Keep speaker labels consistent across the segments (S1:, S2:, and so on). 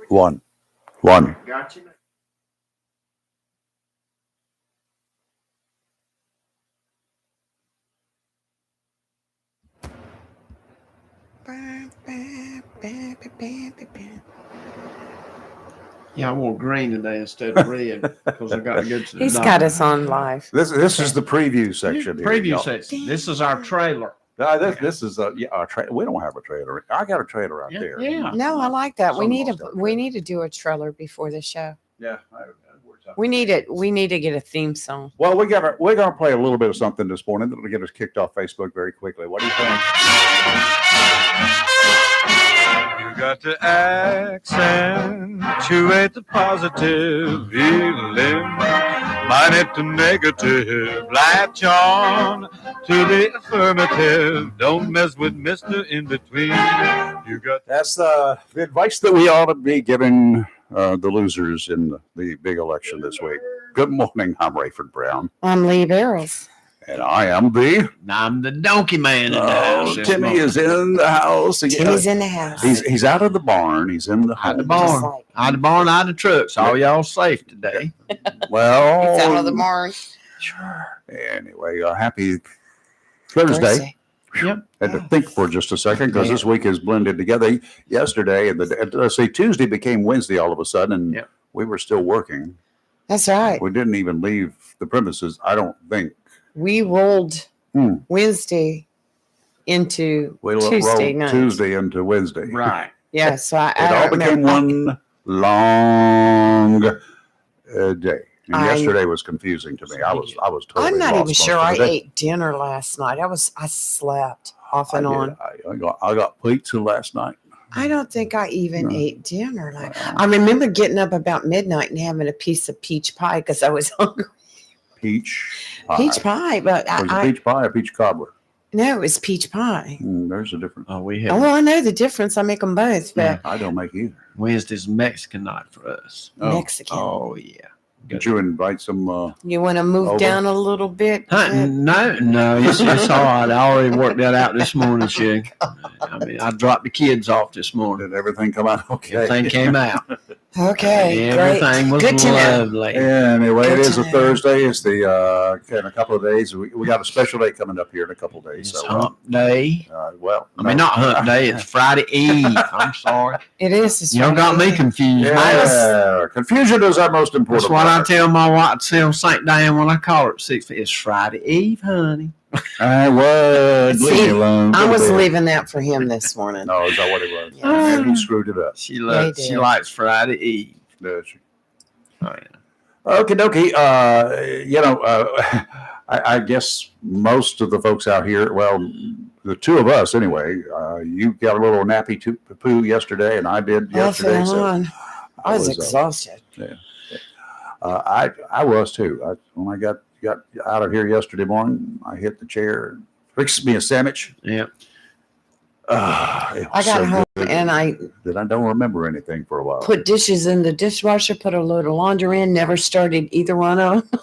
S1: One.
S2: Gotcha. Yeah, I wore green today instead of red because I got to go to the
S3: He's
S2: doctor.
S3: got us on live.
S1: This is the preview section.
S2: Preview section. This is our trailer.
S1: This is our trailer. We don't have a trailer. I got a trailer out there.
S2: Yeah.
S3: No, I like that. We
S1: Some
S3: need
S1: of us
S3: we need to do a trailer before the show.
S1: Yeah.
S3: We need it. We need to get a theme song.
S1: Well, we're gonna play a little bit of something this morning that'll get us kicked off Facebook very quickly. What do you think?
S4: You got to accentuate the positive feeling, minus the negative, latch on to the affirmative. Don't mess with Mr. In Between. You got
S1: That's the advice that we ought to be giving the losers in the big election this week. Good morning. I'm Rayford Brown,
S3: I'm Lee Barrels.
S1: and I am the.
S2: I'm the donkey man in the house. this
S1: Timmy
S2: morning.
S1: is in the house.
S3: Timmy's in the house.
S1: He's out of the barn. He's in the
S2: Out the
S1: home.
S2: barn.
S3: like-
S2: Out the barn, out the trucks. All y'all safe today.
S1: Well,
S3: He's out of the barn.
S1: Sure. Anyway, happy Thursday.
S2: Yep.
S1: Had to think for just a second because this week is blended together. Yesterday and let's say Tuesday became Wednesday all of a sudden, and
S2: Yep.
S1: we were still working.
S3: That's right.
S1: We didn't even leave the premises. I don't think
S3: We rolled
S1: Hmm.
S3: Wednesday into
S1: we
S3: Tuesday
S1: rolled
S3: night.
S1: Tuesday into Wednesday.
S2: Right.
S3: Yeah, so I
S1: It all
S3: don't
S1: became
S3: know.
S1: one long day. And
S3: I-
S1: yesterday was confusing to me. I was totally.
S3: I'm not
S1: lost
S3: even
S1: most
S3: sure
S1: of
S3: I
S1: the day.
S3: ate dinner last night. I slept off
S1: I
S3: and
S1: did.
S3: on.
S1: I got pizza last night.
S3: I don't think I even
S1: No.
S3: ate dinner. Like
S1: Well,
S3: I remember getting up about midnight and having a piece of peach pie because I was hungry.
S1: peach pie.
S3: Peach pie, but
S1: Was it
S3: I
S1: peach pie or peach cobbler?
S3: no, it was peach pie.
S1: There's a difference.
S2: Oh, we
S3: Oh,
S2: have
S3: well, I know the difference. I make them both, but
S1: I don't make either.
S2: Wednesday's Mexican night for us.
S3: Mexican.
S2: Oh, yeah.
S1: Did you invite some?
S3: You want to move
S1: Over.
S3: down a little bit?
S2: No, it's all right. I already worked that out this morning, Shig. I mean, I dropped the kids off this morning.
S1: Did everything come out okay?
S2: Everything came out.
S3: Okay,
S2: Everything
S3: great.
S2: was
S3: Good to know.
S2: lovely.
S1: Yeah, anyway, it
S3: Good
S1: is
S3: to
S1: a
S3: know.
S1: Thursday. It's the in a couple of days. We got a special day coming up here in a couple of days.
S2: It's
S1: So,
S2: hump day.
S1: well,
S2: I mean, not hump day. It's Friday Eve. I'm sorry.
S3: It is. It's
S2: You don't got me
S3: Friday.
S2: confused.
S1: Yeah, confusion is our most important.
S2: That's what I
S1: part.
S2: tell my wife. Tell St. Diane when I call her at 6. It's Friday Eve, honey.
S1: I was.
S3: See,
S1: Leave me alone.
S3: I
S1: Go to
S3: was
S1: bed.
S3: leaving that for him this morning.
S1: No, is that what it was?
S3: Yeah.
S1: And he screwed it up.
S2: She loves.
S3: did.
S2: She likes Friday Eve.
S1: Does she?
S2: Oh yeah.
S1: Okay, dokie. I guess most of the folks out here, well, the two of us anyway, you got a little nappy poo yesterday, and I did yesterday.
S3: Off and
S1: So
S3: on. I was exhausted.
S1: I was too. When I got out of here yesterday morning, I hit the chair, fixed me a sandwich.
S2: Yeah.
S1: I
S3: I got home and I
S1: that I don't remember anything for a while.
S3: put dishes in the dishwasher, put a load of laundry in, never started either one of them.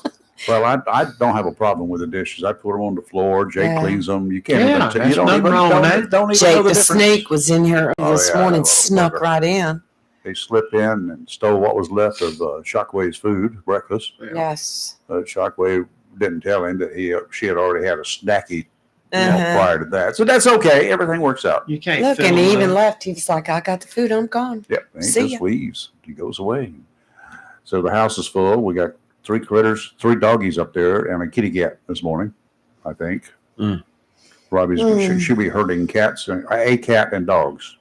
S1: Well, I don't have a problem with the dishes. I put them on the floor. Jake
S3: Yeah.
S1: cleans them. You can't
S2: Yeah,
S1: even. You
S2: there's
S1: don't
S2: nothing
S1: even.
S2: wrong with that.
S1: Don't even know
S3: Jake,
S1: the
S3: the
S1: difference.
S3: snake, was in here
S1: Oh,
S3: this
S1: yeah,
S3: morning,
S1: that little
S3: snuck
S1: bugger.
S3: right in.
S1: They slipped in and stole what was left of Shockwave's food, breakfast.
S3: Yes.
S1: Shockwave didn't tell him that she had already had a snacky
S3: Uh-huh.
S1: prior to that. So that's okay. Everything works out.
S2: You can't.
S3: Look,
S2: fill
S3: and he
S2: them
S3: even
S2: up.
S3: left. He was like, I got the food, I'm gone.
S1: Yep. And he
S3: See
S1: just
S3: ya.
S1: leaves. He goes away. So the house is full. We got 3 critters, 3 doggies up there, and a kitty cat this morning, I think.
S2: Mm.
S1: Robbie's
S3: Mm.
S1: should be herding cats, a cat and dogs.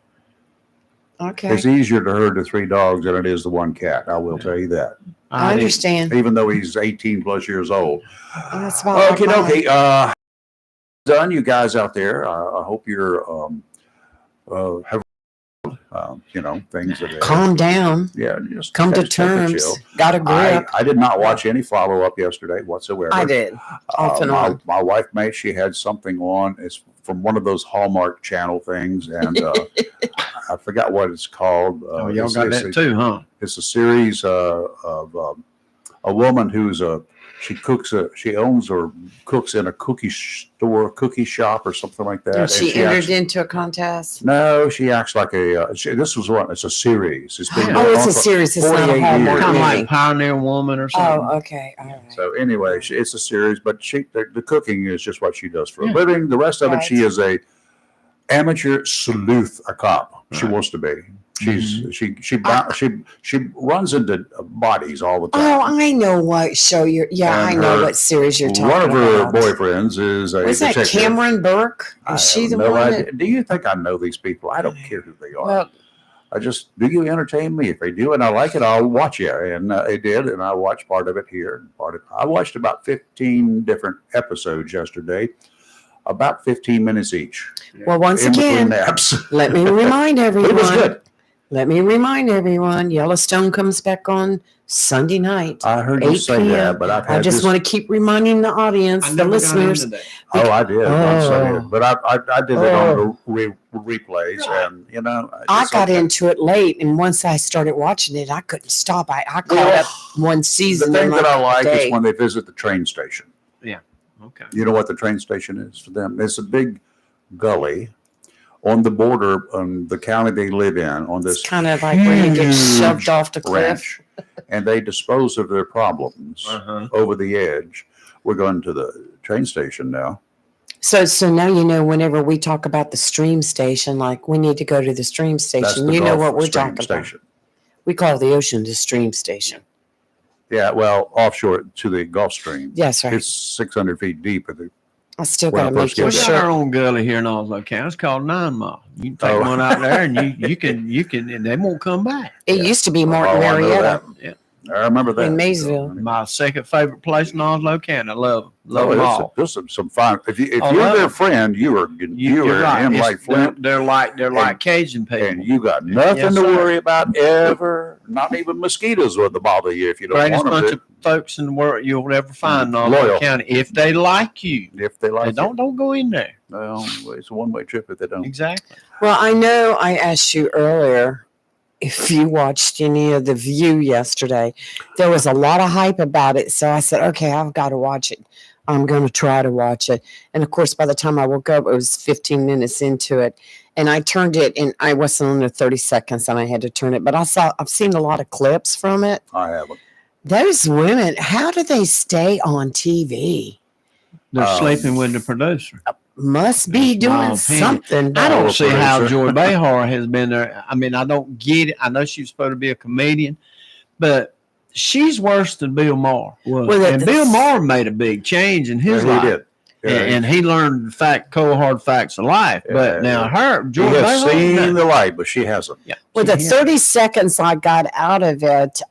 S3: Okay.
S1: It's easier to herd the 3 dogs than it is the 1 cat. I will tell you that.
S3: I
S2: didn't-
S3: understand.
S1: Even though he's 18 plus years old.
S3: That's about
S1: Okay,
S3: like
S1: okay.
S3: mine.
S1: Done, you guys out there. I hope you're have things that
S3: Calm down.
S1: yeah, just
S3: Come to
S1: take a
S3: terms.
S1: chill.
S3: Got a grip.
S1: I did not watch any follow up yesterday whatsoever.
S3: I did. Off and on.
S1: My wife made she had something on. It's from one of those Hallmark Channel things, and I forgot what it's called.
S2: Oh, y'all
S1: it's,
S2: got
S1: it's
S2: that
S1: a,
S2: too, huh?
S1: It's a series of a woman she owns or cooks in a cookie store, cookie shop or something like that.
S3: And
S1: And
S3: she entered into a contest.
S1: no, she acts like this was what, it's a series. It's been
S3: Oh,
S1: going
S3: it's
S1: on
S3: a
S1: for
S3: series. It's not a
S1: 48
S3: Hallmark
S1: years.
S2: Kind of like
S3: movie.
S2: Pioneer Woman or something.
S3: Oh, okay. All right.
S1: So anyway, it's a series, but the cooking is just what she does for a
S2: Yeah.
S1: living. The rest of it,
S3: Right.
S1: she is a amateur sleuth, a cop. She
S2: Right.
S1: wants to be. She runs into bodies all the
S3: Oh,
S1: time.
S3: I know what show you're. Yeah,
S1: And
S3: I know
S1: her-
S3: what series you're talking
S1: One of her
S3: about.
S1: boyfriends is a
S3: Was that
S1: detective.
S3: Cameron Burke?
S1: I
S3: Is she
S1: have
S3: the
S1: no
S3: one?
S1: idea.
S3: That,
S1: Do you think I know these people? I don't care who they are.
S3: well,
S1: Do you entertain me? If they do and I like it, I'll watch it. And it did, and I watched part of it here. And I watched about 15 different episodes yesterday, about 15 minutes each.
S3: well, once
S1: in between
S3: again,
S1: naps.
S3: let me remind
S1: But
S3: everyone.
S1: it was good.
S3: Let me remind everyone. Yellowstone comes back on Sunday night.
S1: I heard you
S3: 8
S1: say
S3: p.m.
S1: that, but I've had
S3: I just
S1: this.
S3: want to keep reminding the audience,
S2: I
S3: the
S2: never got
S3: listeners.
S2: into that.
S1: Oh, I did. Once I
S3: Oh.
S1: did. But I did it on the replays,
S2: Right.
S1: and
S3: I
S1: it's
S3: got
S1: okay.
S3: into it late, and once I started watching it, I couldn't stop. I caught
S1: Well,
S3: up one
S1: The
S3: season.
S1: thing
S3: in
S1: that I
S3: like
S1: like
S3: a
S1: is
S3: day.
S1: when they visit the train station.
S2: Okay.
S1: You know what the train station is for them? It's a big gully on the border on the county they live in, on
S3: It's
S1: this
S3: kind of like where you get
S1: huge
S3: shoved off the cliff.
S1: ranch, and they dispose of their problems
S2: Uh-huh.
S1: over the edge. We're going to the train station now.
S3: So now you know. Whenever we talk about the stream station, like we need to go to the stream
S1: That's
S3: station.
S1: the
S3: You know
S1: Gulf
S3: what we're
S1: Stream
S3: talking
S1: station.
S3: about. We call the ocean the stream station.
S1: Yeah, well, offshore to the Gulf Stream.
S3: Yes, right.
S1: It's 600 feet deep. At the,
S3: I still
S1: when I
S3: got to make
S1: first
S3: your
S2: We
S1: get
S2: got
S1: there.
S2: our
S3: shirt.
S2: own gully here in Oslo County. It's called 9 Mile. You can take
S1: Oh.
S2: one out there, and you can, and they won't come back.
S3: It
S1: Yeah.
S3: used to be
S1: Oh,
S3: Martin
S1: I know
S3: Marietta.
S1: that.
S2: Yeah.
S1: I remember that.
S3: In Maysville.
S2: My second favorite place in Oslo County. I love
S1: Oh,
S2: them all.
S1: this is some fun. If
S2: I
S1: you're
S2: love
S1: their
S2: it.
S1: friend, you are
S2: You're right.
S1: in
S2: It's-
S1: like Flint,
S2: they're like Cajun people.
S1: and you got nothing
S2: Yes,
S1: to
S2: sir.
S1: worry about ever. Not even mosquitoes would bother you if you don't
S2: Greatest
S1: want them
S2: bunch
S1: to.
S2: of folks in the world you'll ever find in Oslo
S1: Loyal.
S2: County. If they like you,
S1: If they like
S2: they don't go in there.
S1: you. Well, it's a one-way trip if they don't.
S2: Exactly.
S3: Well, I know I asked you earlier if you watched any of The View yesterday. There was a lot of hype about it. So I said, okay, I've got to watch it. I'm going to try to watch it. And of course, by the time I woke up, it was 15 minutes into it. And I turned it, and I wasn't under 30 seconds, and I had to turn it. But I've seen a lot of clips from it.
S1: I haven't.
S3: Those women, how do they stay on TV?
S2: They're
S1: Um,
S2: sleeping with the producer.
S3: Must be
S2: That's my
S3: doing
S2: opinion.
S3: something.
S2: I don't see how
S1: producer.
S2: Joy Behar has been there. I mean, I don't get it. I know she's supposed to be a comedian, but she's worse than Bill Maher was.
S3: Well,
S2: and Bill Maher made a big change in his
S1: Yeah,
S2: life.
S1: he did. Yeah,
S2: And he learned cold hard facts of life. But now
S1: he
S2: Joy
S1: has
S2: Behar,
S1: seen
S2: no.
S1: the light, but she hasn't.
S2: Yeah.
S3: With the 30 seconds I got out of it,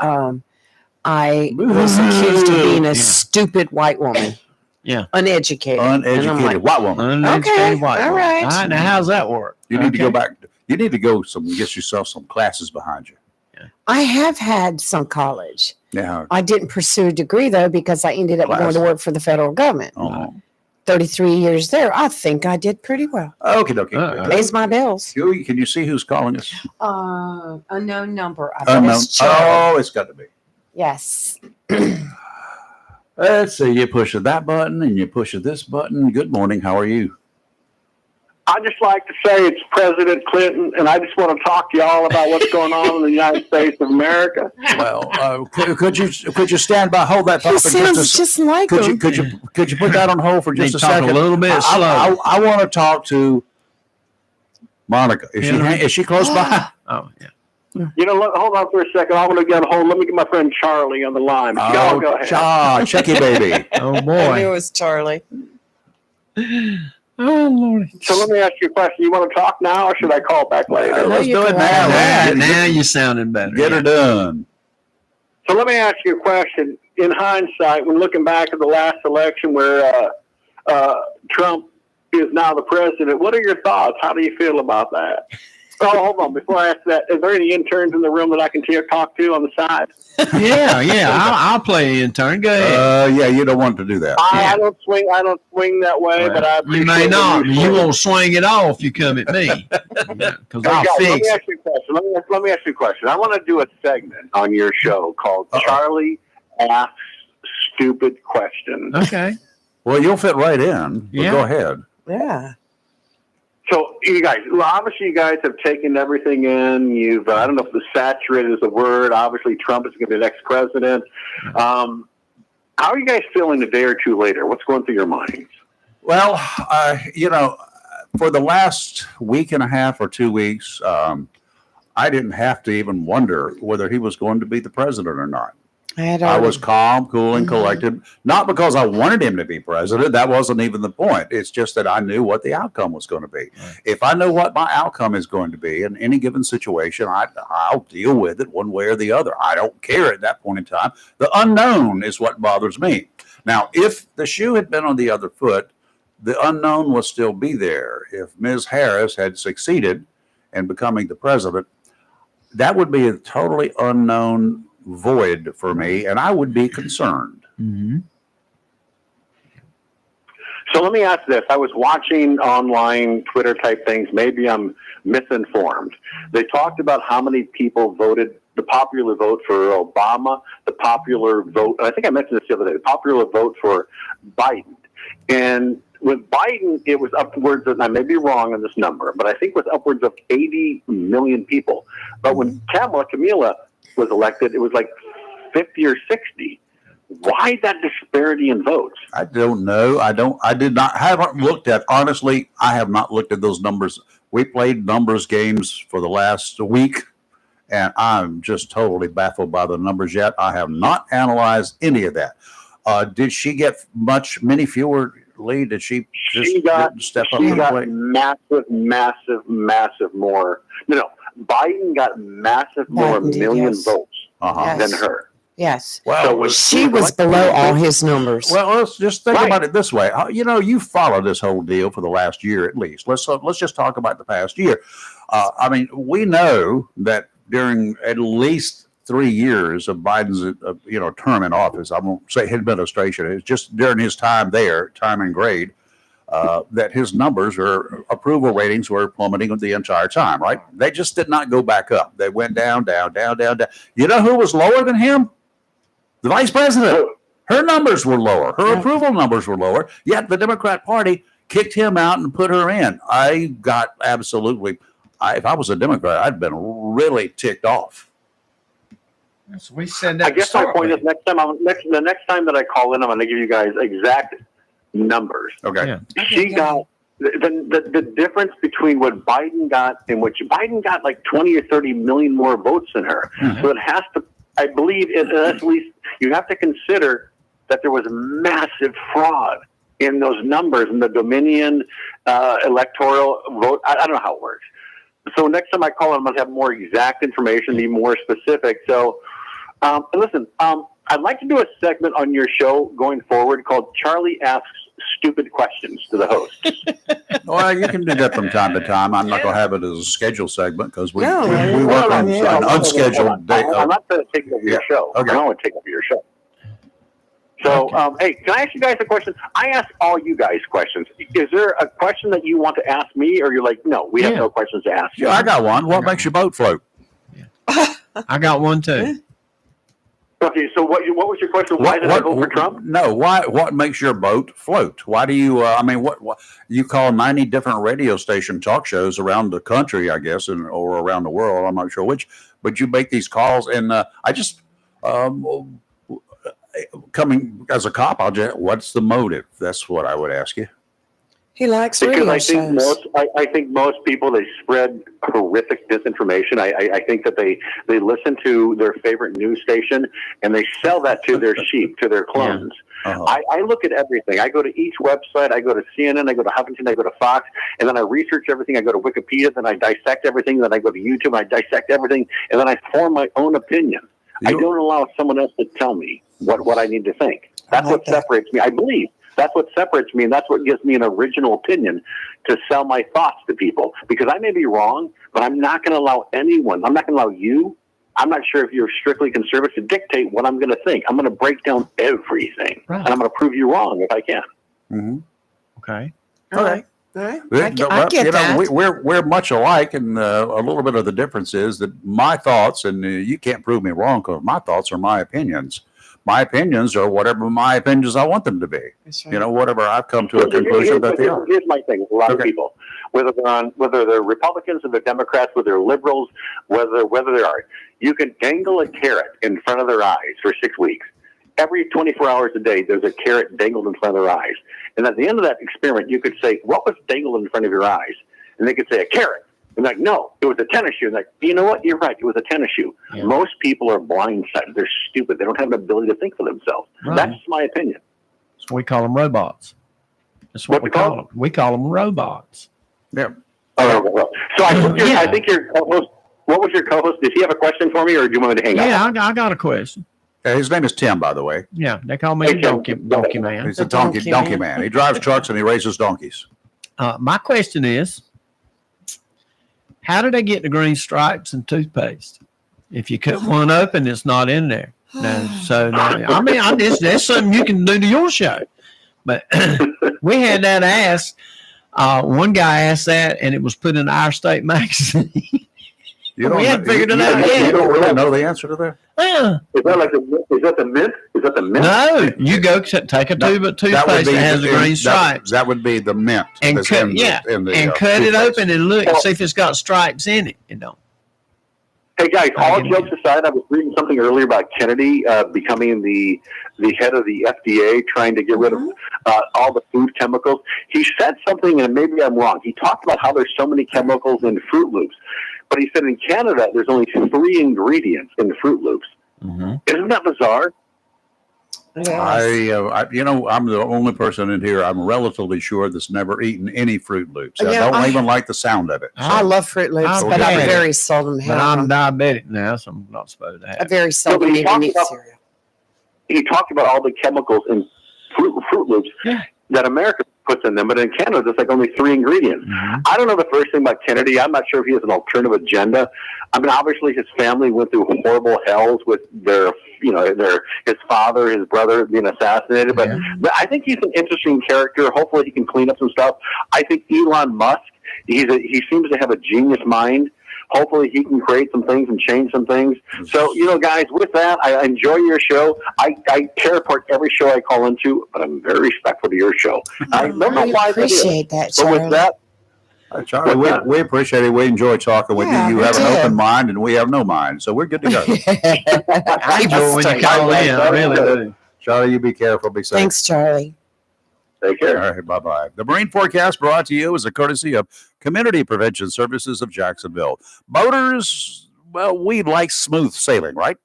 S3: I was accused of being a
S2: Yeah.
S3: stupid white woman.
S2: Yeah.
S3: Uneducated. And I'm
S1: Uneducated
S3: like,
S1: white woman.
S2: Uneducated
S3: Okay,
S2: white
S3: all
S2: woman.
S3: right.
S2: All right. Now, how's that work?
S1: You need to go
S2: Okay.
S1: back. You need to go get yourself some classes behind you.
S3: I have had some college.
S1: Yeah.
S3: I didn't pursue a degree, though, because I ended up going
S1: Class.
S3: to work for the federal government.
S1: Oh.
S3: 33 years there. I think I did pretty well.
S1: Okay. Okay.
S3: Pays my bills.
S1: Can you see who's calling us?
S3: Unknown number. I bet
S1: Unknown.
S3: it's Charlie.
S1: Oh, it's got to be.
S3: Yes.
S1: Let's see. You push that button and you push this button. Good morning. How are you?
S5: I just like to say it's President Clinton, and I just want to talk to y'all about what's going on in the United States of America.
S1: Well, could you stand by? Hold that
S3: He
S1: thought for
S3: sounds
S1: just a
S3: just like
S1: Could you
S3: him.
S1: could you put that on hold for just
S2: Need
S1: a
S2: to talk
S1: second?
S2: a little bit slow.
S1: I want to talk to Monica. Is she close by?
S2: Oh, yeah.
S5: You know, hold on for a second. I want to get a hold. Let me get my friend Charlie on the line. Y'all go ahead.
S1: Chucky baby.
S2: Oh,
S3: I knew it
S2: boy.
S3: was Charlie.
S2: Oh, Lord.
S5: So let me ask you a question. You want to talk now, or should I call back later?
S3: No,
S1: Let's
S3: you
S1: do it
S3: go
S1: now.
S3: ahead.
S2: Now you sounded better.
S1: Get her done.
S5: So let me ask you a question. In hindsight, when looking back at the last election where Trump is now the president, what are your thoughts? How do you feel about that? Oh, hold on. Before I ask that, is there any interns in the room that I can talk to on the side?
S2: Yeah. I'll play intern. Go ahead.
S1: Yeah, you don't want to do that.
S5: I don't swing that way,
S1: Well,
S5: but I
S2: You
S5: appreciate
S2: may
S5: when
S2: not. You
S5: swing.
S2: won't swing it off. You come at me. Because I'll
S5: Guys, let
S2: fix
S5: me
S2: it.
S5: ask you a question. Let me ask you a question. I want to do a segment on your show called
S1: Uh-oh.
S5: Charlie asks stupid questions.
S2: Okay.
S1: Well, you'll fit right in. But
S2: Yeah.
S1: Go ahead.
S3: Yeah.
S5: So you guys, well, obviously you guys have taken everything in. You've, I don't know if the saturated is the word. Obviously Trump is going to be the next president. How are you guys feeling a day or two later? What's going through your minds?
S1: Well, for the last week and a half or 2 weeks, I didn't have to even wonder whether he was going to be the president or not. I was calm, cool, and collected, not because I wanted him to be president. That wasn't even the point. It's just that I knew what the outcome was going to be.
S2: Right.
S1: If I know what my outcome is going to be in any given situation, I'll deal with it one way or the other. I don't care at that point in time. The unknown is what bothers me. Now, if the shoe had been on the other foot, the unknown will still be there. If Ms. Harris had succeeded in becoming the president, that would be a totally unknown void for me, and I would be concerned.
S2: Mm-hmm.
S5: So let me ask this. I was watching online Twitter type things. Maybe I'm misinformed. They talked about how many people voted the popular vote for Obama, the popular vote, I think I mentioned this the other day, the popular vote for Biden. And with Biden, it was upwards of, I may be wrong on this number, but I think it was upwards of 80 million people. But when Camilla was elected, it was like 50 or 60. Why that disparity in votes?
S1: I don't know. Haven't looked at, honestly, I have not looked at those numbers. We played numbers games for the last week, and I'm just totally baffled by the numbers yet. I have not analyzed any of that. Did she get many fewer lead? Did she just step up to the plate?
S5: massive more. No, Biden got massive more million votes than her.
S3: Yes.
S1: Well,
S3: she was below all his numbers.
S1: Well, let's just think about it this way. You followed this whole deal for the last year at least. Let's just talk about the past year. We know that during at least 3 years of Biden's term in office, I won't say administration, it's just during his time in grade, that his numbers or approval ratings were plummeting the entire time, right? They just did not go back up. They went down. You know who was lower than him? The vice president. Her numbers were lower. Her approval numbers were lower, yet the Democrat Party kicked him out and put her in. I got absolutely, if I was a Democrat, I'd been really ticked off.
S2: So we said that.
S5: I guess my point is the next time that I call in, I'm going to give you guys exact numbers.
S1: Okay.
S2: Yeah.
S5: She got the difference between what Biden got and what Biden got like 20 or 30 million more votes than her.
S2: Mm-hmm.
S5: So it has to, I believe, at least you have to consider that there was massive fraud in those numbers in the Dominion electoral vote. I don't know how it works. So next time I call in, I'm going to have more exact information, be more specific. So, listen, I'd like to do a segment on your show going forward called Charlie Asks Stupid Questions to the host.
S1: Well, you can do that from time to time. I'm not going to have it as a scheduled segment because we
S3: No,
S1: work on an unscheduled day.
S5: I'm not going to take over your show.
S1: Okay.
S5: I don't want to take over your show. So, hey, can I ask you guys a question? I ask all you guys questions. Is there a question that you want to ask me, or you're like, no, we have no questions to ask you?
S1: Yeah, I got one. What makes your boat float?
S2: I got one too.
S5: Okay, so what was your question? Why did I vote for Trump?
S1: No, why? What makes your boat float? Why do you? What you call 90 different radio station talk shows around the country, I guess, or around the world. I'm not sure which, but you make these calls, and I just coming as a cop, what's the motive? That's what I would ask you.
S3: He likes
S5: because
S3: radio
S5: shows. I think most people, they spread horrific disinformation. I think that they listen to their favorite news station and they sell that to their sheep, to their clones. Yeah. Uh-huh. I look at everything. I go to each website. I go to CNN. I go to Huffington. I go to Fox. And then I research everything. I go to Wikipedia. Then I dissect everything. Then I go to YouTube. I dissect everything. And then I form my own opinion. I don't allow someone else to tell me what I need to think. That's what separates me. I believe that's what separates me, and that's what gives me an original opinion to sell my thoughts to people. Because I may be wrong, but I'm not going to allow anyone, I'm not going to allow you, I'm not sure if you're strictly conservative, to dictate what I'm going to think. I'm going to break down everything, and I'm going to prove you wrong if I can.
S1: Mm-hmm.
S2: Okay.
S3: All right. I get
S1: that.
S3: that.
S1: We're much alike, and a little bit of the difference is that my thoughts, and you can't prove me wrong because my thoughts are my opinions. my opinions are whatever my opinions I want them to be.
S3: That's right.
S1: You know, whatever I've come to a conclusion that they are.
S5: Here's my thing. With a lot of
S1: Okay.
S5: people, whether they're Republicans or they're Democrats, whether they're liberals, whether they are, you can dangle a carrot in front of their eyes for 6 weeks. Every 24 hours a day, there's a carrot dangled in front of their eyes. And at the end of that experiment, you could say, what was dangled in front of your eyes? And they could say, a carrot. And like, no, it was a tennis shoe. And like, you know what? You're right. It was a tennis shoe.
S2: Yeah.
S5: Most people are blindsided. They're stupid. They don't have an ability to think for themselves.
S2: Right.
S5: That's my opinion.
S2: So we call them robots. That's what
S5: What
S2: we
S5: we call
S2: call them. We call them robots.
S1: Yeah.
S5: So I think your co-host, what was your co-host? Did he have a question for me or do you want me to hang
S2: Yeah,
S5: up?
S2: I got a question.
S1: His name is Tim, by the way.
S2: Yeah, they call me
S5: Hey, Tim.
S2: donkey man.
S1: He's a
S3: The donkey
S1: donkey
S3: man.
S1: man. He drives trucks and he raises donkeys.
S2: My question is, how do they get the green stripes in toothpaste? If you cut one open, it's not in there. That's something you can do to your show. But we had that asked. One guy asked that, and it was put in our state magazine.
S1: You
S2: We hadn't figured it out
S1: you
S2: yet.
S1: don't really know the answer to that?
S2: Yeah.
S5: Is that the mint? Is that the mint?
S2: No, you go take a tube of toothpaste that has the green stripes
S1: That would be the mint.
S2: and
S1: that's
S2: cut,
S1: in the
S2: cut it
S1: toothpaste.
S2: open and look and see if it's got stripes in it. You know.
S5: Hey guys, all
S2: Again.
S5: jokes aside, I was reading something earlier about Kennedy becoming the head of the FDA, trying to get rid of all the food chemicals. He said something, and maybe I'm wrong. He talked about how there's so many chemicals in Fruit Loops, but he said in Canada there's only 3 ingredients in the Fruit Loops.
S2: Mm-hmm.
S5: Isn't that bizarre?
S3: Yes.
S1: I'm the only person in here I'm relatively sure that's never eaten any Fruit Loops. I
S3: Yeah,
S1: don't
S3: I-
S1: even like the sound of it.
S3: I love Fruit Loops,
S2: I've
S3: but I
S2: had it.
S3: very seldom
S2: But
S3: have
S2: I'm
S3: them.
S2: diabetic now, so I'm not supposed to
S3: I
S2: have.
S3: very seldom
S5: he
S3: even
S5: talked
S3: eat
S5: about-
S3: cereal.
S5: He talked about all the chemicals in Fruit Loops
S2: Yeah.
S5: that America puts in them, but in Canada there's like only 3 ingredients.
S2: Mm-hmm.
S5: I don't know the first thing about Kennedy. I'm not sure if he has an alternative agenda. I mean, obviously his family went through horrible hells with his father, his brother being assassinated. But,
S2: Yeah.
S5: but I think he's an interesting character. Hopefully he can clean up some stuff. I think Elon Musk, he seems to have a genius mind. Hopefully he can create some things and change some things. So, guys, with that, I enjoy your show. I tear apart every show I call into, but I'm very respectful to your show. I don't know
S3: I
S5: why that is.
S3: appreciate that,
S5: But with
S3: Charlie.
S5: that,
S1: Charlie, we appreciate it. We enjoy talking with
S3: Yeah,
S1: you. You
S3: me
S1: have an
S3: too.
S1: open mind, and we have no mind, so we're good to go.
S2: I enjoy when you
S3: Thanks,
S2: call in. I really do.
S1: Charlie, you be careful. Be safe.
S3: Charlie.
S5: take care.
S1: All right, bye-bye. The Marine Forecast brought to you as a courtesy of Community Prevention Services of Jacksonville. Boaters, well, we like smooth sailing, right?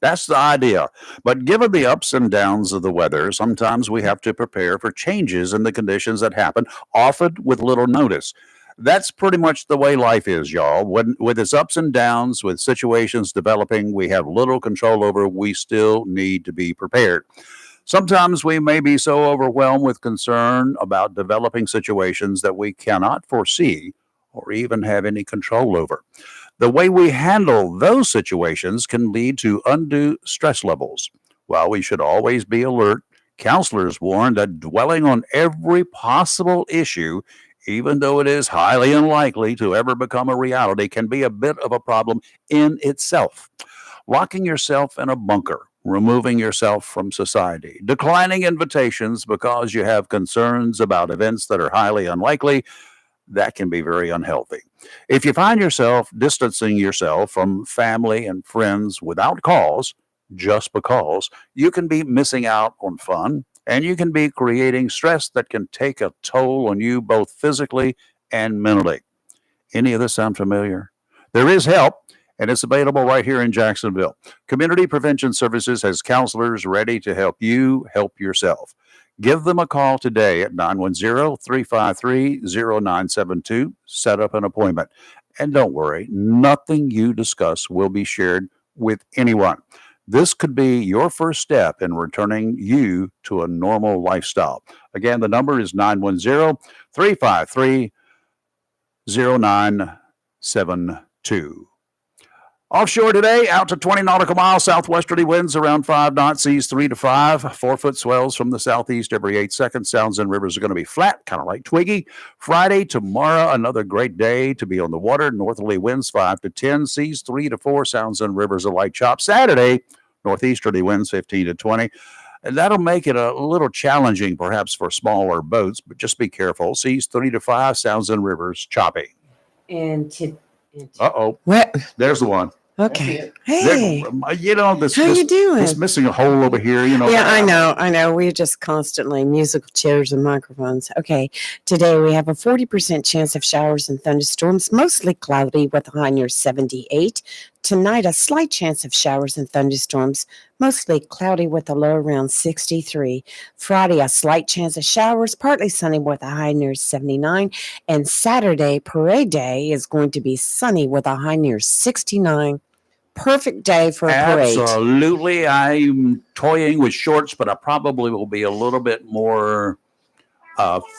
S1: That's the idea. But given the ups and downs of the weather, sometimes we have to prepare for changes in the conditions that happen, often with little notice. That's pretty much the way life is, y'all. With its ups and downs, with situations developing we have little control over, we still need to be prepared. Sometimes we may be so overwhelmed with concern about developing situations that we cannot foresee or even have any control over. The way we handle those situations can lead to undue stress levels. While we should always be alert, counselors warn that dwelling on every possible issue, even though it is highly unlikely to ever become a reality, can be a bit of a problem in itself. Locking yourself in a bunker, removing yourself from society, declining invitations because you have concerns about events that are highly unlikely, that can be very unhealthy. If you find yourself distancing yourself from family and friends without cause, just because, you can be missing out on fun, and you can be creating stress that can take a toll on you both physically and mentally. Any of this sound familiar? There is help, and it's available right here in Jacksonville. Community Prevention Services has counselors ready to help you help yourself. Give them a call today at 910-353-0972. Set up an appointment. And don't worry, nothing you discuss will be shared with anyone. This could be your first step in returning you to a normal lifestyle. Again, the number is 910-353-0972. Offshore today, out to 20 nautical miles, southwesterly winds around 5 knots, seas 3 to 5, 4-foot swells from the southeast every 8 seconds. Sounds and rivers are going to be flat, kind of like Twiggy. Friday, tomorrow, another great day to be on the water. Northerly winds 5 to 10, seas 3 to 4, sounds and rivers are light chop. Saturday, Northeasterly winds 15 to 20. And that'll make it a little challenging, perhaps, for smaller boats, but just be careful. Seas 3 to 5, sounds and rivers choppy. Uh-oh.
S3: What?
S1: There's the one.
S3: Okay. Hey,
S1: This
S3: how you doing?
S1: It's missing a hole over here.
S3: Yeah, I know. We're just constantly musical chairs and microphones. Okay. Today we have a 40% chance of showers and thunderstorms, mostly cloudy with a high near 78. Tonight, a slight chance of showers and thunderstorms, mostly cloudy with a low around 63. Friday, a slight chance of showers, partly sunny with a high near 79. And Saturday, parade day, is going to be sunny with a high near 69. Perfect day for a parade.
S1: Absolutely. I'm toying with shorts, but I probably will be a little bit more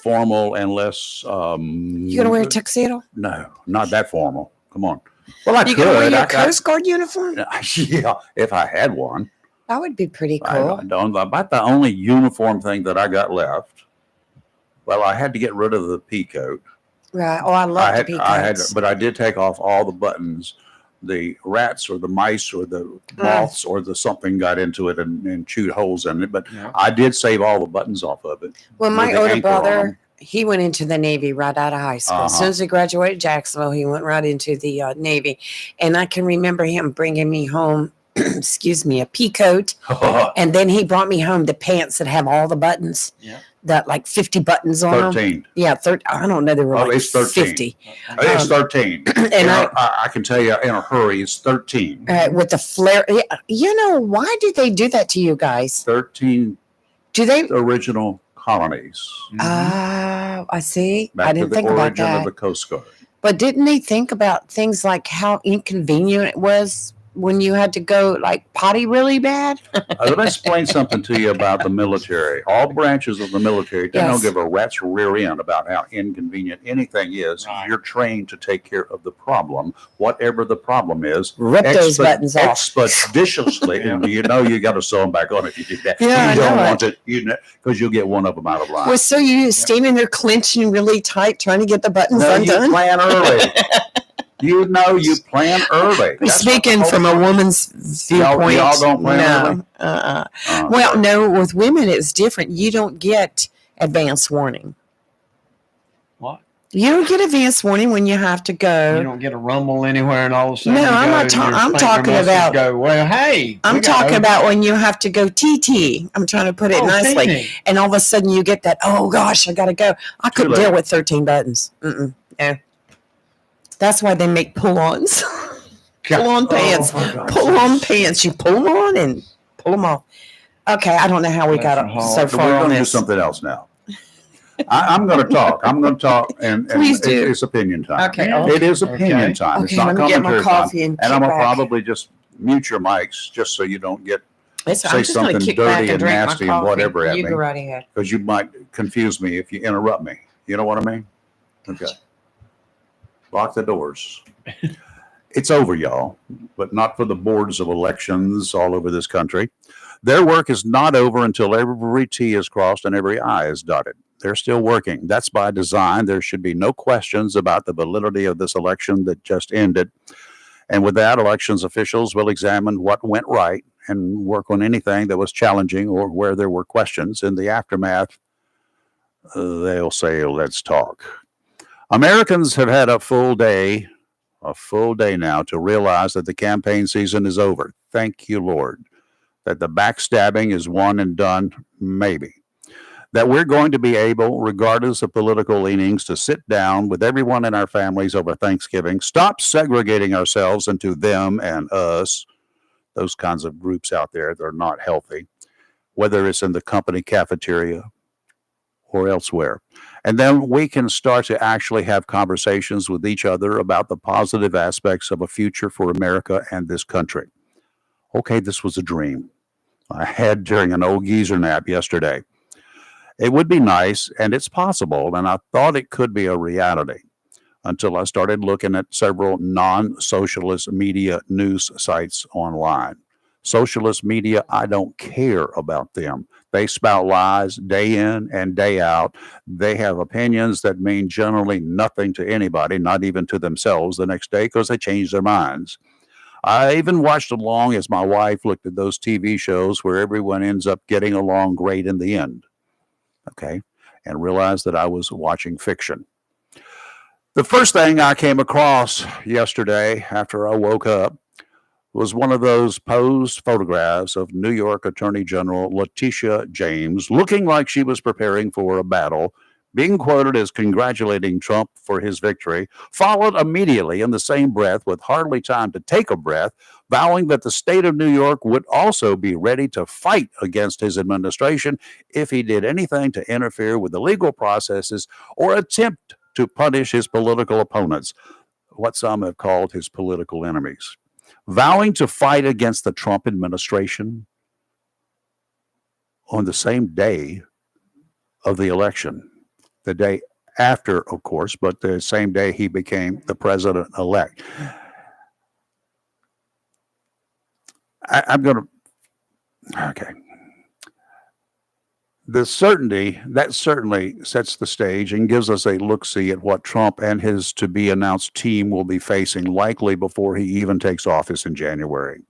S1: formal and less.
S3: You gonna wear a tuxedo?
S1: No, not that formal. Come on. Well, I
S3: You
S1: could.
S3: gonna wear your Coast Guard uniform?
S1: Yeah, if I had one.
S3: That would be pretty
S1: I
S3: cool.
S1: don't. About the only uniform thing that I got left. Well, I had to get rid of the pea coat.
S3: Right. Oh, I love the peacocks.
S1: But I did take off all the buttons. The rats or the mice or the moths or the something got into it and chewed holes in it. But I did save all the buttons off of it.
S3: Well, my
S1: with the
S3: older
S1: anchor on them.
S3: brother, he went into the Navy right out of high school. As soon as he graduated Jacksonville, he went right into the Navy. And I can remember him bringing me home, a pea coat. And then he brought me home the pants that have all the buttons.
S2: Yeah.
S3: That like 50 buttons on
S1: 13.
S3: them. Yeah, I don't know. They were like
S1: it's 13.
S3: 50.
S1: It's 13.
S3: And
S1: I can tell you in a hurry, it's 13.
S3: With the flare. Why do they do that to you guys?
S1: 13
S3: Do they?
S1: original colonies.
S3: I see.
S1: Back
S3: I didn't
S1: to the
S3: think about
S1: origin
S3: that.
S1: of the Coast Guard.
S3: But didn't they think about things like how inconvenient it was when you had to go like potty really bad?
S1: Let me explain something to you about the military. All branches of the military, they don't give a rat's rear end about how inconvenient anything is.
S2: Right.
S1: You're trained to take care of the problem, whatever the problem is.
S3: Rip those buttons off.
S1: Expeditiously. And you got to sew them back on if you do that.
S3: Yeah,
S1: you
S3: I
S1: don't
S3: know
S1: want it, because you'll get one of them out of line.
S3: Well, so you standing there clenching really tight, trying to get the buttons
S1: No,
S3: undone?
S1: you plan early. You plan early. That's
S3: Speaking from a woman's viewpoint,
S1: y'all don't plan
S3: no. Well, no, with women it's different. You don't get advance warning.
S2: What?
S3: You don't get advance warning when you have to go.
S2: You don't get a rumble anywhere, and all of a sudden,
S3: No, I'm not I'm talking about.
S2: Go, well, hey,
S3: I'm talking about when you have to go TT. I'm trying to put it nicely,
S2: TT.
S3: and all of a sudden you get that. Oh gosh, I gotta go. I couldn't
S1: late.
S3: deal with 13 buttons. No. That's why they make pull-ons. Pull-on pants. Pull-on pants. You pull them on and pull them off. Okay, I don't know how we got so
S1: We're
S3: far on
S1: going to do
S3: this.
S1: something else now. I'm going to talk. and
S3: Please do.
S1: It's opinion time.
S3: Okay.
S1: It is opinion time.
S3: Okay,
S1: It's not
S3: let me get my
S1: commentary
S3: coffee
S1: time.
S3: and
S1: And I'm
S3: kick
S1: going to
S3: back.
S1: probably just mute your mics just so you don't get
S3: I'm
S1: say
S3: just gonna
S1: something
S3: kick back
S1: dirty and
S3: drink my
S1: nasty and
S3: coffee.
S1: whatever at
S3: You
S1: me.
S3: go right ahead.
S1: because you might confuse me if you interrupt me. You know what I mean? Okay. Lock the doors. It's over, y'all, but not for the boards of elections all over this country. Their work is not over until every T is crossed and every I is dotted. They're still working. That's by design. There should be no questions about the validity of this election that just ended. And with that, elections officials will examine what went right and work on anything that was challenging or where there were questions. In the aftermath, they'll say, let's talk. Americans have had a full day now to realize that the campaign season is over. Thank you, Lord. That the backstabbing is one and done, maybe. That we're going to be able, regardless of political leanings, to sit down with everyone in our families over Thanksgiving, stop segregating ourselves into them and us, those kinds of groups out there that are not healthy, whether it's in the company cafeteria or elsewhere. And then we can start to actually have conversations with each other about the positive aspects of a future for America and this country. Okay, this was a dream I had during an old geezer nap yesterday. It would be nice, and it's possible, and I thought it could be a reality until I started looking at several non-socialist media news sites online. Socialist media, I don't care about them. They spout lies day in and day out. They have opinions that mean generally nothing to anybody, not even to themselves the next day, because they change their minds. I even watched along as my wife looked at those TV shows where everyone ends up getting along great in the end. Okay. And realized that I was watching fiction. The first thing I came across yesterday after I woke up was one of those posed photographs of New York Attorney General Letitia James looking like she was preparing for a battle, being quoted as congratulating Trump for his victory, followed immediately in the same breath with hardly time to take a breath, vowing that the state of New York would also be ready to fight against his administration if he did anything to interfere with the legal processes or attempt to punish his political opponents, what some have called his political enemies. Vowing to fight against the Trump administration on the same day of the election, the day after, of course, but the same day he became the president-elect. I'm going to, okay. That certainly sets the stage and gives us a look-see at what Trump and his to-be-announced team will be facing likely before he even takes office in January.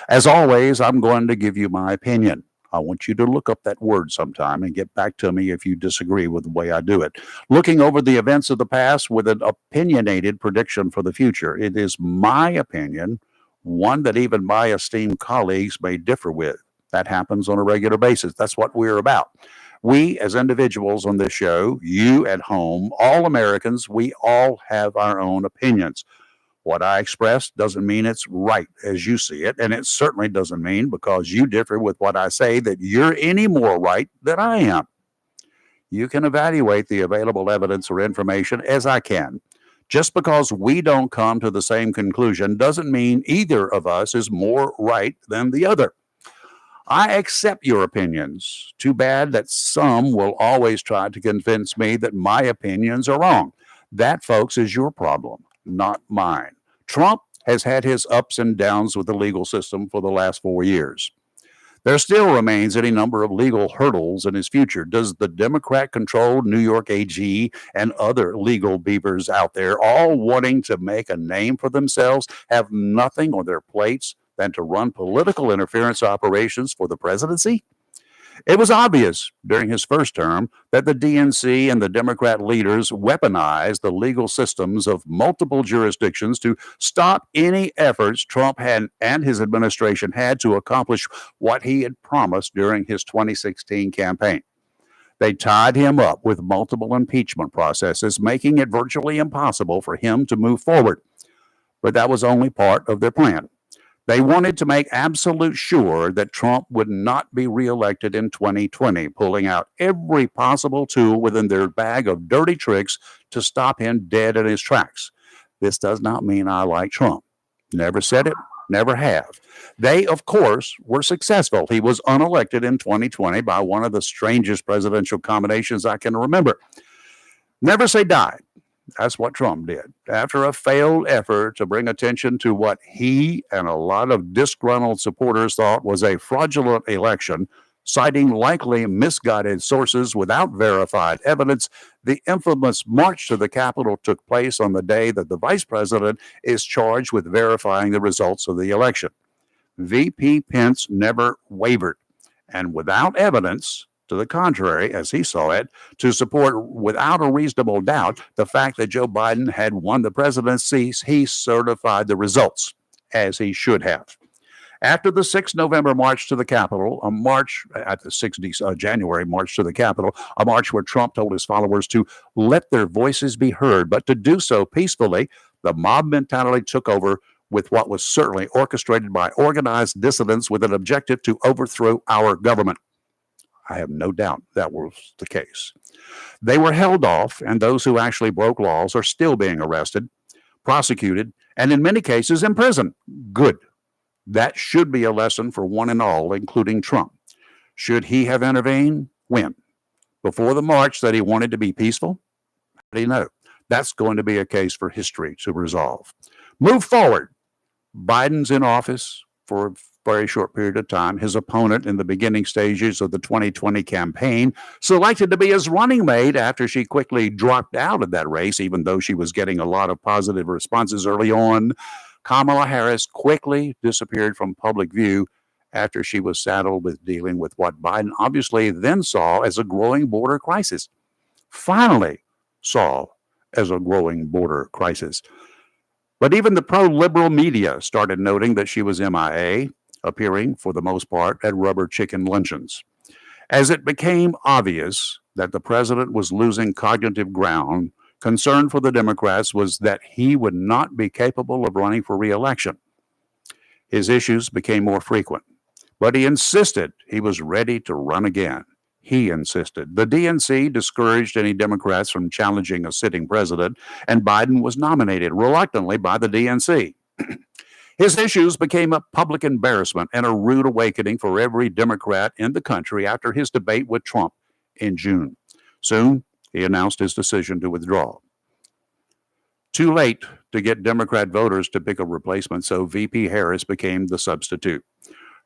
S1: As always, I'm going to give you my opinion. I want you to look up that word sometime and get back to me if you disagree with the way I do it. Looking over the events of the past with an opinionated prediction for the future. It is my opinion, one that even my esteemed colleagues may differ with. That happens on a regular basis. That's what we're about. We, as individuals on this show, you at home, all Americans, we all have our own opinions. What I express doesn't mean it's right as you see it, and it certainly doesn't mean because you differ with what I say that you're any more right than I am. You can evaluate the available evidence or information as I can. Just because we don't come to the same conclusion doesn't mean either of us is more right than the other. I accept your opinions. Too bad that some will always try to convince me that my opinions are wrong. That, folks, is your problem, not mine. Trump has had his ups and downs with the legal system for the last 4 years. There still remains any number of legal hurdles in his future. Does the Democrat-controlled New York AG and other legal beavers out there, all wanting to make a name for themselves, have nothing on their plates than to run political interference operations for the presidency? It was obvious during his first term that the DNC and the Democrat leaders weaponized the legal systems of multiple jurisdictions to stop any efforts Trump had and his administration had to accomplish what he had promised during his 2016 campaign. They tied him up with multiple impeachment processes, making it virtually impossible for him to move forward. But that was only part of their plan. They wanted to make absolute sure that Trump would not be reelected in 2020, pulling out every possible tool within their bag of dirty tricks to stop him dead in his tracks. This does not mean I like Trump. Never said it, never have. They, of course, were successful. He was unelected in 2020 by one of the strangest presidential combinations I can remember. Never say die. That's what Trump did. After a failed effort to bring attention to what he and a lot of disgruntled supporters thought was a fraudulent election, citing likely misguided sources without verified evidence, the infamous march to the Capitol took place on the day that the vice president is charged with verifying the results of the election. VP Pence never wavered, and without evidence to the contrary, as he saw it, to support without a reasonable doubt the fact that Joe Biden had won the presidency, he certified the results, as he should have. After the 6th November march to the Capitol, a march at the 6th January march to the Capitol, a march where Trump told his followers to let their voices be heard, but to do so peacefully, the mob mentality took over with what was certainly orchestrated by organized dissidents with an objective to overthrow our government. I have no doubt that was the case. They were held off, and those who actually broke laws are still being arrested, prosecuted, and in many cases imprisoned. Good. That should be a lesson for one and all, including Trump. Should he have intervened? When? Before the march that he wanted to be peaceful? How do you know? That's going to be a case for history to resolve. Move forward. Biden's in office for a very short period of time. His opponent in the beginning stages of the 2020 campaign selected to be his running mate after she quickly dropped out of that race, even though she was getting a lot of positive responses early on. Kamala Harris quickly disappeared from public view after she was saddled with dealing with what Biden obviously then saw as a growing border crisis. Finally saw as a growing border crisis. But even the pro-liberal media started noting that she was MIA, appearing for the most part at rubber chicken luncheons. As it became obvious that the president was losing cognitive ground, concern for the Democrats was that he would not be capable of running for re-election. His issues became more frequent, but he insisted he was ready to run again. He insisted. The DNC discouraged any Democrats from challenging a sitting president, and Biden was nominated reluctantly by the DNC. His issues became a public embarrassment and a rude awakening for every Democrat in the country after his debate with Trump in June. Soon, he announced his decision to withdraw. Too late to get Democrat voters to pick a replacement, so VP Harris became the substitute.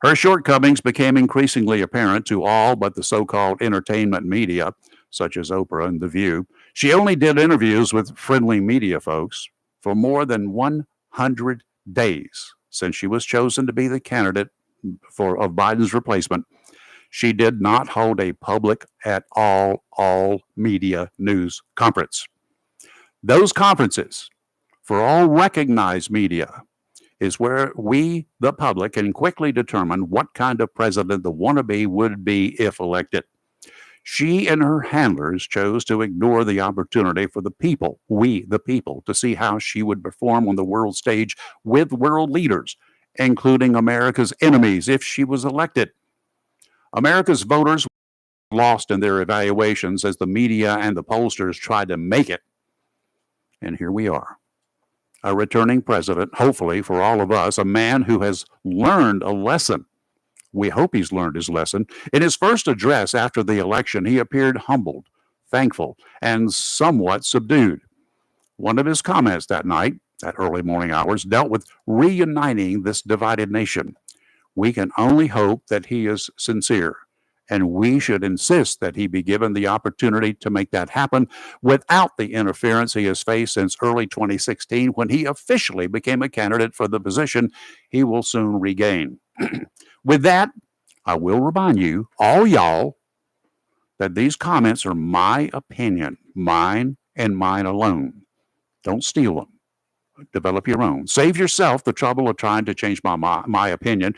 S1: Her shortcomings became increasingly apparent to all but the so-called entertainment media, such as Oprah and The View. She only did interviews with friendly media folks for more than 100 days since she was chosen to be the candidate of Biden's replacement. She did not hold a public at all media news conference. Those conferences, for all recognized media, is where we, the public, can quickly determine what kind of president the wannabe would be if elected. She and her handlers chose to ignore the opportunity for the people, we, the people, to see how she would perform on the world stage with world leaders, including America's enemies, if she was elected. America's voters lost in their evaluations as the media and the pollsters tried to make it. And here we are. A returning president, hopefully for all of us, a man who has learned a lesson. We hope he's learned his lesson. In his first address after the election, he appeared humbled, thankful, and somewhat subdued. One of his comments that night, at early morning hours, dealt with reuniting this divided nation. We can only hope that he is sincere, and we should insist that he be given the opportunity to make that happen without the interference he has faced since early 2016 when he officially became a candidate for the position he will soon regain. With that, I will remind you, all y'all, that these comments are my opinion, mine and mine alone. Don't steal them. Develop your own. Save yourself the trouble of trying to change my opinion.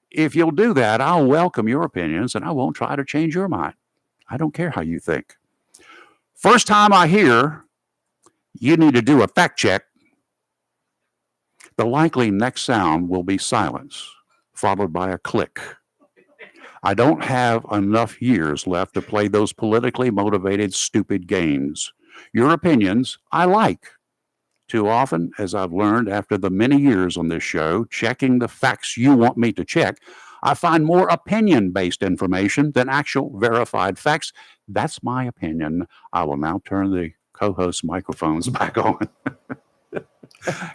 S1: If you'll do that, I'll welcome your opinions and I won't try to change your mind. I don't care how you think. First time I hear you need to do a fact check, the likely next sound will be silence, followed by a click. I don't have enough years left to play those politically motivated, stupid games. Your opinions, I like. Too often, as I've learned after the many years on this show, checking the facts you want me to check, I find more opinion-based information than actual verified facts. That's my opinion. I will now turn the co-host microphones back on.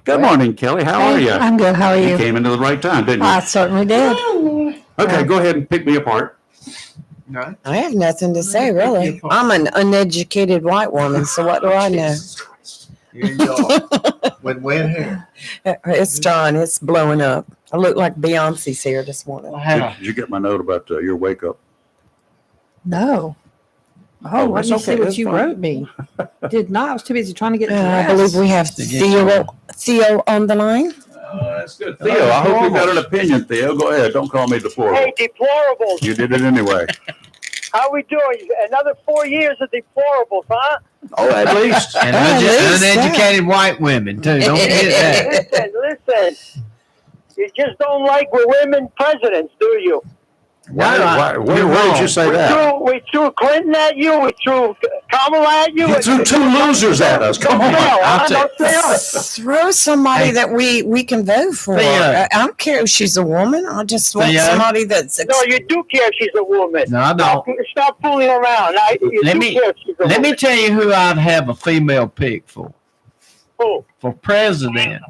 S1: Good morning, Kelly. How are you?
S6: I'm good. How are you?
S1: You came into the right time, didn't you?
S6: I certainly did.
S1: Okay, go ahead and pick me apart.
S4: No.
S3: I have nothing to say, really. I'm an uneducated white woman, so what do I know?
S4: You and y'all with wet hair.
S3: It's done. It's blowing up. I look like Beyonce's here this morning.
S1: Did you get my note about your wake up?
S6: No. Oh, let
S1: it's
S6: me
S1: okay.
S6: see what
S1: It's
S6: you
S1: fine.
S6: wrote me. Did not. I was too busy trying to get
S3: I
S6: dressed.
S3: believe we have Theo on the line.
S1: That's good. Theo, I hope you got an opinion, Theo. Go ahead. Don't call me deplorable.
S5: Hey, deplorables.
S1: You did it anyway.
S5: How we doing? Another 4 years of deplorables, huh?
S1: Oh, at least.
S2: And
S3: At least
S2: uneducated white women, too. Don't forget that.
S5: Listen. You just don't like women presidents, do you?
S1: Where
S2: You're
S1: did
S2: wrong.
S1: you say that?
S5: We threw Clinton at you. We threw Kamala at you.
S1: You threw two losers at us. Come on.
S2: I'll
S3: Throw somebody
S2: Hey.
S3: that we can vote for.
S2: Theo.
S3: I don't care if she's a woman. I just want
S2: Theo.
S3: somebody that's.
S5: No, you do care if she's a woman.
S2: No, I don't.
S5: Stop fooling around. You
S2: Let
S5: do
S2: me-
S5: care if she's a
S2: Let
S5: woman.
S2: me tell you who I'd have a female pick for.
S5: Who?
S2: For president.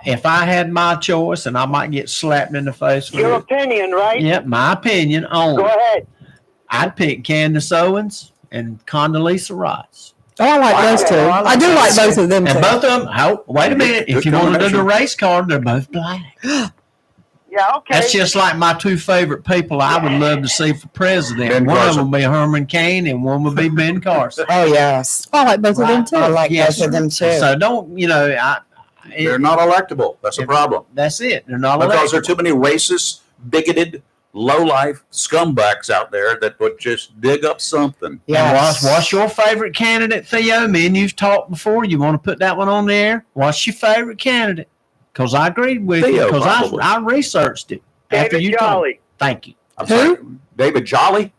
S2: If I had my choice, and I might get slapped in the face for
S5: Your
S2: it.
S5: opinion, right?
S2: Yep, my opinion
S5: Go
S2: only.
S5: ahead.
S2: I'd pick Candace Owens and Condoleezza Rice.
S6: Oh, I like those two. I do like both of them
S2: And
S6: too.
S2: both of them, wait a minute. If
S1: Good
S2: you want to do the
S1: combination.
S2: race car, they're both black.
S7: Yeah, okay.
S2: That's just like my two favorite people I would love to see for president.
S1: Ben
S2: One of
S1: Carson.
S2: them will be Herman Cain and one will be Ben Carson.
S3: Oh yes,
S6: I like both of them too.
S3: I like
S2: Yes,
S3: both of them too.
S2: So don't,
S1: They're not electable. That's the problem.
S2: that's it. They're not
S1: Because there
S2: elected.
S1: are too many racist, bigoted, low-life scumbags out there that would just dig up something.
S2: And
S3: Yes.
S2: what's your favorite candidate, Theo? Me and you've talked before. You want to put that one on there? What's your favorite candidate? Because I agreed with you.
S1: Theo,
S2: Because
S1: probably.
S2: I researched it after
S7: David
S2: you told me.
S7: Jolly.
S2: Thank you.
S1: I'm
S6: Who?
S1: sorry, David Jolly?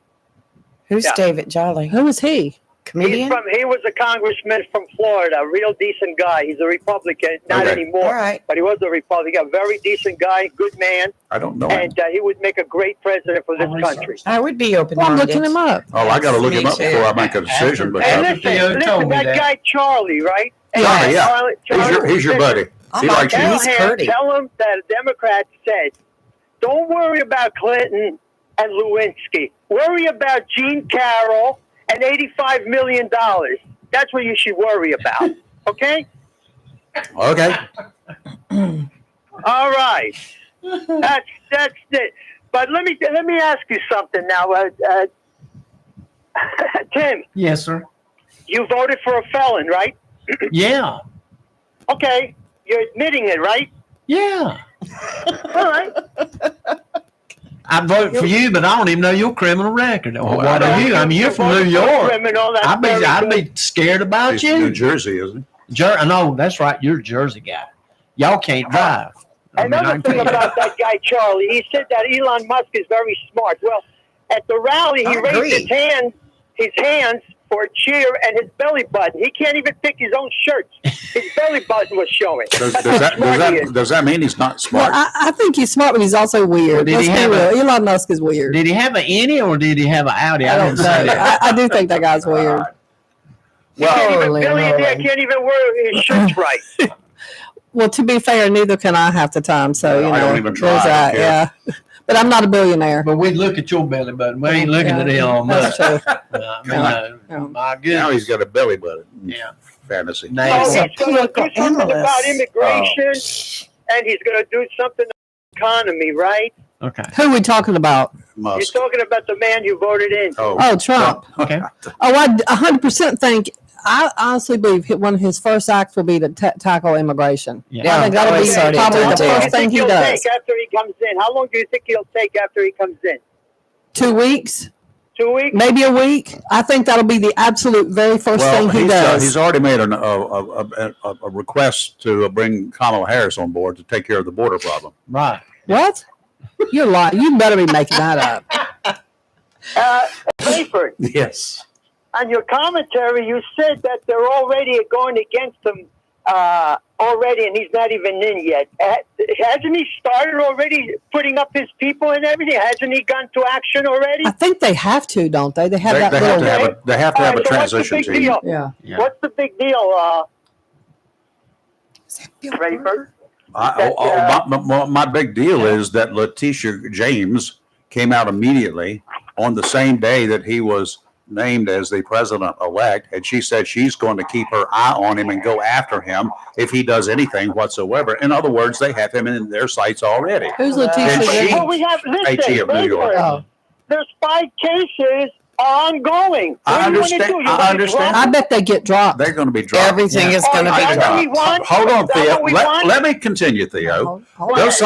S3: Who's
S7: Yeah.
S3: David Jolly?
S6: Who is he?
S3: Comedian?
S7: He was a congressman from Florida, a real decent guy. He's a Republican, not
S1: Okay.
S7: anymore,
S3: All right.
S7: but he was a Republican, a very decent guy, good man,
S1: I don't know him.
S7: and he would make a great president for this country.
S3: I would be open.
S6: Well, I'm looking him up.
S1: Oh, I got to look
S3: Me
S1: him up
S3: too.
S1: before I make a decision. But
S7: And
S2: After
S7: listen,
S2: Theo told me
S7: that
S2: that.
S7: guy Charlie, right?
S1: Yeah, yeah.
S7: Charlie,
S1: he's your buddy.
S3: Oh
S1: He
S3: my
S1: likes you.
S3: God.
S7: Tell
S3: He's
S7: him,
S3: pretty.
S7: tell him that a Democrat said, don't worry about Clinton and Lewinsky. Worry about Gene Carroll and $85 million. That's what you should worry about. Okay?
S1: Okay.
S7: All right. That's it. But let me ask you something now. Tim,
S2: Yes, sir.
S7: you voted for a felon, right?
S2: Yeah.
S7: Okay. You're admitting it, right?
S2: Yeah.
S7: All right.
S2: I vote for you, but I don't even know your criminal record. Or what
S1: I
S2: are you? I mean, you're from New
S7: voted for a
S2: York.
S7: criminal, that's
S2: I'd
S7: very good.
S2: be scared about
S1: He's New
S2: you.
S1: Jersey, isn't he?
S2: No, that's right. You're a Jersey guy. Y'all can't drive. I mean, I
S7: Another thing
S2: can't.
S7: about that guy Charlie, he said that Elon Musk is very smart. Well, at the rally, he
S3: I
S7: raised
S3: agree.
S7: his hands for a cheer, and his belly button. He can't even pick his own shirts. His belly button was showing.
S1: Does
S7: That's how smart he is.
S1: that mean he's not
S6: Well,
S1: smart?
S6: I think he's smart, but he's also weird.
S2: Did
S6: Let's
S2: he
S6: be
S2: have
S6: real. Elon Musk is weird.
S2: Did he have an innie or did he have an Audi?
S6: I don't
S2: didn't
S6: know.
S2: see that.
S6: I do think that guy's weird.
S3: Holy
S7: Billionaire
S3: moly.
S7: can't even wear his shirts right.
S6: Well, to be fair, neither can I half the time. So,
S1: I don't even try.
S6: there's
S1: I
S6: that.
S1: don't
S6: Yeah. But I'm not a billionaire.
S2: But we look at your belly button. We ain't looking at Elon
S6: That's
S2: Musk.
S6: true.
S2: I mean,
S6: Yeah.
S2: my
S1: Now
S2: goodness.
S1: he's got a belly button.
S2: Yeah.
S1: Fantasy.
S7: Oh,
S2: Nice.
S7: he's going to do
S3: political
S7: something about
S3: analyst.
S7: immigration, and he's going to do something about the economy, right?
S2: Okay.
S6: Who are we talking about?
S1: Musk.
S7: You're talking about the man you voted in.
S6: Oh, Trump.
S2: Okay.
S6: Oh, I 100% think. I honestly believe one of his first acts will be to tackle immigration.
S2: Yeah.
S6: I think that'll
S3: Already
S6: be
S3: started
S6: probably
S3: to
S6: the
S3: do
S7: How long
S3: it.
S6: first
S7: do you
S6: thing
S7: think
S6: he
S7: he'll
S6: does.
S7: take after he comes in? How long do you think he'll take after he comes in?
S6: 2 weeks,
S7: 2 weeks?
S6: maybe a week. I think that'll be the absolute very first
S1: Well,
S6: thing he does.
S1: he's already made a request to bring Kamala Harris on board to take care of the border problem.
S2: Right.
S6: What? You're lying. You better be making that up.
S7: Rayford,
S1: Yes.
S7: on your commentary, you said that they're already going against him already, and he's not even in yet. Hasn't he started already putting up his people and everything? Hasn't he gone to action already?
S6: I think they have to, don't they? They have
S1: They
S6: that
S1: have
S6: little.
S1: to have they have to have a
S7: All right, so what's the
S1: transition
S7: big
S1: team.
S7: deal?
S6: Yeah.
S2: Yeah.
S7: What's the big deal, Rayford?
S1: My big deal is that Letitia James came out immediately on the same day that he was named as the president-elect, and she said she's going to keep her eye on him and go after him if he does anything whatsoever. In other words, they have him in their sights already.
S6: Who's
S1: And
S6: Letitia?
S1: she-
S6: James?
S7: Well, we have,
S1: AG
S7: listen,
S1: of New York.
S7: Rayford,
S6: Oh,
S7: there's 5 cases ongoing.
S1: I
S7: What do you wanna
S1: understand-
S7: do? You
S1: I
S7: wanna
S1: understand.
S6: I bet they get dropped.
S1: They're going to be dropped.
S3: Everything is going to
S7: Oh,
S3: be
S7: is that what we
S3: dropped.
S7: want?
S1: Hold on,
S7: Is that
S1: Theo.
S7: what we want?
S1: Let me continue, Theo.
S6: Hold
S1: Those,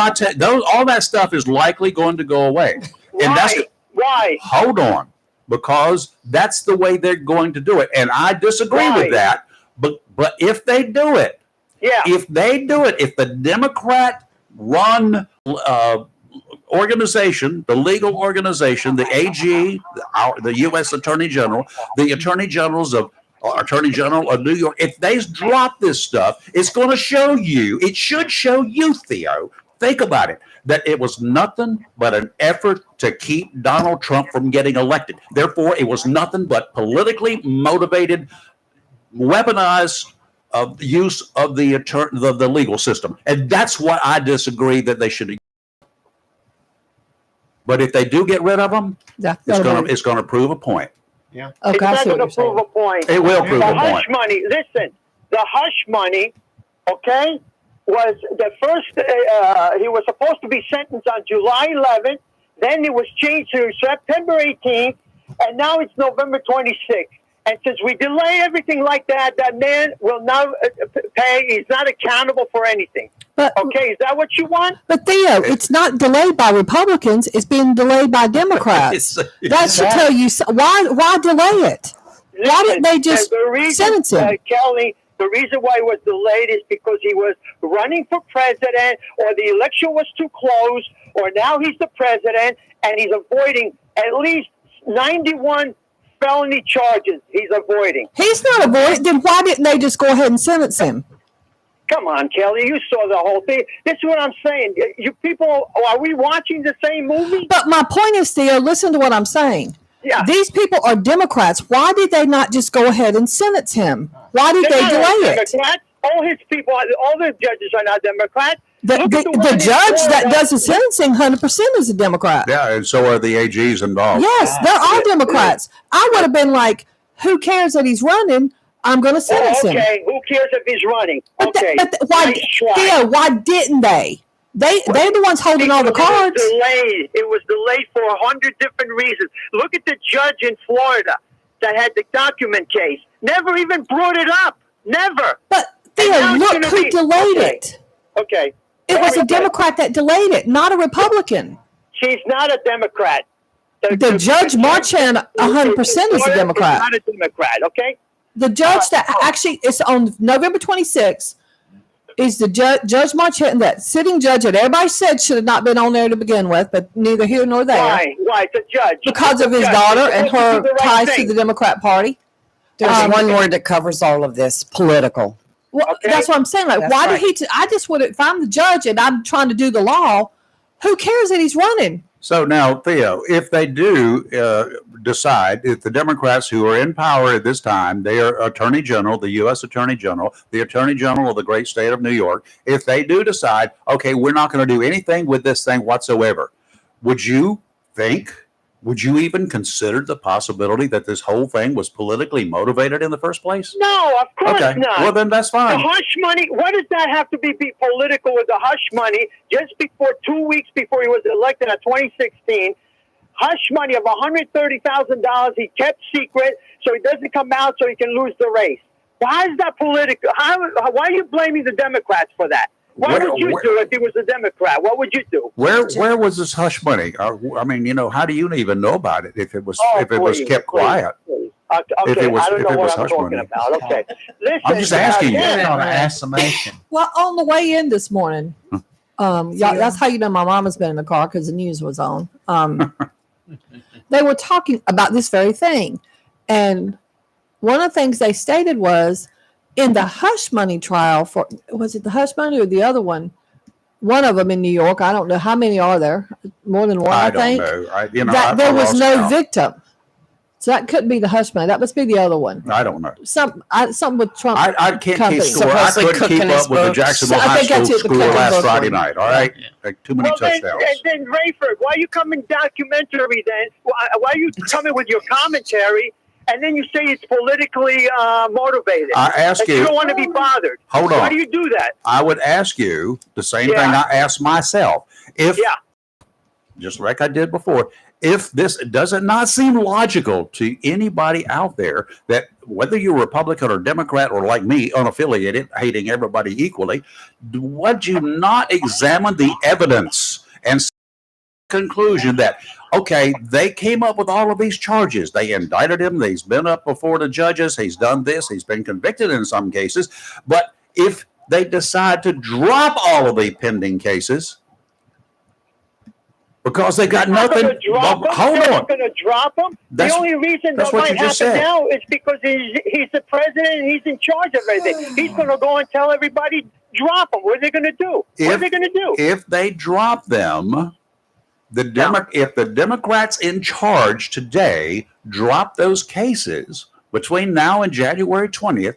S1: all that stuff is likely going to go away. And that's
S7: Why?
S1: hold on, because that's the way they're going to do it, and I disagree
S7: Right.
S1: with that. But if they do it,
S7: Yeah.
S1: if the Democrat run organization, the legal organization, the AG, the U.S. Attorney General, the Attorney General of New York, if they drop this stuff, it's going to show you. It should show you, Theo. Think about it. That it was nothing but an effort to keep Donald Trump from getting elected. Therefore, it was nothing but politically motivated, weaponized use of the legal system. And that's what I disagree that they should. But if they do get rid of them,
S6: Yeah,
S1: it's going to prove a point.
S2: Yeah.
S6: Okay,
S7: It's
S6: I
S7: not
S6: see what
S7: going to
S6: you're saying.
S7: prove a point.
S1: It will prove
S7: The
S1: a
S7: hush
S1: point.
S7: money, listen, the hush money, okay, was the first, he was supposed to be sentenced on July 11th. Then it was changed to September 18th. And now it's November 26th. And since we delay everything like that, that man will now pay. He's not accountable for anything.
S6: But
S7: Okay, is that what you want?
S6: But Theo, it's not delayed by Republicans; it's being delayed by Democrats. That should tell you why delay it. Why didn't they just sentence him?
S7: Kelly, the reason why it was delayed is because he was running for president, or the election was too close, or now he's the president, and he's avoiding at least 91 felony charges. He's avoiding.
S6: He's not avoiding. Then why didn't they just go ahead and sentence him?
S7: Come on, Kelly, you saw the whole thing. This is what I'm saying. You people, are we watching the same movie?
S6: But my point is, Theo, listen to what I'm saying.
S7: Yeah.
S6: These people are Democrats. Why did they not just go ahead and sentence him? Why did they delay it?
S7: All his people, all the judges are not Democrats.
S6: The judge that does the sentencing 100% is a Democrat.
S1: Yeah, and so are the AGs involved.
S6: Yes, they're all Democrats. I would have been like, who cares that he's running? I'm going to sentence him.
S7: Okay, who cares if he's running? Okay,
S6: But why,
S7: nice try.
S6: Theo, why didn't they? They're the ones holding all the cards.
S7: It was delayed for 100 different reasons. Look at the judge in Florida that had the document case. Never even brought it up. Never.
S6: But Theo, look who delayed it.
S7: Okay.
S6: It was a Democrat that delayed it, not a Republican.
S7: She's not a Democrat.
S6: The Judge Marchand 100% is a Democrat.
S7: Not a Democrat, okay?
S6: The judge that actually is on November 26th is the Judge Marchand, that sitting judge that everybody said should have not been on there to begin with, but neither here nor there.
S7: Why? Why? The judge.
S6: Because of his daughter and her ties to the Democrat Party.
S3: There's one word that covers all of this: political.
S6: Well,
S7: Okay.
S6: that's what I'm saying. Like,
S3: That's
S6: why
S3: right.
S6: did he? I just would. If I'm the judge and I'm trying to do the law, who cares that he's running?
S1: So now, Theo, if they do decide, if the Democrats who are in power at this time, they are Attorney General, the U.S. Attorney General, the Attorney General of the great state of New York, if they do decide, okay, we're not going to do anything with this thing whatsoever, would you even consider the possibility that this whole thing was politically motivated in the first place?
S7: No, of course
S1: Okay,
S7: not.
S1: well then that's
S7: The
S1: fine.
S7: hush money, what does that have to be political with the hush money? Just before 2 weeks before he was elected in 2016, hush money of $130,000 he kept secret so he doesn't come out so he can lose the race. Why is that political? Why are you blaming the Democrats for that? What would you do if he was a Democrat? What would you do?
S1: Where was this hush money? I mean, how do you even know about it if it was kept quiet?
S7: Please.
S1: If
S7: Okay,
S1: it was-
S7: I don't
S1: if
S7: know
S1: it was
S7: what I'm
S1: hush
S7: talking
S1: money.
S7: about. Okay, listen.
S1: I'm just asking you.
S7: again,
S2: It's not an assumption.
S6: Well, on the way in this morning, y'all, that's how you know my mama's been in the car because the news was on. They were talking about this very thing, and one of the things they stated was in the hush money trial was it the hush money or the other one? One of them in New York. I don't know how many are there. More than one, I think.
S1: I don't know.
S6: That there was
S1: lost
S6: no
S1: count.
S6: victim. So that couldn't be the hush money. That must be the other one.
S1: I don't know.
S6: Something with Trump.
S1: I can't keep
S6: company.
S1: score. I
S3: Supposedly
S1: couldn't keep
S3: cooking his
S1: up with the
S3: books.
S1: Jacksonville
S6: So I
S1: High
S6: think that's
S1: School
S6: it, the
S1: score
S6: cooking
S1: last
S6: book
S1: Friday
S6: one.
S1: night. All right, like too many touchdowns.
S7: Then Rayford, why are you coming documentary then? Why are you coming with your commentary and then you say it's politically motivated?
S1: I ask
S7: you
S1: you.
S7: don't want to be bothered.
S1: Hold
S7: Why
S1: on.
S7: do you do that?
S1: I would ask you the same
S7: Yeah.
S1: thing I asked myself. If,
S7: Yeah.
S1: just like I did before, if this does it not seem logical to anybody out there that whether you're Republican or Democrat or like me, unaffiliated, hating everybody equally, would you not examine the evidence and conclusion that, okay, they came up with all of these charges. They indicted him. He's been up before the judges. He's done this. He's been convicted in some cases. But if they decide to drop all of the pending cases because they got nothing, hold on.
S7: Going to drop him. The only reason
S1: that's
S7: that
S1: what
S7: might
S1: you just
S7: happen
S1: said.
S7: now is because he's the president and he's in charge of everything. He's going to go and tell everybody, drop him. What are they going to do? What are they going to do?
S1: If they drop them, if the Democrats in charge today drop those cases between now and January 20th,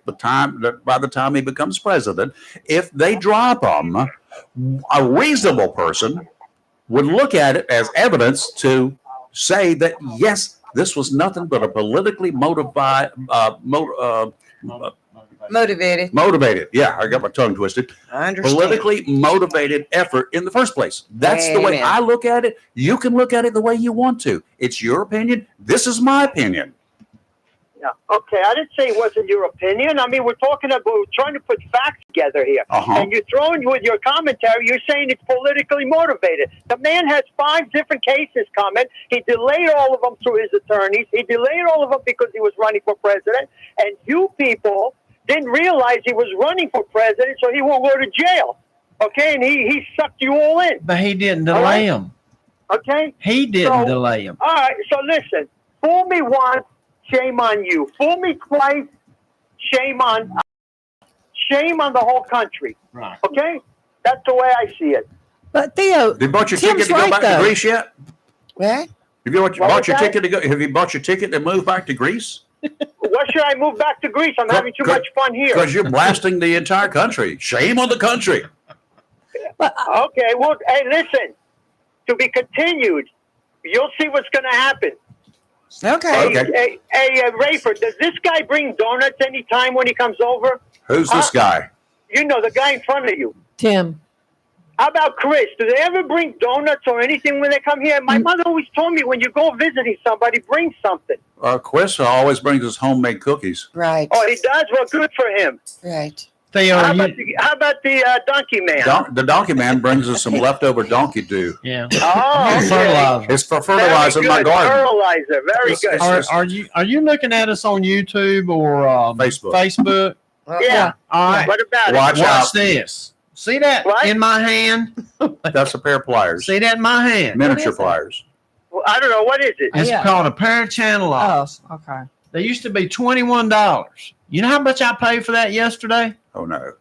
S1: by the time he becomes president, if they drop them, a reasonable person would look at it as evidence to say that, yes, This was nothing but a politically motivated.
S3: Motivated.
S1: Yeah, I got my tongue twisted.
S3: I understand.
S1: Politically motivated effort in the first place. That's the way
S3: Amen.
S1: I look at it. You can look at it the way you want to. It's your opinion. This is my opinion.
S7: Yeah. Okay. I didn't say it wasn't your opinion. I mean, we're trying to put facts together here. And you're throwing with your commentary, you're saying it's politically motivated. The man has 5 different cases coming. He delayed all of them through his attorneys. He delayed all of them because he was running for president. And you people didn't realize he was running for president, so he won't go to jail. Okay? And he sucked you all in.
S2: But he didn't delay him.
S7: Okay?
S2: He didn't delay him.
S7: All right. So listen, fool me once, shame on you. Fool me twice, shame on the whole country.
S2: Right.
S7: Okay? That's the way I see it.
S6: But Theo,
S1: Have you bought your
S6: Tim's
S1: ticket to go
S6: right,
S1: back
S6: though.
S1: to Greece yet?
S3: What?
S1: Have you
S7: What
S1: bought
S7: was
S1: your
S7: that?
S1: ticket to go? Have you bought your ticket to move back to Greece?
S7: What should I move back to Greece? I'm having too much fun here.
S1: Because you're blasting the entire country. Shame on the country.
S7: Okay, well, hey, listen. To be continued. You'll see what's going to happen.
S3: Okay.
S1: Okay.
S7: Hey, Rayford, does this guy bring donuts anytime when he comes over?
S1: Who's this guy?
S7: You know, the guy in front of you.
S6: Tim.
S7: How about Chris? Do they ever bring donuts or anything when they come here? My mother always told me when you go visiting somebody, bring something.
S1: Quist always brings us homemade cookies.
S3: Right.
S7: Oh, he does? Well, good for him.
S3: Right.
S2: Theo,
S7: How about the donkey man?
S1: The donkey man brings us some leftover donkey dew.
S2: yeah.
S7: Oh, okay.
S2: Fertilizer.
S1: It's for fertilizing my garden.
S7: Fertilizer. Very good.
S2: Are you looking at us on YouTube or
S1: Facebook.
S2: Facebook?
S7: Yeah.
S2: All right.
S7: What about
S1: Watch
S7: it?
S1: out.
S2: Watch this. See that
S7: What?
S2: in my hand?
S1: That's a pair of pliers.
S2: See that in my hand?
S1: Miniature pliers.
S7: Well, I don't know. What is it?
S2: It's
S6: Yeah.
S2: called a pair of channel locks.
S6: Oh, okay.
S2: They used to be $21. You know how much I paid for that yesterday?
S1: Oh, no.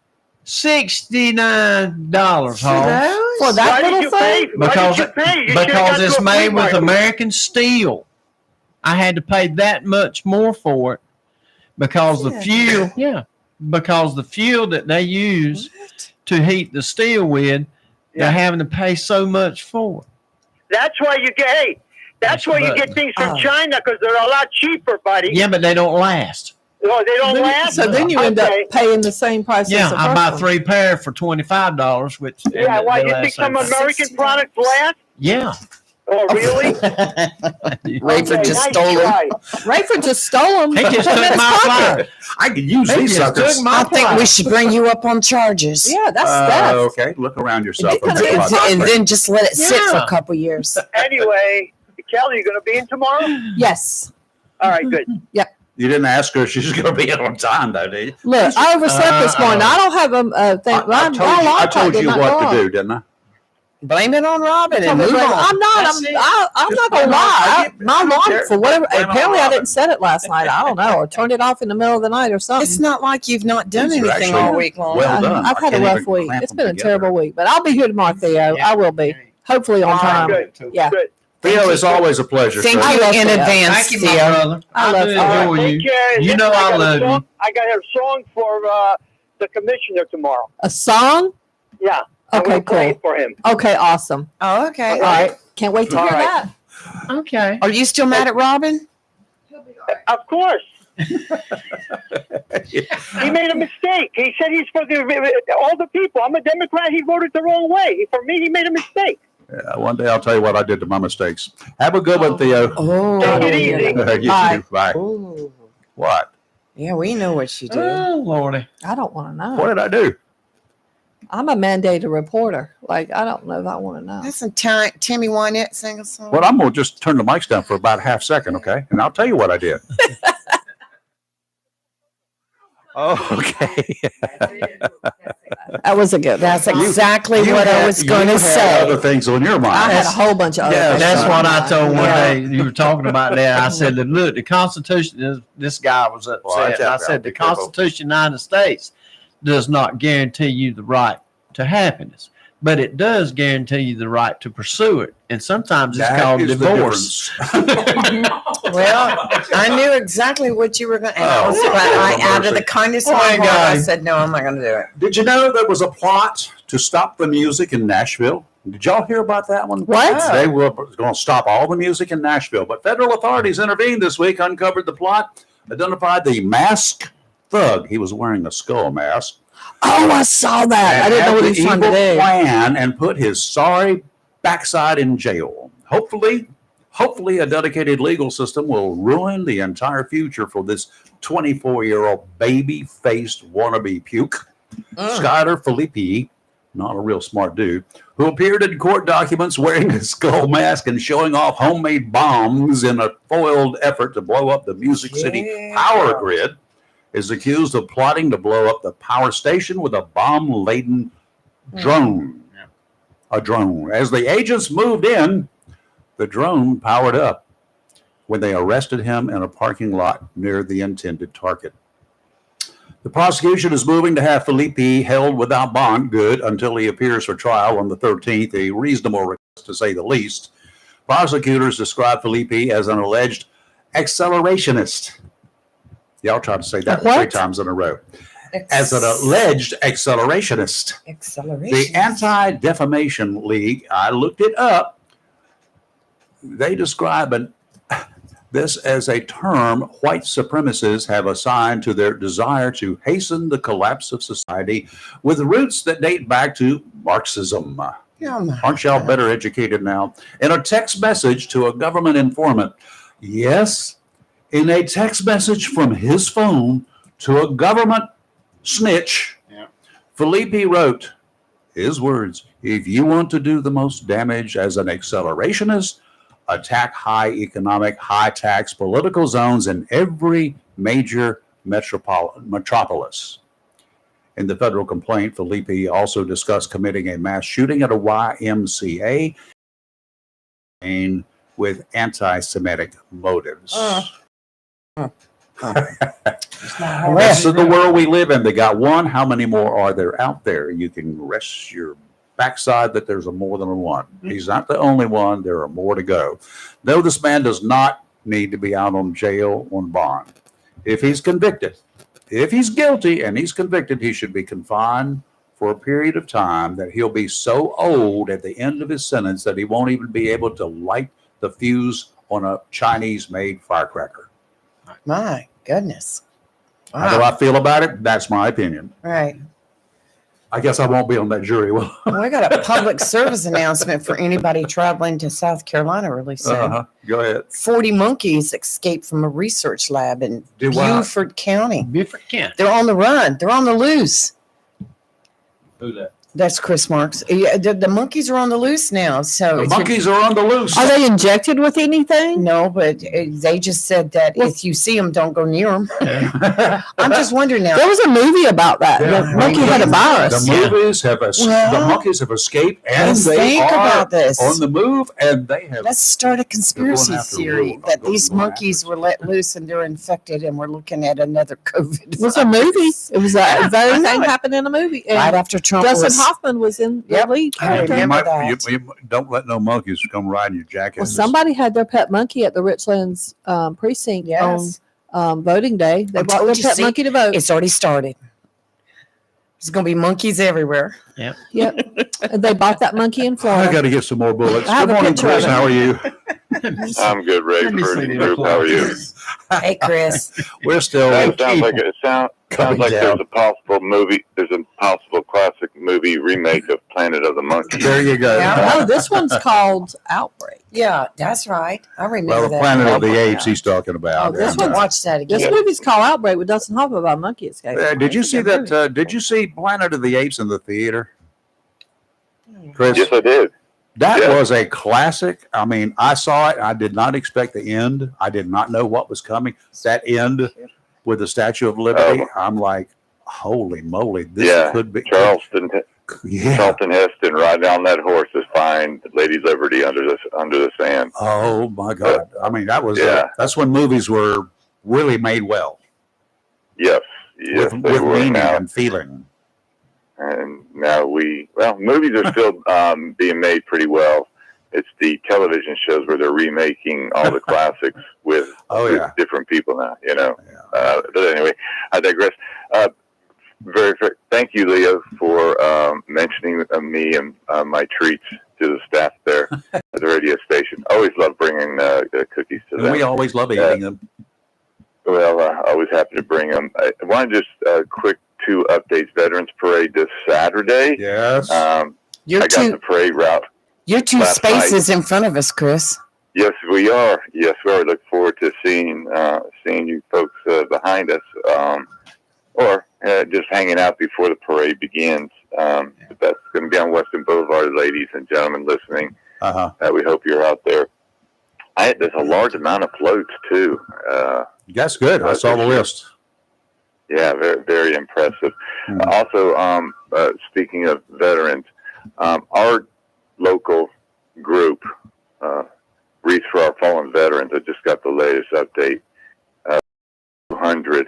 S2: $69, Holmes.
S6: For that
S7: Why did
S6: little
S7: you
S6: thing?
S7: pay? Why
S2: Because
S7: did you pay? You should've
S2: because
S7: gone
S2: it's
S7: to a
S2: made
S7: flea
S2: with
S7: market.
S2: American steel. I had to pay that much more for it because the fuel, because the fuel that they use to heat the steel with, they're having to pay so much for it.
S7: That's why you get. Hey, that's why you get things from China because they're a lot cheaper, buddy.
S2: Yeah, but they don't last.
S7: Oh, they don't last.
S6: So then you end up paying the same price
S2: Yeah,
S6: as the
S2: I
S6: first
S2: buy
S6: one.
S2: 3 pair for $25, which
S7: Yeah, why
S2: they
S7: you think
S2: last
S7: some
S2: so-
S7: American products last?
S2: Yeah.
S7: Oh, really?
S3: Rayford just
S7: nice
S3: stole them.
S7: try.
S6: Rayford just stole them.
S2: He just took my flyer.
S1: I could use
S2: He
S1: these
S2: just
S1: suckers.
S2: took my
S3: I think we should bring you up on charges.
S6: Yeah, that's theft.
S1: Okay, look around yourself.
S6: Because
S1: Think about
S6: it's-
S1: that.
S3: And then just let it sit for
S2: Yeah.
S3: a couple years.
S7: Anyway, Kelly, you going to be in tomorrow?
S6: Yes.
S7: All right, good.
S1: You didn't ask her if she's going to be in on time, though, did you?
S6: Look, I overslept this morning. I don't have a thing.
S1: I told you what to do, didn't I?
S3: Blame it on Robin and
S6: I'm
S3: move on.
S6: not. I'm not gonna lie. My alarm for whatever.
S1: Blame it on
S6: Apparently, I
S1: Robin.
S6: didn't set it last night. I don't know, or turned it off in the middle of the night or something.
S3: It's not like you've not done
S1: These are
S3: anything
S1: actually
S3: all week long.
S1: well done.
S6: I've
S1: I
S6: had a
S1: can't
S6: rough
S1: even
S6: week.
S1: clamp
S6: It's
S1: them
S6: been a
S1: together.
S6: terrible week, but I'll be here tomorrow, Theo. I will be. Hopefully on
S7: All right,
S6: time.
S7: good.
S6: Yeah.
S7: Good.
S1: Theo, it's always a pleasure.
S3: Thank
S1: sir.
S3: you
S6: love
S3: in
S6: Theo.
S3: advance,
S2: Thank you, my
S3: Theo.
S2: brother.
S6: I
S2: I
S6: love
S2: do
S6: you.
S7: All right,
S2: enjoy
S7: take
S2: you.
S7: care.
S2: You know
S7: Listen,
S2: I
S7: got a
S2: love
S7: song-
S2: you.
S7: I got a song for the commissioner tomorrow.
S6: A song?
S7: Yeah. I'm
S6: Okay,
S7: gonna play
S6: cool.
S7: it for him.
S6: Okay, awesome.
S3: Oh, okay.
S6: All right. Can't wait to
S7: All
S6: hear
S7: right.
S6: that.
S2: Okay.
S3: Are you still mad at Robin?
S7: Of course. He made a mistake. He said he's for all the people. I'm a Democrat. He voted the wrong way. For me, he made a mistake.
S1: Yeah, one day I'll tell you what I did to my mistakes. Have a good one, Theo.
S3: Oh.
S7: Take it easy.
S1: You
S6: Bye.
S1: too. Bye.
S3: Ooh.
S1: What?
S3: Yeah, we know what you did.
S2: Oh, Lordy.
S6: I don't want to know.
S1: What did I do?
S6: I'm a mandated reporter. Like, I don't know if I want to know.
S3: That's some Timmy Wynette sing a song.
S1: Well, I'm going to just turn the mics down for about a half second, okay? And I'll tell you what I did. Oh, okay.
S6: That was a good one.
S3: That's exactly what I was going to
S1: You had other
S3: say.
S1: things on your
S6: I
S1: mind.
S6: had a whole bunch of other
S1: Yeah,
S6: things.
S2: That's
S1: son.
S2: what I told one
S3: Yeah.
S2: day. You were talking about that. I said, look, the Constitution, this guy was upset.
S1: Watch out,
S2: I said,
S1: be
S2: the
S1: careful.
S2: Constitution of the United States does not guarantee you the right to happiness, but it does guarantee you the right to pursue it. And sometimes it's
S1: That
S2: called
S1: is the
S2: divorce.
S3: Well, I knew exactly what you were going to ask,
S1: Oh,
S3: but out of
S1: mercy.
S3: the kindness of
S2: Poor
S3: my heart, I
S2: guy.
S3: said, no, I'm not going to do it.
S1: Did you know there was a plot to stop the music in Nashville? Did y'all hear about that one?
S6: What?
S1: They were going to stop all the music in Nashville, but federal authorities intervened this week, uncovered the plot, identified the masked thug. He was wearing a skull mask.
S6: Oh, I saw that. I didn't know what he was trying to do.
S1: Plan and put his sorry backside in jail. Hopefully, a dedicated legal system will ruin the entire future for this 24-year-old baby-faced wannabe puke, Skyler Philippi, not a real smart dude, who appeared in court documents wearing a skull mask and showing off homemade bombs in a foiled effort to blow up the Music City power grid, is accused of plotting to blow up the power station with a bomb-laden drone. A drone. As the agents moved in, the drone powered up when they arrested him in a parking lot near the intended target. The prosecution is moving to have Philippi held without bond good until he appears for trial on the 13th, a reasonable request to say the least. Prosecutors describe Philippi as an alleged accelerationist. Y'all tried to say that 3 times in a row. As an alleged accelerationist. The Anti-Defamation League, I looked it up, they describe this as a term white supremacists have assigned to their desire to hasten the collapse of society with roots that date back to Marxism. Aren't y'all better educated now? In a text message to a government informant, yes, in a text message from his phone to a government snitch, Philippi wrote his words, "If you want to do the most damage as an accelerationist, attack high economic, high tax political zones in every major metropolis." In the federal complaint, Philippi also discussed committing a mass shooting at a YMCA and with anti-Semitic motives. This is the world we live in. They got one. How many more are there out there? You can rest your backside that there's more than one. He's not the only one. There are more to go. No, this man does not need to be out on jail on bond. If he's convicted, if he's guilty and he's convicted, he should be confined for a period of time that he'll be so old at the end of his sentence that he won't even be able to light the fuse on a Chinese-made firecracker.
S3: My goodness. Wow.
S1: How do I feel about it? That's my opinion.
S3: Right.
S1: I guess I won't be on that jury.
S3: Well, I got a public service announcement for anybody traveling to South Carolina really soon.
S1: Go ahead.
S3: 40 monkeys escaped from a research lab in Beaufort County. They're on the run. They're on the loose.
S2: Who's that?
S3: That's Chris Marks. The monkeys are on the loose now. So
S1: the monkeys are on the loose.
S6: Are they injected with anything?
S3: No, but they just said that if you see them, don't go near them. I'm just wondering now.
S6: There was a movie about that. The monkey had a virus.
S1: The monkeys have escaped, and they are on the move, and they have.
S3: Let's start a conspiracy theory that these monkeys were let loose and they're infected, and we're looking at another COVID.
S6: It was a movie. It was a very thing happened in a movie.
S3: Right after Trump
S6: Hoffman was in the lead.
S3: I remember that.
S1: You don't let no monkeys come riding your jacket.
S6: Well, somebody had their pet monkey at the Richlands precinct on voting day. They brought their pet monkey to vote.
S3: It's already started. There's going to be monkeys everywhere.
S6: Yep. And they bought that monkey in Florida.
S1: I got to get some more bullets. Good morning, Chris. How are you?
S4: I'm good, Ray. Group. How are you?
S3: Hey, Chris.
S1: We're still.
S4: It sounds like there's a possible movie. There's a possible classic movie remake of Planet of the Monkeys.
S1: There you go.
S6: Oh, this one's called Outbreak.
S3: Yeah, that's right. I remember that.
S1: Planet of the Apes he's talking about.
S6: Oh, this one.
S3: Watch that again.
S6: This movie's called Outbreak with Dustin Hoffman about monkey escape.
S1: Did you see that? Did you see Planet of the Apes in the theater, Chris?
S4: Yes, I did.
S1: That was a classic. I mean, I saw it. I did not expect the end. I did not know what was coming. That end with the Statue of Liberty. I'm like, holy moly, this could be.
S4: Charlton Heston riding on that horse is fine. Lady Liberty under the sand.
S1: Oh my God! I mean, that was that's when movies were really made well.
S4: Yes,
S1: with meaning and feeling.
S4: And now movies are still being made pretty well. It's the television shows where they're remaking all the classics with different people now, But anyway, I digress. Thank you, Leo, for mentioning me and my treats
S8: to the staff there at the radio station. Always love bringing cookies to
S1: And
S8: them.
S1: we always love eating them.
S8: Well, always happy to bring them. I want to just quick 2 updates. Veterans Parade this Saturday.
S1: Yes.
S3: You're
S8: I got the parade route.
S3: you're 2
S8: last
S3: spaces in front of us, Chris.
S8: Yes, we are. Yes, we are. Look forward to seeing you folks behind us, or just hanging out before the parade begins. But that's going to be on Western Boulevard, ladies and gentlemen listening. We hope you're out there. There's a large amount of floats too.
S1: That's good. I saw the list.
S8: Yeah, very, very impressive. Also, speaking of veterans, our local group, Wreath for Our Fallen Veterans, I just got the latest update. 200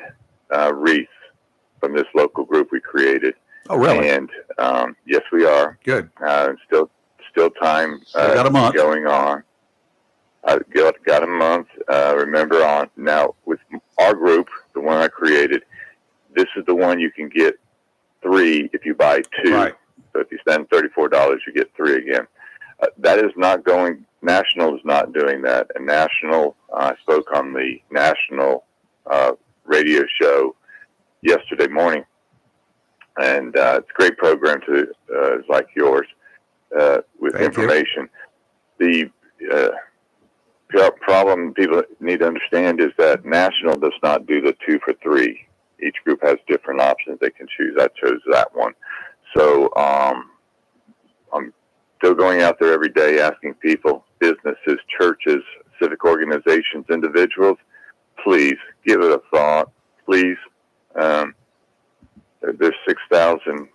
S8: wreaths from this local group we created.
S1: Oh, really?
S8: And yes, we are.
S1: Good.
S8: Still time
S1: Still got a month
S8: going on. Got a month. Remember, on now with our group, the one I created, this is the one you can get 3 if you buy 2.
S1: Right.
S8: So if you spend $34, you get 3 again. That is not going. National is not doing that. And National, I spoke on the national radio show yesterday morning, and it's a great program to like yours with
S1: Thank
S8: information. The problem people need to understand is that National does not do the 2 for $3. Each group has different options they can choose. I chose that one. So I'm still going out there every day asking people, businesses, churches, civic organizations, individuals, please give it a thought. Please. There's 6,000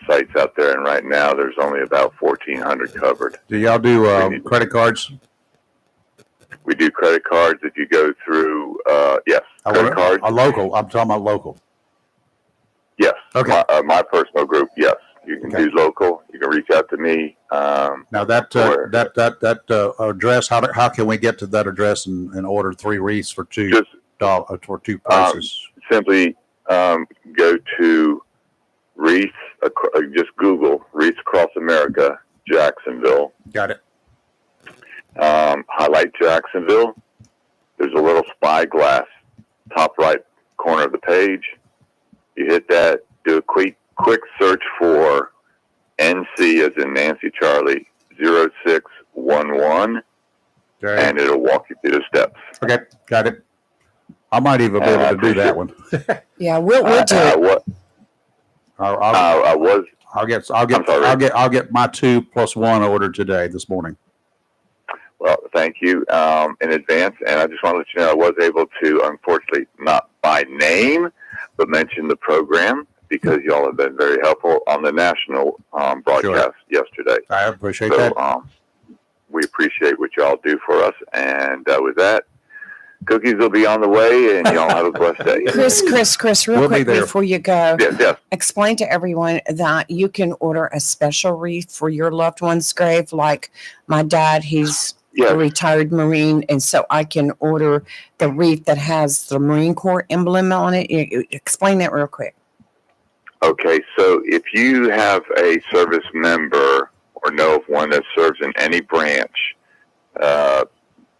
S8: sites out there, and right now there's only about 1,400 covered.
S1: Do y'all do credit cards?
S8: We do credit cards. If you go through, yes, credit cards.
S1: A local. I'm talking about local.
S8: Yes.
S1: Okay.
S8: My personal group, yes. You can do local. You can reach out to me.
S1: Now that address, how can we get to that address and order 3 wreaths for $2 for 2 prices?
S8: Simply go to Wreath. Just Google Wreaths Across America, Jacksonville.
S1: Got it.
S8: Highlight Jacksonville. There's a little spyglass top right corner of the page. You hit that. Do a quick search for NC as in Nancy Charlie 0611,
S1: Okay.
S8: and it'll walk you through the steps.
S1: Okay, got it. I might even be able to do that one.
S3: Yeah, we'll do it.
S1: I'll get my 2 plus 1 ordered today, this morning.
S8: Well, thank you in advance, and I just want to let you know I was able to, unfortunately, not by name, but mention the program because y'all have been very helpful on the national broadcast yesterday.
S1: I appreciate that.
S8: We appreciate what y'all do for us, and with that, cookies will be on the way, and y'all have a blessed day.
S3: Chris, real
S1: We'll
S3: quick
S1: be there.
S3: before you go,
S8: Yes.
S3: explain to everyone that you can order a special wreath for your loved one's grave. Like my dad, he's a retired Marine, and so I can order the wreath that has the Marine Corps emblem on it. Explain that real quick.
S8: Okay, so if you have a service member or know of one that serves in any branch,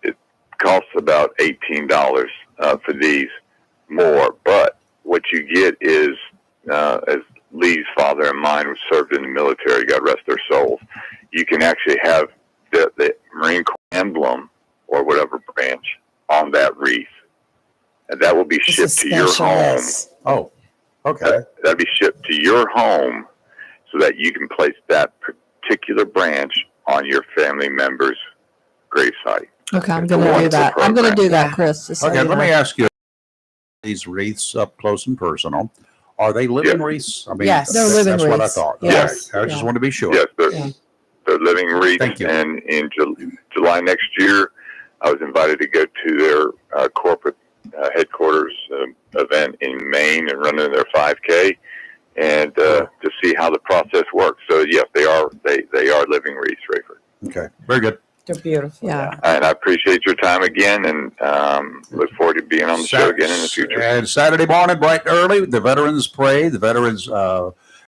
S8: it costs about $18 for these more. But what you get is, as Lee's father and mine who served in the military, God rest their souls, you can actually have the Marine Corps emblem or whatever branch on that wreath. And that will be shipped to your home.
S1: Oh, okay.
S8: That'll be shipped to your home so that you can place that particular branch on your family member's gravesite.
S6: Okay, I'm going to do that. I'm going to do that, Chris. just so
S1: Okay,
S6: you
S1: let
S6: know.
S1: me ask you, these wreaths up close and personal, are they living wreaths? I mean,
S3: Yes.
S6: They're living
S1: that's what I
S6: wreaths.
S1: thought.
S6: Yes.
S1: Okay. I just want to be sure.
S8: Yes, they're living wreaths.
S1: Thank you.
S8: And in July next year, I was invited to go to their corporate headquarters event in Maine and run in their 5K and to see how the process works. So yes, they are living wreaths, Rayford.
S1: Okay, very good.
S3: They're beautiful.
S6: Yeah.
S8: And I appreciate your time again, and look forward to being on the show again in the future.
S1: And Saturday morning, bright and early, the veterans pray. The veterans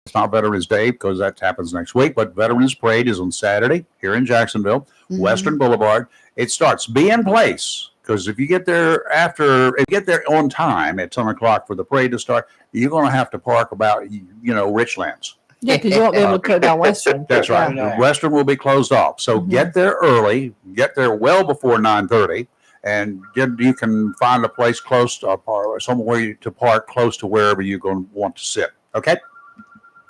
S1: It's not Veterans Day because that happens next week, but Veterans Parade is on Saturday here in Jacksonville, Western Boulevard. It starts. Be in place, because if you get there on time at 10 o'clock for the parade to start, you're going to have to park about, Richlands.
S6: Yeah, because you won't be able to go down Western.
S1: That's right.
S2: Yeah.
S1: Western will be closed off. So get there early, get there well before 9:30, and you can find a place close to somewhere to park close to wherever you're going to want to sit. Okay?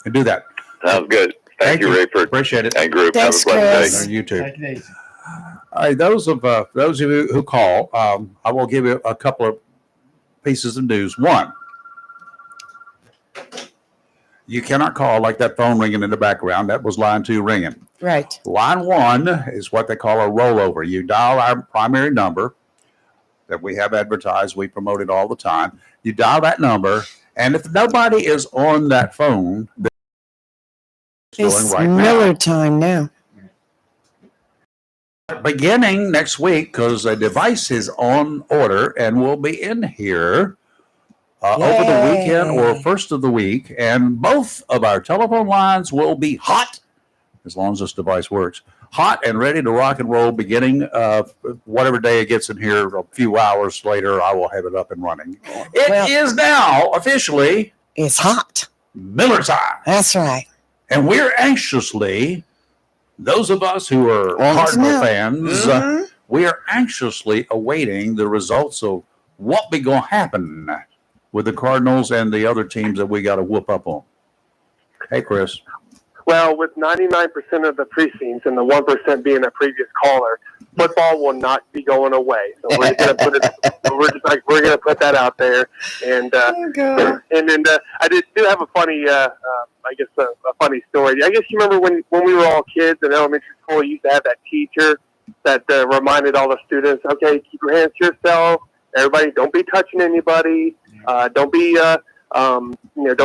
S1: And do that.
S8: Sounds good. Thank you, Rayford.
S1: Appreciate it.
S8: And group.
S3: Thanks,
S8: Have a blessed
S3: Chris.
S8: day.
S1: You too.
S2: Take it easy.
S1: All right, those of you who call, I will give you a couple of pieces of news. One, you cannot call like that phone ringing in the background. That was line 2 ringing.
S3: Right.
S1: Line 1 is what they call a rollover. You dial our primary number that we have advertised. We promote it all the time. You dial that number, and if nobody is on that phone,
S3: It's
S1: going right
S3: Miller
S1: now.
S3: time now.
S1: Beginning next week, because a device is on order and will be in here over the weekend or first of the week, and both of our telephone lines will be hot, as long as this device works, hot and ready to rock and roll beginning whatever day it gets in here. A few hours later, I will have it up and running. It is now officially
S3: It's hot.
S1: Miller time.
S3: That's right.
S1: And we're anxiously, those of us who are
S3: Want to
S1: Cardinal
S3: know.
S1: fans, we are anxiously awaiting the results of what be going to happen with the Cardinals and the other teams that we got to whoop up on. Hey, Chris.
S9: Well, with 99% of the precincts and the 1% being a previous caller, football will not be going away. So we're going to put it. We're going to put that out there. And and then I do have a funny, a funny story. I guess you remember when we were all kids in elementary school, you used to have that teacher that reminded all the students, okay, keep your hands to yourself. Everybody, don't be touching anybody. Don't be don't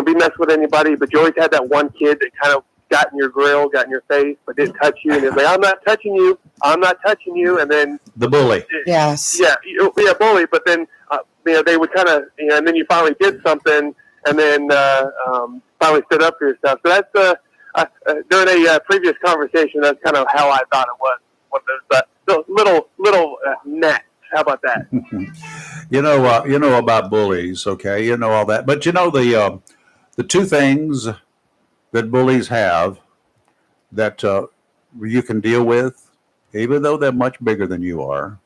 S9: be messing with anybody. But you always had that one kid that kind of got in your grill, got in your face, but didn't touch you. And it's like, I'm not touching you. I'm not touching you. And then
S1: The bully.
S3: Yes.
S9: yeah, bully. But then they would kind of and then you finally did something, and then finally stood up for yourself. So that's during a previous conversation. That's kind of how I thought it was. One of those little gnats. How about that?
S1: You know about bullies, okay? You know all that. But you know the two things that bullies have that you can deal with, even though they're much bigger than you are.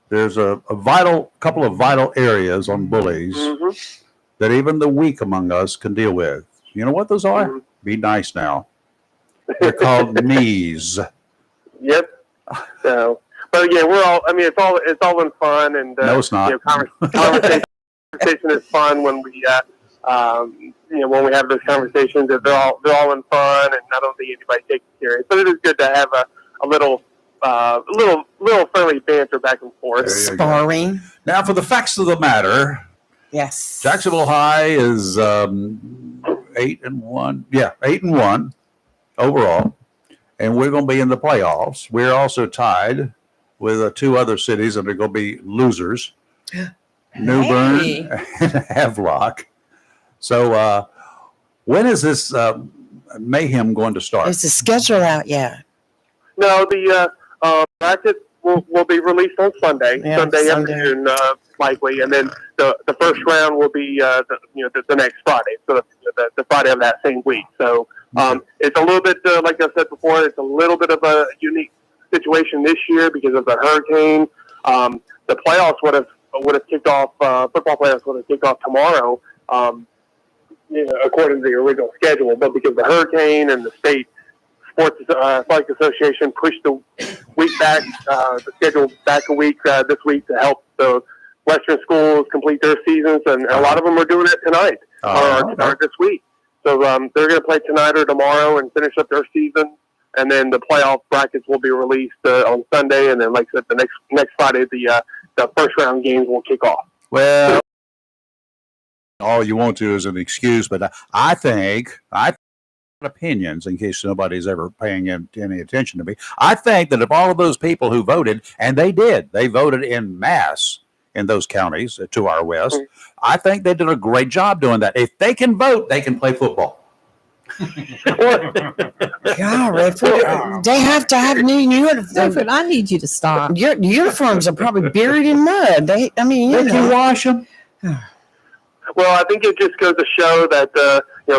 S1: There's a couple of vital areas on bullies that even the weak among us can deal with. You know what those are? Be nice now. They're called knees.
S9: Yep. So, but yeah, we're all. I mean, it's all in fun, and
S1: No, it's not.
S9: Conversation is fun when we when we have those conversations. They're all in fun, and I don't think anybody takes it serious. But it is good to have a little friendly banter back and forth.
S3: Sparring.
S1: Now, for the facts of the matter,
S3: Yes.
S1: Jacksonville High is 8-1. Yeah, 8-1 overall, and we're going to be in the playoffs. We're also tied with two other cities that are going to be losers, New Bern and Havelock. So, when is this mayhem going to start?
S3: Is the schedule out yet?
S9: No, the bracket will be released on Sunday,
S3: Yeah,
S9: Sunday
S3: Sunday.
S9: afternoon, likely, and then the first round will be the next Friday, so the Friday of that same week. So it's a little bit like I said before, it's a little bit of a unique situation this year because of the hurricane. The playoffs would have kicked off. Football playoffs would have kicked off tomorrow, according to the original schedule, but because of the hurricane and the state Sports Athletic Association pushed the week back, the schedule back a week this week to help the Western schools complete their seasons, and a lot of them are doing it tonight or this week. So they're going to play tonight or tomorrow and finish up their season, and then the playoff brackets will be released on Sunday, and then, like I said, the next Friday the first round games will kick off.
S1: Well, all you want to is an excuse, but I think opinions, in case nobody's ever paying any attention to me. I think that if all of those people who voted, and they voted in mass in those counties to our west, I think they did a great job doing that. If they can vote, they can play football.
S3: God, Redford, they have to have new uniforms.
S6: Redford, I need you to stop.
S3: Your uniforms are probably buried in mud. They
S1: can wash them.
S9: Well, I think it just goes to show that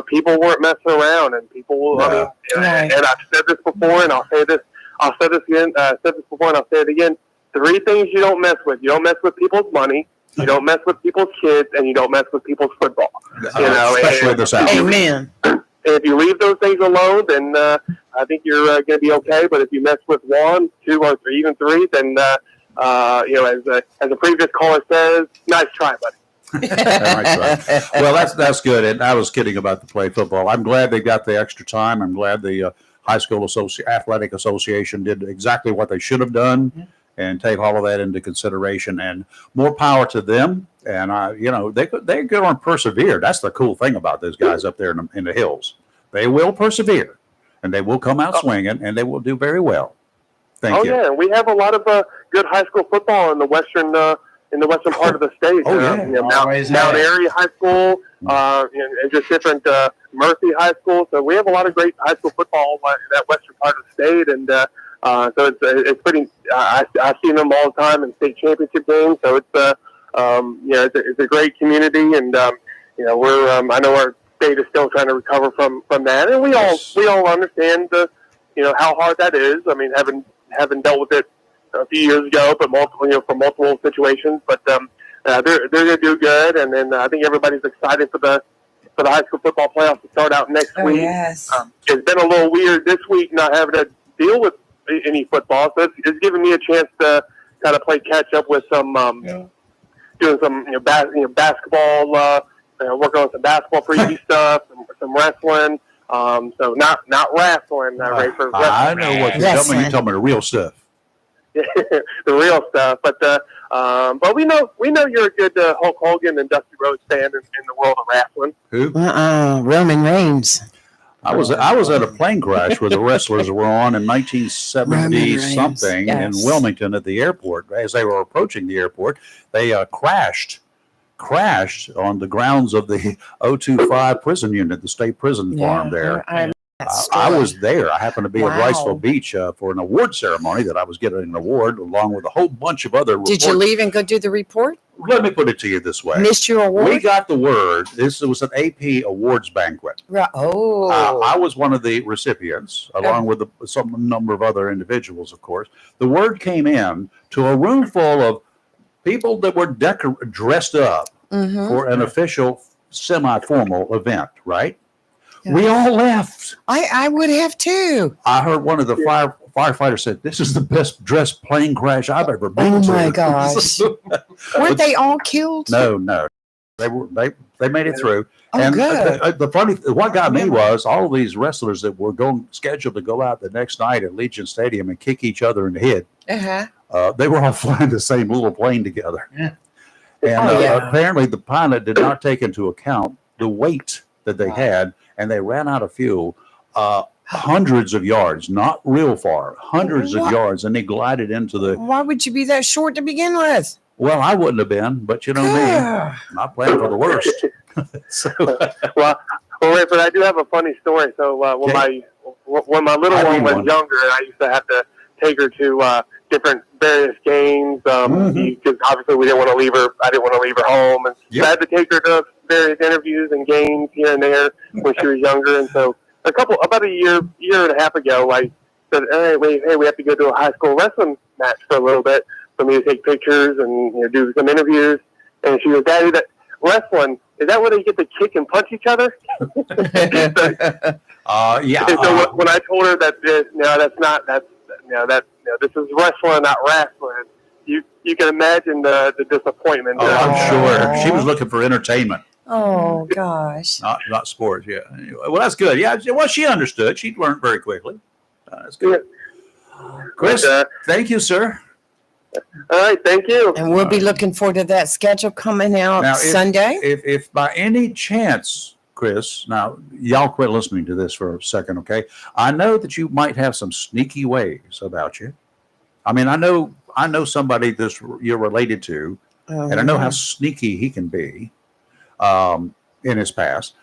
S9: people weren't messing around, and people.
S1: No.
S9: I mean,
S3: Right.
S9: and I've said this before, and I'll say this. I'll say this again. Said this before, and I'll say it again. 3 things you don't mess with. You don't mess with people's money. You don't mess with people's kids, and you don't mess with people's football.
S1: Especially the South.
S3: Amen.
S9: And if you leave those things alone, then I think you're going to be okay. But if you mess with 1, 2, or 3, even 3, then as a previous caller says, nice try, buddy.
S1: Right. Well, that's good. And I was kidding about the play football. I'm glad they got the extra time. I'm glad the high school athletic association did exactly what they should have done, and take all of that into consideration. And more power to them. And they're going to persevere. That's the cool thing about those guys up there in the hills. They will persevere, and they will come out swinging, and they will do very well. Thank you.
S9: Oh yeah, we have a lot of good high school football in the western part of the state.
S1: Oh, yeah.
S9: Mount Airy High School, and just different Murphy High School. So we have a lot of great high school football in that western part of the state, and so it's pretty. I see them all the time in state championship games. So it's a great community, and we're I know our state is still trying to recover from that, and we all understand how hard that is. I mean, having dealt with it a few years ago, but for multiple situations. But they're going to do good, and then I think everybody's excited for the high school football playoffs to start out next week.
S3: Yes.
S9: It's been a little weird this week not having to deal with any football, so it's giving me a chance to kind of play catch up with some doing some basketball, working on some basketball preview stuff, some wrestling. So not wrestling, Ray, for wrestling.
S1: I know what you're talking about. You're talking about the real stuff.
S9: The real stuff, but we know you're a good Hulk Hogan and Dusty Rhodes fan in the world of wrestling.
S1: Who?
S3: Roman Reigns.
S1: I was at a plane crash where the wrestlers were on in 1970 something in Wilmington at the airport. As they were approaching the airport, they crashed on the grounds of the 025 prison unit, the state prison farm there. I was there. I happened to be at Riceville Beach for an award ceremony that I was getting an award along with a whole bunch of other reports.
S3: Did you leave and go do the report?
S1: Let me put it to you this way.
S3: Missed your award?
S1: We got the word. This was an AP awards banquet.
S3: Right. Oh.
S1: I was one of the recipients, along with some number of other individuals, of course. The word came in to a room full of people that were dressed up for an official semi-formal event, right? We all left.
S3: I would have too.
S1: I heard one of the firefighters said, "This is the best dressed plane crash I've ever been to."
S3: Oh my gosh! Weren't they all killed?
S1: No. They made it through.
S3: Oh,
S1: and
S3: good.
S1: the funny, what got me was all of these wrestlers that were scheduled to go out the next night at Legion Stadium and kick each other in the head. They were all flying the same little plane together. Yeah. And apparently the pilot did not take into account the weight that they had, and they ran out of fuel hundreds of yards, not real far, hundreds of yards, and they glided into the...
S3: Why would you be that short to begin with?
S1: Well, I wouldn't have been, but you know me, I planned for the worst.
S9: Well, but I do have a funny story. So when my little one was younger, I used to have to take her to different various games because obviously we didn't want to leave her. I didn't want to leave her home, and so I had to take her to various interviews and games here and there when she was younger. And so about a year and a half ago, I said, "Hey, we have to go to a high school wrestling match for a little bit for me to take pictures and do some interviews." And she goes, "Daddy, that wrestling, is that where they get to kick and punch each other?"
S1: Yeah.
S9: And so when I told her that this is wrestling, not wrestling, you can imagine the disappointment.
S1: Oh, I'm sure she was looking for entertainment.
S3: Oh gosh.
S1: Not sports. Yeah. Anyway, well, that's good. Yeah. Well, she understood. She learned very quickly. That's good. Chris, thank you, sir.
S9: All right, thank you.
S3: And we'll be looking forward to that schedule coming out now, Sunday.
S1: If by any chance, Chris, now y'all quit listening to this for a second, okay? I know that you might have some sneaky ways about you. I mean, I know somebody that you're related to, and I know how sneaky he can be in his past.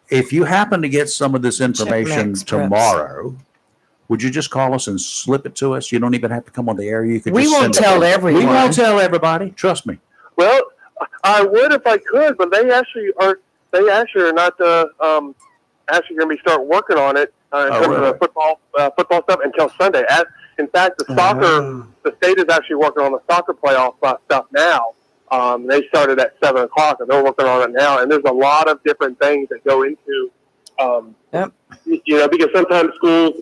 S1: if you happen to get some of this information
S3: Max Preps.
S1: tomorrow, would you just call us and slip it to us? You don't even have to come on the air. You could
S3: We
S1: just
S3: won't
S1: send it.
S3: tell
S1: We
S3: everyone.
S1: won't tell everybody. Trust me.
S9: Well, I would if I could, but they actually are not actually going to be start working on it in terms
S1: really?
S9: of the football stuff until Sunday. In fact, the state is actually working on the soccer playoff stuff now. They started at 7:00, and they're working on it now. And there's a lot of different things that go into, because sometimes schools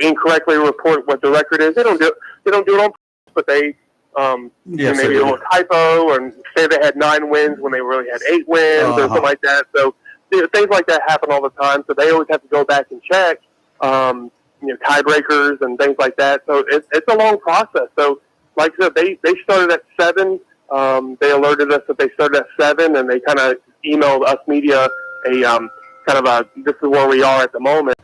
S9: incorrectly report what the record is. They don't do it on purpose, but they
S1: Yes,
S9: maybe
S1: they
S9: a little
S1: do.
S9: typo and say they had 9 wins when they really had 8 wins or something like that. So things like that happen all the time. So they always have to go back and check, tiebreakers and things like that. So it's a long process. So like I said, they started at 7. They alerted us that they started at 7, and they kind of emailed us media this is where we are at the moment.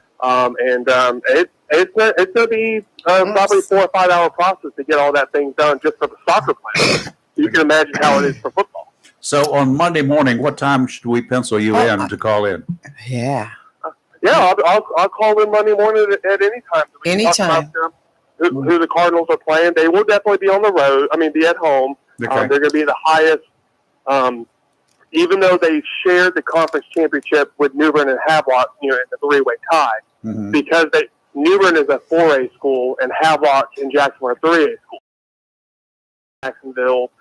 S9: It's going to be probably 4 or 5 hour process to get all that thing done just for the soccer players. You can imagine how it is for football.
S1: So on Monday morning, what time should we pencil you in to call in?
S3: Yeah.
S9: Yeah, I'll call in Monday morning at any time. So we can talk
S3: Anytime.
S9: about who the Cardinals are playing. They will definitely be on the road. Be at home.
S1: Okay.
S9: They're going to be the highest. Even though they shared the conference championship with New Bern and Havelock, in the 3-way tie,
S1: Mhm.
S9: because New Bern is a 4A school and Havelock and Jacksonville are 3A school. Jacksonville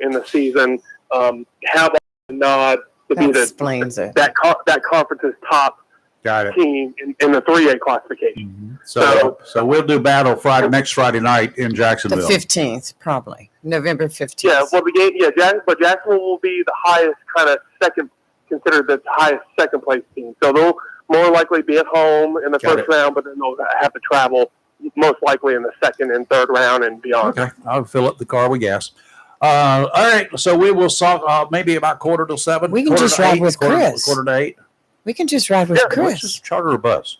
S9: in the season, Havelock the nod to be
S3: Explains it.
S9: that conference's top
S1: Got it.
S9: team in the 3A classification.
S1: So we'll do battle next Friday night in
S3: The
S1: Jacksonville.
S3: 15th, probably. November 15th.
S9: Yeah, well, the game, but Jacksonville will be the highest considered the highest second place team. So they'll more likely be at home in the
S1: Got
S9: first
S1: it.
S9: round, but then they'll have to travel most likely in the second and third round and beyond.
S1: Okay, I'll fill up the car with gas. All right, so we will talk maybe about 6:45.
S3: We can
S1: quarter
S3: just
S1: to
S3: ride
S1: 8,
S3: with Chris.
S1: Quarter to 8.
S3: We can just ride with
S1: Let's
S3: Chris.
S1: just charter a bus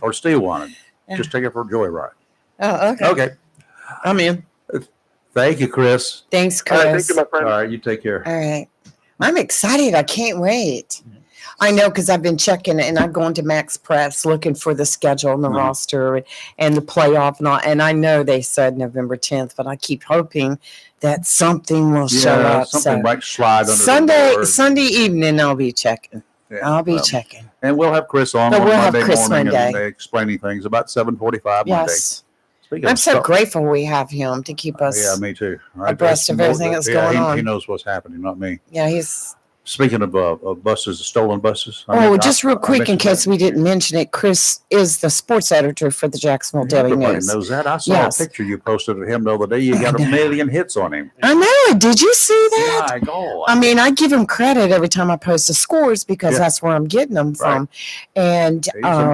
S1: or steal one.
S3: Yeah.
S1: Just take it for a joyride.
S3: Oh, okay.
S1: Okay.
S2: I'm in.
S1: Thank you, Chris.
S3: Thanks,
S9: All right, thank
S3: Chris.
S9: you, my
S1: All
S9: friend.
S1: right, you take care.
S3: All right. I'm excited. I can't wait. I know because I've been checking and I'm going to Max Preps looking for the schedule and the roster and the playoff and all. And I know they said November 10th, but I keep hoping that something will show up.
S1: something
S3: So
S1: might slide under the door.
S3: Sunday evening, I'll be checking.
S1: Yeah,
S3: I'll be
S1: well,
S3: checking.
S1: And we'll have Chris on
S3: But we'll have
S1: Monday
S3: Chris
S1: morning and
S3: Monday.
S1: explaining things about 7:45 Monday.
S3: Yes.
S1: Speaking
S3: I'm
S1: of
S3: so
S1: stuff-
S3: grateful we have him to keep us.
S1: Yeah, me too.
S3: abreast of everything that's going on.
S1: He knows what's happening, not me.
S3: Yeah, he's.
S1: Speaking of buses, stolen buses.
S3: Just real quick, in case we didn't mention it, Chris is the sports editor for the Jacksonville Daily
S1: Everybody
S3: News.
S1: knows that. I saw
S3: Yes.
S1: a picture you posted of him the other day. You got
S3: I
S1: a
S3: know.
S1: million hits on him.
S3: I know. Did you see that?
S1: My God.
S3: I mean, I give him credit every time I post the scores because
S1: Yeah.
S3: that's where I'm getting them from. And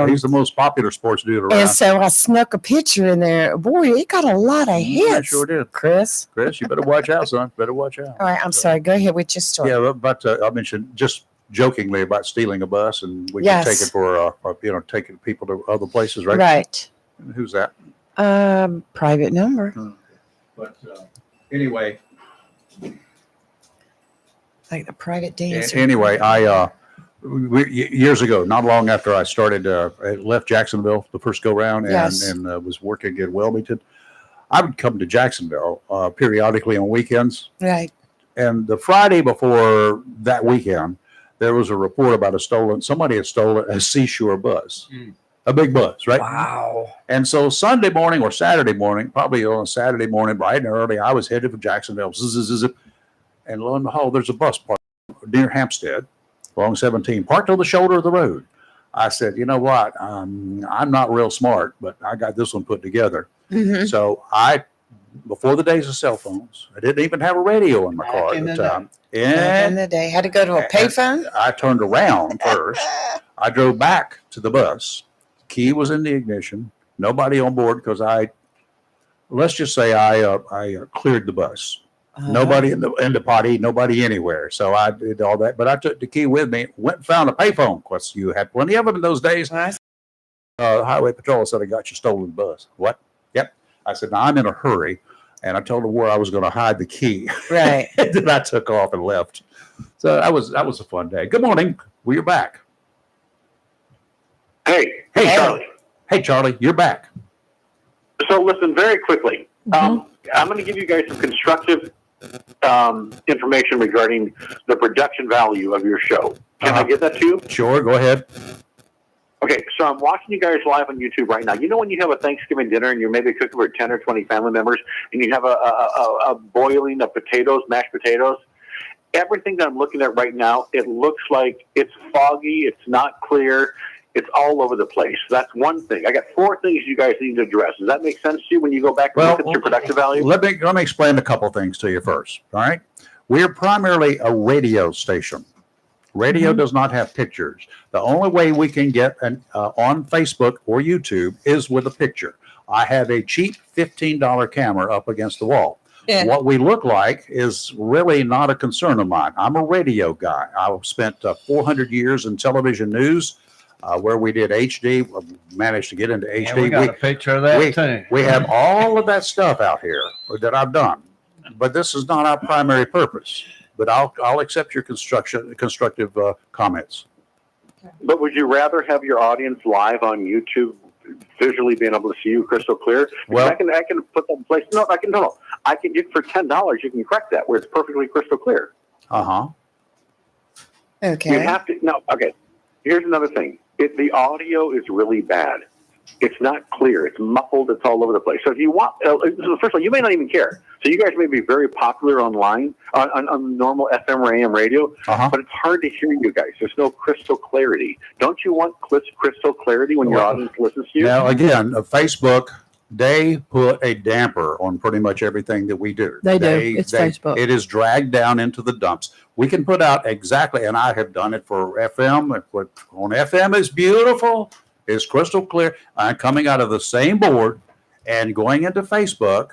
S1: He's the most popular sports dude around.
S3: and so I snuck a picture in there. Boy, it got a lot of
S1: I
S3: hits.
S1: sure did.
S3: Chris.
S1: Chris, you better watch out, son. Better watch out.
S3: All right, I'm sorry. Go ahead with your story.
S1: Yeah, but I mentioned just jokingly about stealing a bus, and we
S3: Yes.
S1: can take it for taking people to other places, right?
S3: Right.
S1: Who's that?
S3: Private number.
S1: But anyway,
S3: Like the private dancer.
S1: anyway, years ago, not long after I started, I left Jacksonville the first go round, and
S3: Yes.
S1: was working in Wilmington. I would come to Jacksonville periodically on weekends.
S3: Right.
S1: And the Friday before that weekend, there was a report about somebody had stolen a Seashore bus, a big bus, right?
S3: Wow.
S1: And so Sunday morning or Saturday morning, probably on Saturday morning, bright and early, I was headed for Jacksonville. And lo and behold, there's a bus parked near Hampstead, along 17, parked on the shoulder of the road. I said, you know what? I'm not real smart, but I got this one put together.
S3: Mm-hmm.
S1: So before the days of cell phones, I didn't even have a radio in my car at the time.
S3: Back in
S1: And
S3: the day, had to go to a payphone.
S1: I turned around first. I drove back to the bus. Key was in the ignition. Nobody on board because let's just say I cleared the bus. Nobody in the potty, nobody anywhere. So I did all that, but I took the key with me. Went and found a payphone. Of course, you had plenty of them in those days. Highway Patrol said, "I got your stolen bus." What? Yep. I said, "Now I'm in a hurry," and I told them where I was going to hide the key.
S3: Right.
S1: And then I took off and left. So that was a fun day. Good morning. Well, you're back.
S5: Hey,
S1: Hey,
S5: Charlie.
S1: Hey, Charlie, you're back.
S5: So listen, very quickly. I'm going to give you guys some constructive information regarding the production value of your show. Can I give that to you?
S1: Sure, go ahead.
S5: Okay, so I'm watching you guys live on YouTube right now. You know when you have a Thanksgiving dinner and you're maybe cooking for 10 or 20 family members and you have a boiling of potatoes, mashed potatoes? Everything that I'm looking at right now, it looks like it's foggy, it's not clear, it's all over the place. That's one thing. I got 4 things you guys need to address. Does that make sense to you when you go back and look at your production value?
S1: Let me explain a couple things to you first. All right, we're primarily a radio station. Radio does not have pictures. The only way we can get on Facebook or YouTube is with a picture. I have a cheap $15 camera up against the wall.
S3: Yeah.
S1: What we look like is really not a concern of mine. I'm a radio guy. I've spent 400 years in television news where we did HD. Managed to get into HD.
S2: Yeah, we got a picture of that too.
S1: We have all of that stuff out here that I've done. But this is not our primary purpose. But I'll accept your constructive comments.
S5: But would you rather have your audience live on YouTube, visually being able to see you crystal clear?
S1: Well,
S5: I can put that in place. No, I can for $10. You can correct that where it's perfectly crystal clear.
S3: Okay.
S5: You have to. No, okay. Here's another thing. The audio is really bad. It's not clear. It's muffled. It's all over the place. So if you want, first of all, you may not even care. So you guys may be very popular online on normal FM or AM radio, but it's hard to hear you guys. There's no crystal clarity. Don't you want crystal clarity when your audience listens to you?
S1: Now, again, Facebook, they put a damper on pretty much everything that we do.
S6: They do. It's Facebook.
S1: It is dragged down into the dumps. We can put out exactly, and I have done it for FM. On FM is beautiful. It's crystal clear. Coming out of the same board and going into Facebook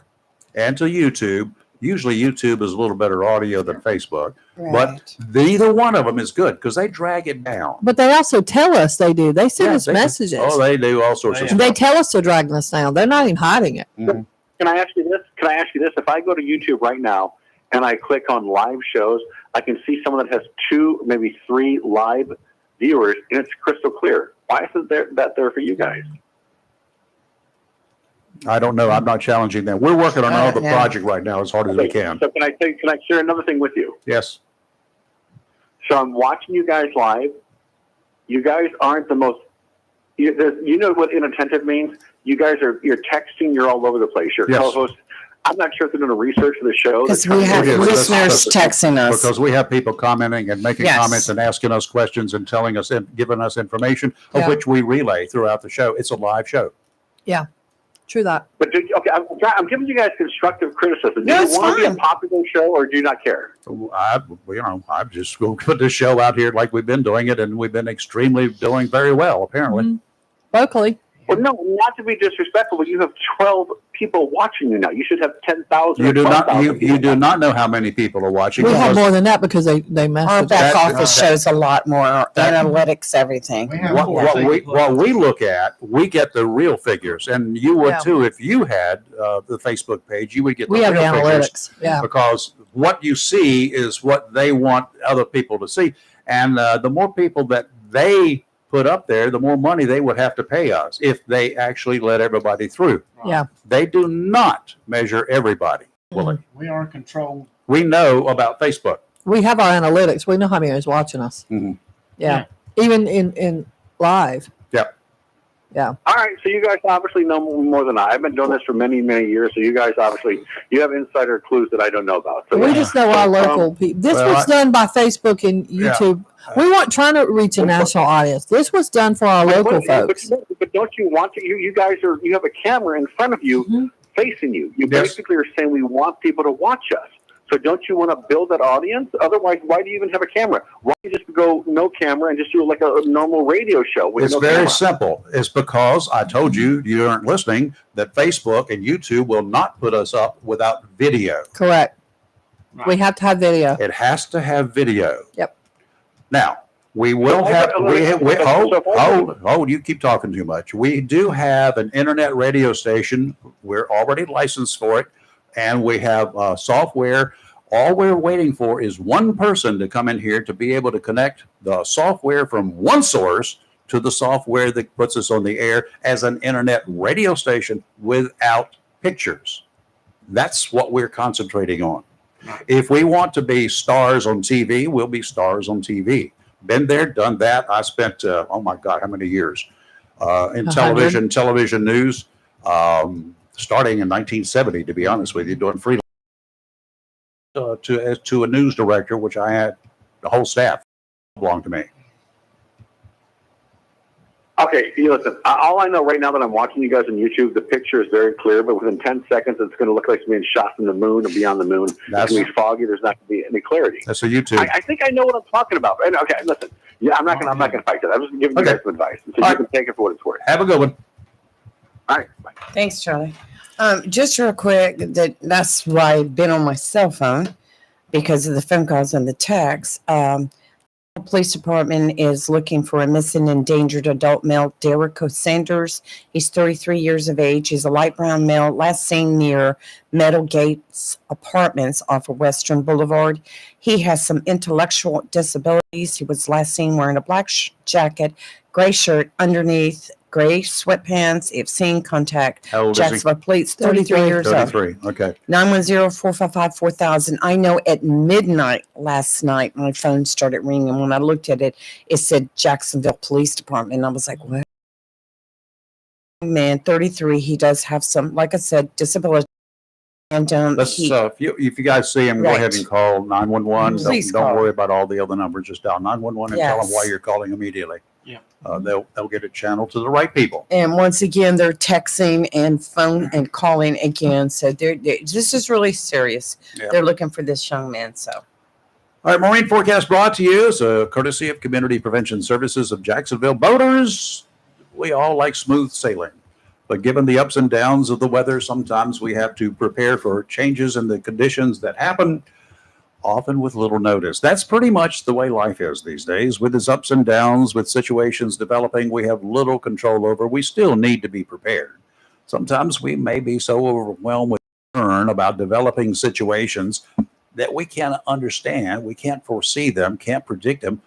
S1: and to YouTube. Usually YouTube is a little better audio than Facebook, but neither one of them is good because they drag it down.
S6: But they also tell us they do. They send us
S1: they
S6: messages.
S1: They do all sorts of stuff.
S6: They tell us they're dragging us down. They're not even hiding it.
S5: Can I ask you this? If I go to YouTube right now and I click on live shows, I can see someone that has 2, maybe 3 live viewers, and it's crystal clear. Why isn't that there for you guys?
S1: I don't know. I'm not challenging them. We're working on another project right now as hard as we can.
S5: So can I share another thing with you?
S1: Yes.
S5: So I'm watching you guys live. You guys aren't the most. You know what inattentive means? You guys you're texting. You're all over the place. Your co-host. I'm not sure if they're doing a research for the show.
S3: Because we have listeners texting us.
S1: Because we have people commenting and making comments and asking us questions and telling us and giving us information of which we relay throughout the show. It's a live show.
S6: Yeah, true that.
S5: But I'm giving you guys constructive criticism. Do
S3: No,
S5: you
S3: it's
S5: want to be a
S3: fine.
S5: popular show, or do you not care?
S1: I'm just going to put this show out here like we've been doing it, and we've been doing very well, apparently.
S6: Locally.
S5: Well, no, not to be disrespectful, but you have 12 people watching you now. You should have 10,000.
S1: You do not. You do not know how many people are watching.
S6: We have more than that because they
S3: Our
S6: message
S3: back
S6: us.
S3: office shows a lot more analytics, everything.
S1: What we look at, we get the real figures, and you would too if you had the Facebook page. You would get the
S6: We have
S1: real
S6: analytics.
S1: figures, because what you see is what they want other people to see, and the more people that they put up there, the more money they would have to pay us if they actually let everybody through.
S6: Yeah.
S1: They do not measure everybody.
S2: We are controlled.
S1: We know about Facebook.
S6: We have our analytics. We know how many is watching us. Yeah. Even in live.
S1: Yep.
S6: Yeah.
S5: All right, so you guys obviously know more than I. I've been doing this for many, many years, so you guys obviously have insider clues that I don't know about. So
S6: We just know our local people. This was done by Facebook and YouTube. We weren't trying to reach a national audience. This was done for our local folks.
S5: But don't you want to? You guys you have a camera in front of you, facing you. You basically are saying we want people to watch us. So don't you want to build that audience? Otherwise, why do you even have a camera? Why don't you just go no camera and just do like a normal radio show with
S1: It's
S5: no
S1: very
S5: camera?
S1: simple. It's because I told you aren't listening that Facebook and YouTube will not put us up without video.
S6: Correct. We have to have video.
S1: It has to have video.
S6: Yep.
S1: Now, we will have, hold, you keep talking too much. We do have an internet radio station. We're already licensed for it, and we have software All we're waiting for is one person to come in here to be able to connect the software from one source to the software that puts us on the air as an internet radio station without pictures. That's what we're concentrating on. If we want to be stars on TV, we'll be stars on TV. Been there, done that. I spent, oh my God, how many years in television news, starting in 1970, to be honest with you, doing free to a news director, which I had the whole staff belonged to me.
S5: Okay, you listen, all I know right now that I'm watching you guys on YouTube, the picture is very clear, but within 10 seconds, it's going to look like it's being shot from the moon or beyond the moon. It's going to be foggy. There's not going to be any clarity.
S1: That's a YouTube.
S5: I think I know what I'm talking about. And, okay, listen. Yeah, I'm not going to fight that. I'm just giving you guys some advice. So you can take it for what it's worth.
S1: Have a good one.
S5: All right. Bye.
S3: Thanks, Charlie. Just real quick, that's why I've been on my cell phone because of the phone calls and the texts. The police department is looking for a missing endangered adult male, Derrico Sanders. He's 33 years of age. He's a light brown male, last seen near Meadow Gates Apartments off of Western Boulevard. He has some intellectual disabilities. He was last seen wearing a black jacket, gray shirt underneath, gray sweatpants. If seen, contact
S1: How old is he?
S3: Jacksonville Police, 33 years old.
S1: 33. Okay.
S3: 910-455-4000. I know at midnight last night, my phone started ringing. When I looked at it, it said Jacksonville Police Department. And I was like, what? Man, 33. He does have some, like I said, disability. And
S1: Let's, if you guys see him, go ahead and call 911.
S3: Please
S1: Don't
S3: call.
S1: worry about all the other numbers. Just dial 911 and tell them
S3: Yes.
S1: why you're calling immediately.
S2: Yeah.
S1: They'll get it channeled to the right people.
S3: And once again, they're texting and phone and calling again. So this is really serious.
S1: Yeah.
S3: They're looking for this young man. So.
S1: All right, marine forecast brought to you as a courtesy of Community Prevention Services of Jacksonville. Boaters, we all like smooth sailing, but given the ups and downs of the weather, sometimes we have to prepare for changes in the conditions that happen, often with little notice. That's pretty much the way life is these days. With its ups and downs, with situations developing we have little control over, we still need to be prepared. Sometimes we may be so overwhelmed with concern about developing situations that we can't understand, we can't foresee them, can't predict them,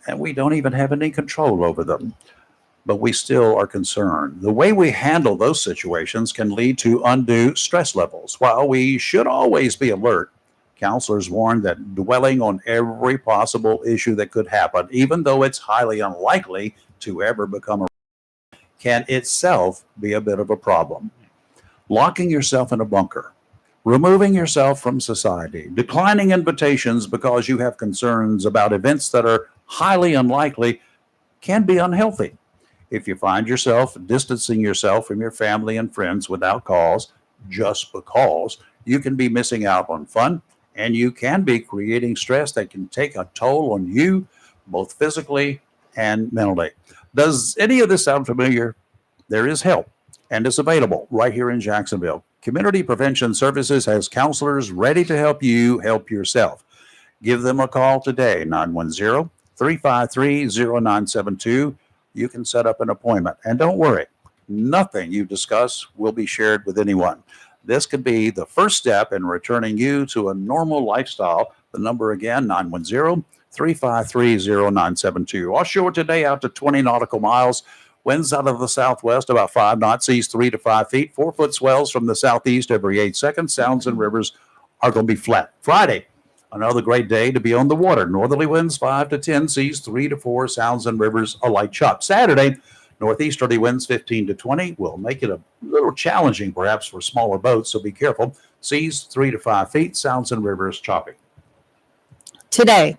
S1: and we don't even have any control over them. But we still are concerned. The way we handle those situations can lead to undue stress levels. While we should always be alert, counselors warn that dwelling on every possible issue that could happen, even though it's highly unlikely to ever become a can itself be a bit of a problem. Locking yourself in a bunker, removing yourself from society, declining invitations because you have concerns about events that are highly unlikely can be unhealthy. If you find yourself distancing yourself from your family and friends without cause, just because, you can be missing out on fun, and you can be creating stress that can take a toll on you, both physically and mentally. Does any of this sound familiar? There is help, and it's available right here in Jacksonville. Community Prevention Services has counselors ready to help you help yourself. Give them a call today, 910-353-0972. You can set up an appointment. And don't worry, nothing you discuss will be shared with anyone. This could be the first step in returning you to a normal lifestyle. The number again, 910-353-0972. Offshore today out to 20 nautical miles. Winds out of the southwest about 5 knots, seas 3 to 5 feet. 4-foot swells from the southeast every 8 seconds. Sounds and rivers are going to be flat. Friday, another great day to be on the water. Northerly winds 5 to 10, seas 3 to 4, sounds and rivers a light chop. Saturday, northeasterly winds 15 to 20 will make it a little challenging perhaps for smaller boats, so be careful. Seas 3 to 5 feet, sounds and rivers choppy.
S6: Today,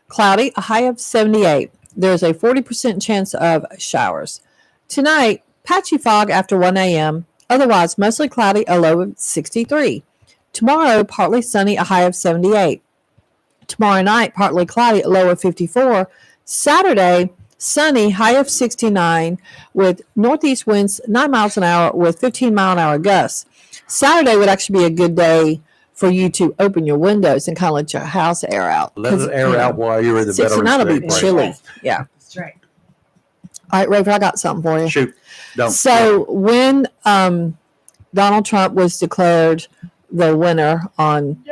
S6: cloudy, a high of 78. There's a 40% chance of showers. Tonight, patchy fog after 1 a.m. Otherwise, mostly cloudy, a low of 63. Tomorrow, partly sunny, a high of 78. Tomorrow night, partly cloudy, a low of 54. Saturday, sunny, high of 69 with northeast winds 9 miles an hour with 15-mile-an-hour gusts. Saturday would actually be a good day for you to open your windows and kind of let your house air out.
S1: Let it air out while you're in the
S6: 69 will be
S1: Veterans Day
S6: chilly. Yeah.
S3: That's right.
S6: All right, Raven, I got something for you.
S1: Shoot. Don't.
S6: So when Donald Trump was declared the winner on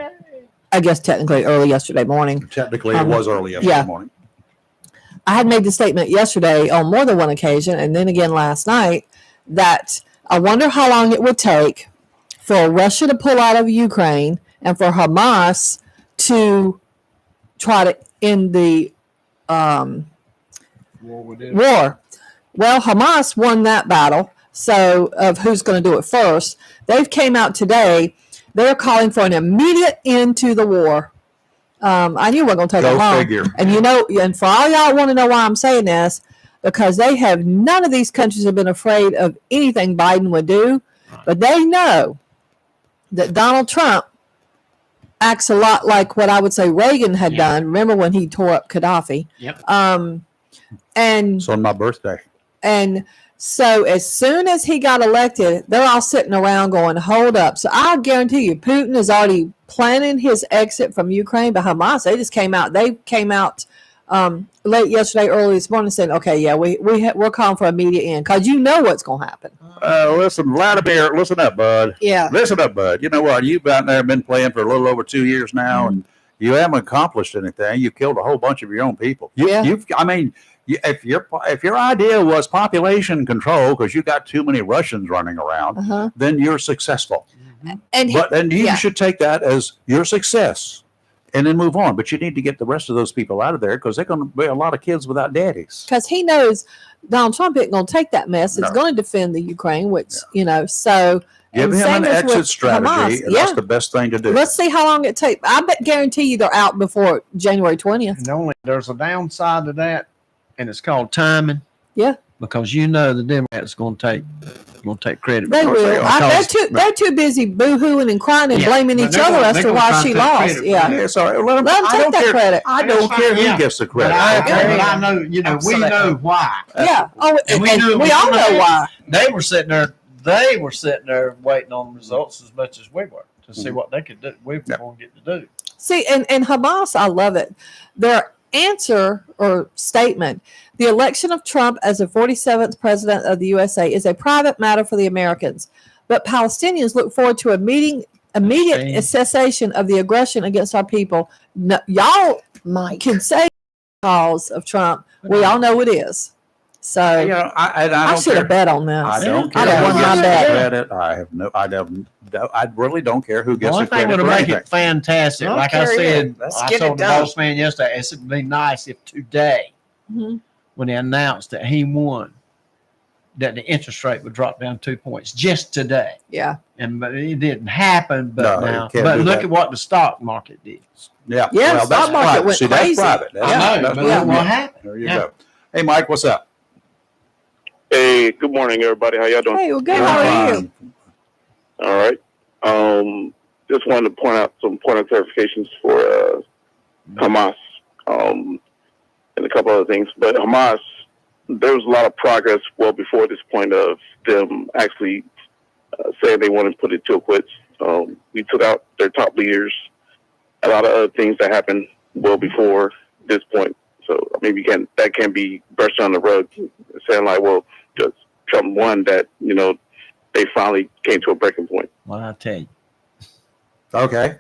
S6: I guess technically early yesterday morning.
S1: Technically, it was early yesterday
S6: yeah.
S1: morning.
S6: I had made the statement yesterday on more than one occasion, and then again last night, that I wonder how long it would take for Russia to pull out of Ukraine and for Hamas to try to end the war. Well, Hamas won that battle. So of who's going to do it first, they've came out today. They're calling for an immediate end to the war. I knew we were going to take it
S1: Go
S6: long.
S1: figure.
S6: And and for all y'all want to know why I'm saying this, because none of these countries have been afraid of anything Biden would do, but they know that Donald Trump acts a lot like what I would say Reagan had done. Remember when he tore up Gaddafi?
S2: Yep.
S6: And
S1: So on my birthday.
S6: and so as soon as he got elected, they're all sitting around going, hold up. So I guarantee you, Putin is already planning his exit from Ukraine. But Hamas, they came out late yesterday, early this morning, saying, okay, yeah, we're calling for immediate end, because you know what's going to happen.
S1: Listen, Vladimir, listen up, bud.
S6: Yeah.
S1: Listen up, bud. You know what? You've out there been playing for a little over 2 years now, and you haven't accomplished anything. You killed a whole bunch of your own people. If your idea was population control because you got too many Russians running around, then you're successful.
S6: And
S1: you should take that as your success and then move on. But you need to get the rest of those people out of there because they're going to be a lot of kids without daddies.
S6: Because he knows Donald Trump isn't going to take that mess. It's going to defend the Ukraine, which, so.
S1: Give him an exit strategy, and that's the best thing to do.
S6: Let's see how long it takes. I guarantee you they're out before January 20th.
S2: And there's a downside to that, and it's called timing.
S6: Yeah.
S2: Because the Democrats going to take credit.
S6: They will. They're too busy boo-hooing and crying and blaming each other as to why she lost. Yeah.
S1: Sorry.
S6: Let them take that credit.
S1: I don't care who gets the credit.
S2: But I know, we know why.
S6: Yeah. Oh, and we all know why.
S2: They were sitting there waiting on the results as much as we were to see what they could do. We were going to get to do.
S6: See, and Hamas, I love it. Their answer or statement: the election of Trump as the 47th president of the USA is a private matter for the Americans, but Palestinians look forward to immediate cessation of the aggression against our people. No, y'all can say cause of Trump. We all know it is. So I should have bet on this.
S1: I don't care. I really don't care who gets the credit.
S2: The only thing would make it fantastic, like I said, I told the boss man yesterday, it would be nice if today, when they announced that he won, that the interest rate would drop down 2 points just today.
S6: Yeah.
S2: But it didn't happen. But look at what the stock market did.
S1: Yeah.
S6: Yeah. Well, the stock market went crazy.
S1: That's private.
S2: That's what happened.
S1: There you go. Hey, Mike, what's up?
S10: Hey, good morning, everybody. How y'all doing?
S6: Hey, well, good. How are you?
S10: All right. Just wanted to point out some point of clarifications for Hamas and a couple other things. But Hamas, there was a lot of progress well before this point of them actually saying they want to put it to a quits. We took out their top leaders. A lot of other things that happened well before this point. So maybe that can be brushed on the rug, saying like, well, just Trump won that, they finally came to a breaking point.
S2: Well, I'll tell you.
S1: Okay.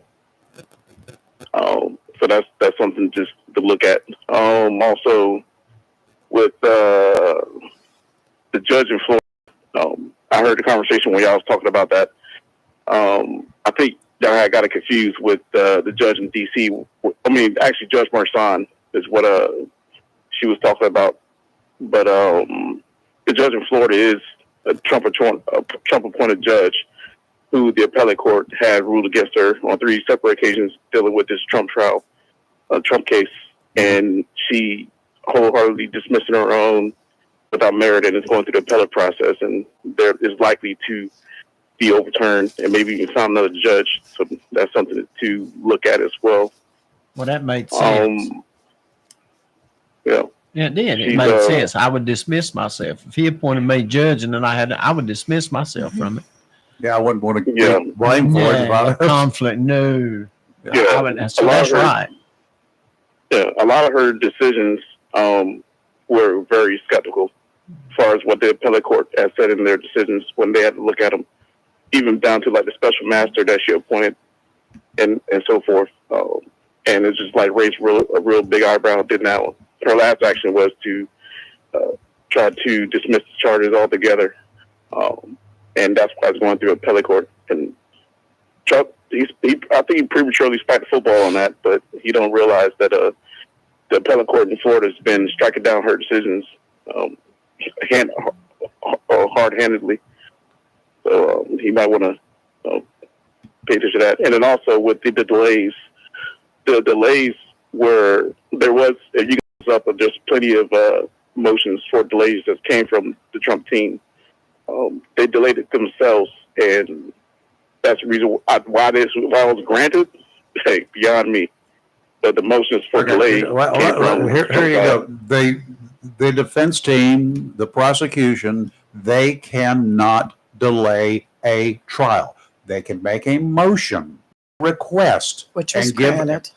S10: So that's something just to look at. Also, with the judge in Florida, I heard the conversation when y'all was talking about that. I think I got it confused with the judge in D.C. Actually, Judge Marsan is what she was talking about. But the judge in Florida is a Trump-appointed judge who the appellate court had ruled against her on 3 separate occasions dealing with this Trump trial, Trump case. And she wholeheartedly dismissed her own without merit and is going through the appellate process. And there is likely to be overturned and maybe even found another judge. So that's something to look at as well.
S2: Well, that made sense.
S10: Yeah,
S2: it did. It made sense. I would dismiss myself if he appointed me judge, and then I would dismiss myself from it.
S1: Yeah, I wouldn't want to get blamed for it.
S2: Conflict, no.
S10: Yeah,
S2: so that's right.
S10: Yeah, a lot of her decisions were very skeptical as far as what the appellate court has said in their decisions when they had to look at them, even down to like the special master that she appointed and so forth. And it's just like raised a real big eyebrow. Did now her last action was to try to dismiss the charges altogether, and that's why it's going through appellate court. And Trump, I think he prematurely spiked football on that, but he don't realize that the appellate court in Florida has been striking down her decisions hard-handedly. So he might want to pay attention to that. And then also with the delays were there was, if you go up, there's plenty of motions for delays that came from the Trump team. They delayed it themselves, and that's the reason why this was granted. Hey, beyond me. But the motions for delay.
S1: Here you go. The defense team, the prosecution, they cannot delay a trial. They can make a motion, request,
S3: Which was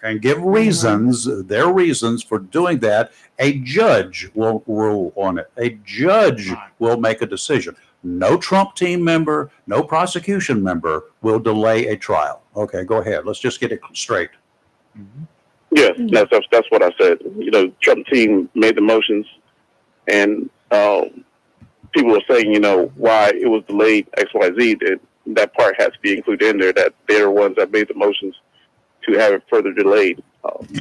S1: and give reasons, their reasons for doing that. A judge will rule on it. A judge will make a decision. No Trump team member, no prosecution member will delay a trial. Okay, go ahead. Let's just get it straight.
S10: Yeah, that's what I said. You know, Trump team made the motions, and people were saying, why it was delayed X, Y, Z. That part has to be included in there. That they're the ones that made the motions to have it further delayed.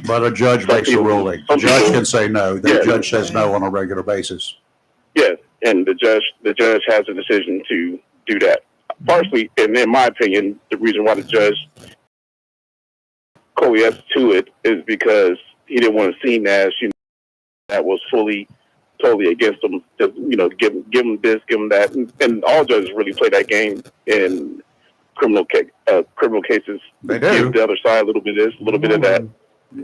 S1: But a judge makes a ruling. The judge can say no. The judge says no on a regular basis.
S10: Yeah, and the judge has a decision to do that. Partially, and in my opinion, the reason why the judge coalesced to it is because he didn't want to seem as that was totally against him. Just, give him this, give him that, and all judges really play that game in criminal cases.
S1: They do.
S10: Give the other side a little bit of this, a little bit of that.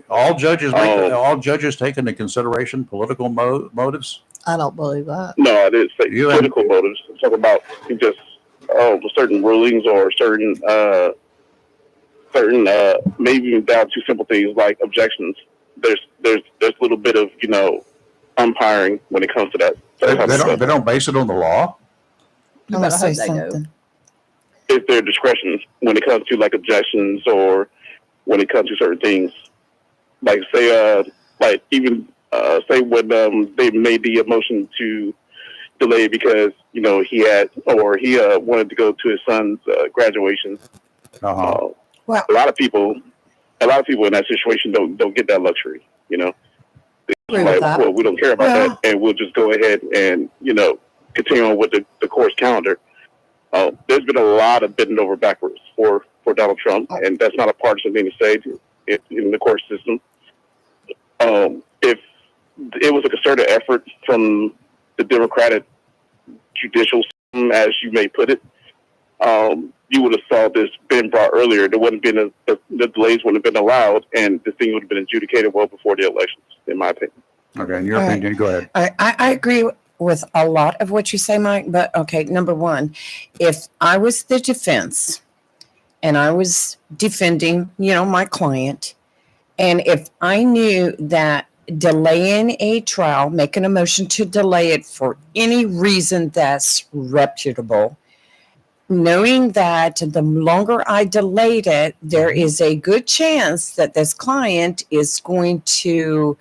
S1: All judges take into consideration political motives.
S6: I don't believe that.
S10: No, I didn't say political motives. I'm talking about just certain rulings or certain maybe even down to simple things like objections. There's a little bit of umpiring when it comes to that.
S1: They don't base it on the law.
S6: You better hope they do.
S10: It's their discretion when it comes to like objections or when it comes to certain things. Like say when they made the motion to delay because he wanted to go to his son's graduation.
S1: Well,
S10: a lot of people in that situation don't get that luxury. Well, we don't care about that, and we'll just go ahead and continue on with the court's calendar. There's been a lot of bending over backwards for Donald Trump, and that's not a partisan thing to say in the court system. If it was a concerted effort from the Democratic judicial system, as you may put it, you would have saw this been brought earlier. There wouldn't have been the delays wouldn't have been allowed, and the thing would have been adjudicated well before the elections, in my opinion.
S1: Okay, in your opinion, go ahead.
S3: I agree with a lot of what you say, Mike, but okay, number one, if I was the defense and I was defending, my client, and if I knew that delaying a trial, making a motion to delay it for any reason that's reputable, knowing that the longer I delayed it, there is a good chance that this client is going to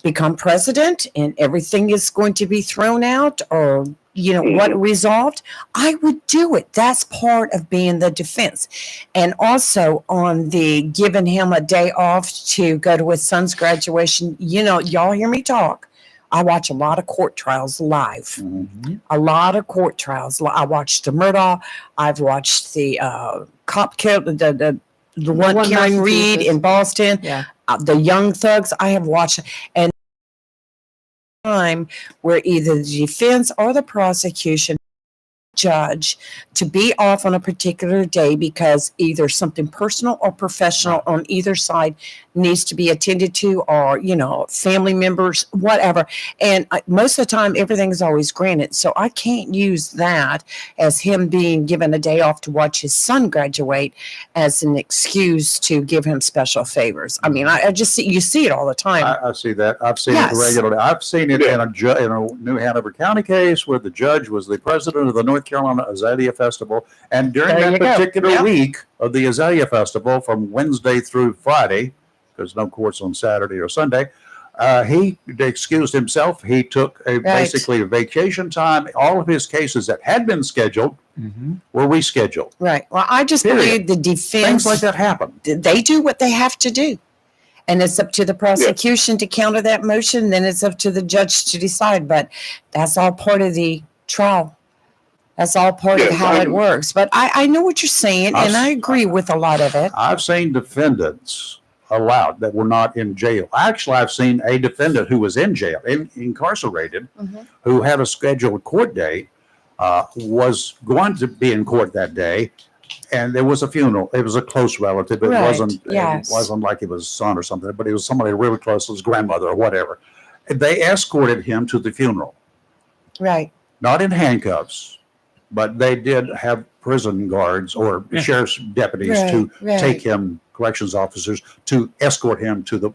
S3: become president and everything is going to be thrown out or, what resolved, I would do it. That's part of being the defense. And also on the giving him a day off to go to his son's graduation, y'all hear me talk. I watch a lot of court trials live. Mm-hmm. A lot of court trials. I watched the Murdaugh. I've watched the cop kill, the one Karen Reed in Boston. Yeah. The Young Thugs. I have watched, and time where either the defense or the prosecution judge to be off on a particular day because either something personal or professional on either side needs to be attended to, or family members, whatever. And most of the time everything is always granted, so I can't use that as him being given a day off to watch his son graduate as an excuse to give him special favors. I mean, I just see, you see it all the time.
S1: I see that. I've seen
S3: Yes.
S1: it regularly. I've seen it in a New Hanover County case where the judge was the president of the North Carolina Azalea Festival, and during
S3: There
S1: that
S3: you go.
S1: particular
S3: Yep.
S1: week of the Azalea Festival, from Wednesday through Friday, because no courts on Saturday or Sunday, he excused himself. He took basically a vacation time. All of his cases that had been scheduled were rescheduled.
S3: Right. Well, I just
S1: Period.
S3: believe the defense,
S1: Things like that happen.
S3: they do what they have to do. And it's up to the prosecution to counter that motion. Then it's up to the judge to decide. But that's all part of the trial. That's all part of how it works. But I know what you're saying, and I agree with a lot of it.
S1: I've seen defendants allowed that were not in jail. Actually, I've seen a defendant who was in jail, incarcerated, who had a scheduled court date, was going to be in court that day, and there was a funeral. It was a close relative. It wasn't like it was his son or something, but it was somebody really close, his grandmother or whatever. They escorted him to the funeral.
S3: Right.
S1: Not in handcuffs, but they did have prison guards or sheriff's deputies to take him, corrections officers, to escort him to the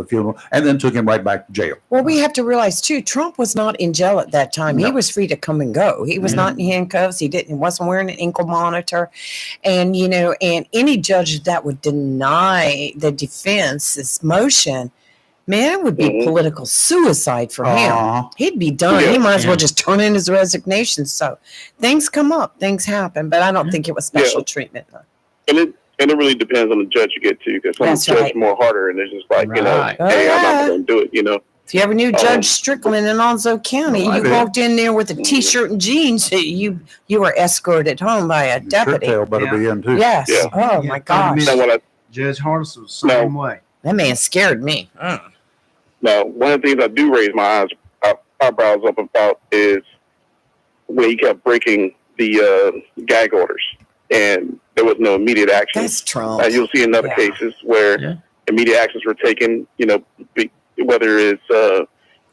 S1: funeral, and then took him right back to jail.
S3: Well, we have to realize too, Trump was not in jail at that time.
S1: No.
S3: He was free to come and go. He was not in handcuffs. He wasn't wearing an ankle monitor. And, and any judge that would deny the defense's motion, man, it would be political suicide for him. He'd be done. He might as well just turn in his resignation. So things come up, things happen, but I don't think it was special treatment.
S10: And it really depends on the judge you get to, because some judge more harder, and it's just like, hey, I'm not going to do it,
S3: If you ever knew Judge Strickland in Alonzo County, you walked in there with a T-shirt and jeans, you were escorted home by a deputy.
S1: Your tail better be in too.
S3: Yes. Oh my gosh.
S2: Judge Hardison was the same way.
S3: That man scared me.
S10: Now, one of the things I do raise my eyebrows up about is when he kept breaking the gag orders, and there was no immediate action.
S3: That's Trump.
S10: You'll see in other cases where immediate actions were taken, whether it's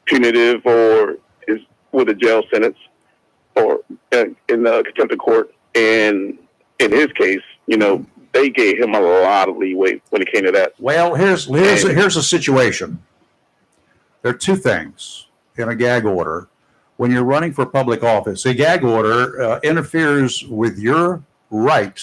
S10: punitive or is with a jail sentence or in the contempt of court. And in his case, they gave him a lot of leeway when it came to that.
S1: Well, here's a situation. There are two things in a gag order. When you're running for public office, a gag order interferes with your right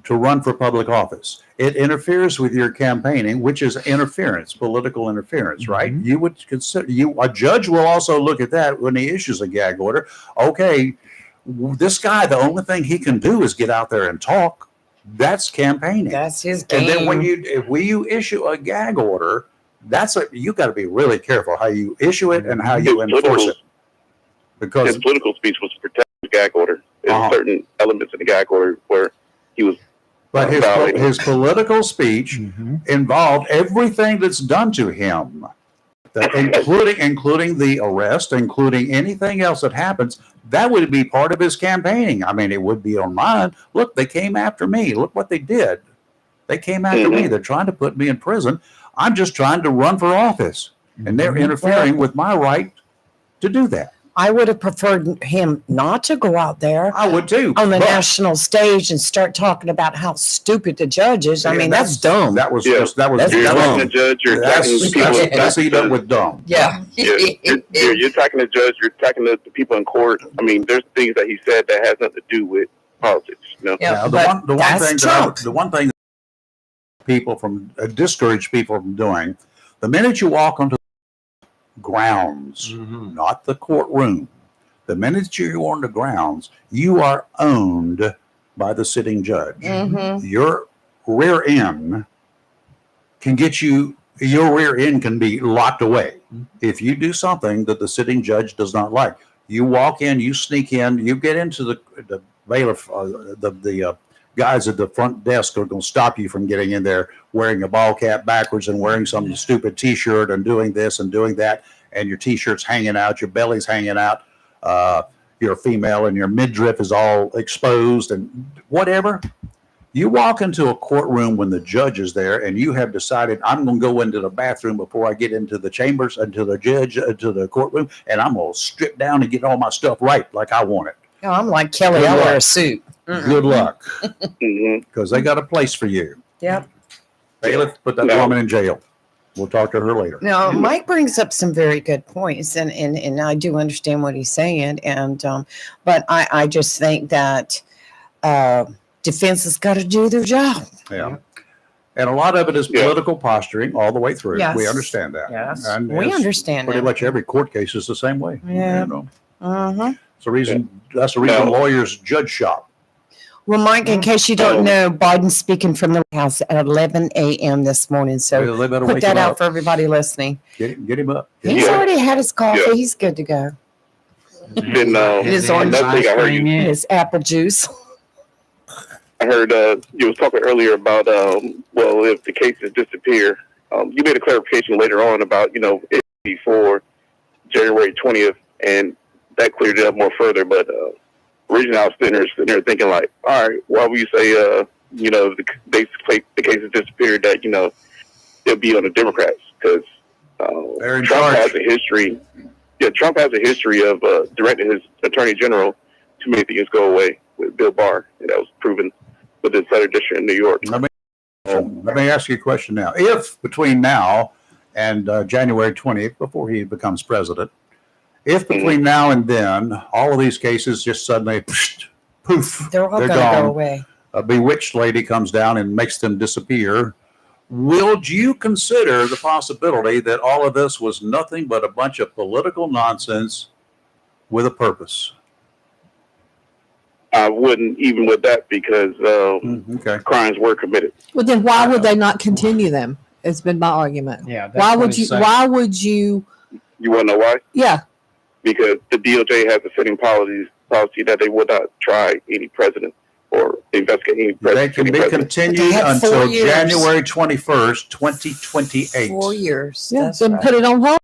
S1: to run for public office. It interferes with your campaigning, which is interference, political interference, right? You would consider, a judge will also look at that when he issues a gag order. Okay, this guy, the only thing he can do is get out there and talk. That's campaigning.
S3: That's his game.
S1: And then when you issue a gag order, you got to be really careful how you issue it and how you enforce it. Because
S10: his political speech was to protect the gag order. There's certain elements in the gag order where he was.
S1: But his political speech involved everything that's done to him, including the arrest, including anything else that happens. That would be part of his campaigning. I mean, it would be on mine. Look, they came after me. Look what they did. They came after me. They're trying to put me in prison. I'm just trying to run for office, and they're interfering with my right to do that.
S3: I would have preferred him not to go out there.
S1: I would too.
S3: On the national stage and start talking about how stupid the judge is. I mean, that's dumb.
S1: That was
S3: That's
S1: dumb.
S10: Attacking the judge, you're attacking the people.
S1: That's eat up with dumb.
S3: Yeah.
S10: You're attacking the judge, you're attacking the people in court. I mean, there's things that he said that has nothing to do with politics.
S3: Yeah,
S1: the one thing that people discourage people from doing, the minute you walk onto grounds, not the courtroom. The minute you're on the grounds, you are owned by the sitting judge. Your rear end can be locked away if you do something that the sitting judge does not like. You walk in, you sneak in, you get into the bailiff, the guys at the front desk are going to stop you from getting in there wearing a ball cap backwards and wearing some stupid T-shirt and doing this and doing that, and your T-shirt's hanging out, your belly's hanging out, you're a female and your midriff is all exposed and whatever. You walk into a courtroom when the judge is there and you have decided I'm going to go into the bathroom before I get into the chambers, into the judge, into the courtroom, and I'm going to strip down and get all my stuff right like I want it.
S3: No, I'm like Kelly.
S1: Good
S3: I wear
S1: luck.
S3: a suit.
S1: Good luck,
S10: hmm
S1: because they got a place for you.
S3: Yep.
S1: Bailiff, put that
S10: No.
S1: woman in jail. We'll talk to her later.
S3: Now, Mike brings up some very good points, and I do understand what he's saying. But I just think that defense has got to do their job.
S1: Yeah. And a lot of it is
S10: Yeah.
S1: political posturing all the way through.
S3: Yes.
S1: We understand that.
S3: Yes,
S1: And
S3: we
S1: it's
S3: understand
S1: Pretty
S3: that.
S1: much every court case is the same way.
S3: Yeah.
S1: You know,
S3: Uh-huh.
S1: it's the reason. That's the reason
S10: No.
S1: lawyers judge shop.
S3: Well, Mike, in case you don't know, Biden's speaking from the White House at 11 a.m. this morning. So
S1: They better
S3: put
S1: wake
S3: that
S1: him
S3: out
S1: up.
S3: for everybody listening.
S1: Get him up.
S3: He's
S10: Yeah.
S3: already had his coffee.
S10: Yeah.
S3: He's good to go.
S10: Then
S3: His
S2: His
S3: orange
S10: another thing I heard you,
S3: His apple juice.
S10: I heard you was talking earlier about well, if the cases disappear, you made a clarification later on about it before January 20th, and that cleared it up more further. But originally, I was sitting there thinking like, all right, why would you say the cases disappeared? That it'll be on the Democrats because
S1: They're in
S10: Trump
S1: charge.
S10: has a history. Yeah, Trump has a history of directing his attorney general to make things go away with Bill Barr, and that was proven with the Southern District in New York.
S1: Let me ask you a question now. If between now and January 20th, before he becomes president, if between now and then all of these cases just suddenly poof,
S3: They're all
S1: they're
S3: going to
S1: gone.
S3: go away.
S1: A bewitched lady comes down and makes them disappear, will you consider the possibility that all of this was nothing but a bunch of political nonsense with a purpose?
S10: I wouldn't even with that because
S1: Okay.
S10: crimes were committed.
S6: Well, then why would they not continue them? It's been my argument.
S2: Yeah. that's
S6: Why
S2: what
S6: would
S2: he's
S6: you?
S2: saying.
S6: Why would you?
S10: You want to know why?
S6: Yeah.
S10: Because the DOJ has a setting policy that they would not try any president or investigate any
S1: They
S10: president.
S1: can be
S3: They
S1: continued
S3: had 4
S1: until
S3: years.
S1: January 21st, 2028.
S3: 4 years.
S6: Yeah.
S3: That's
S6: Then
S3: right.
S6: put it on hold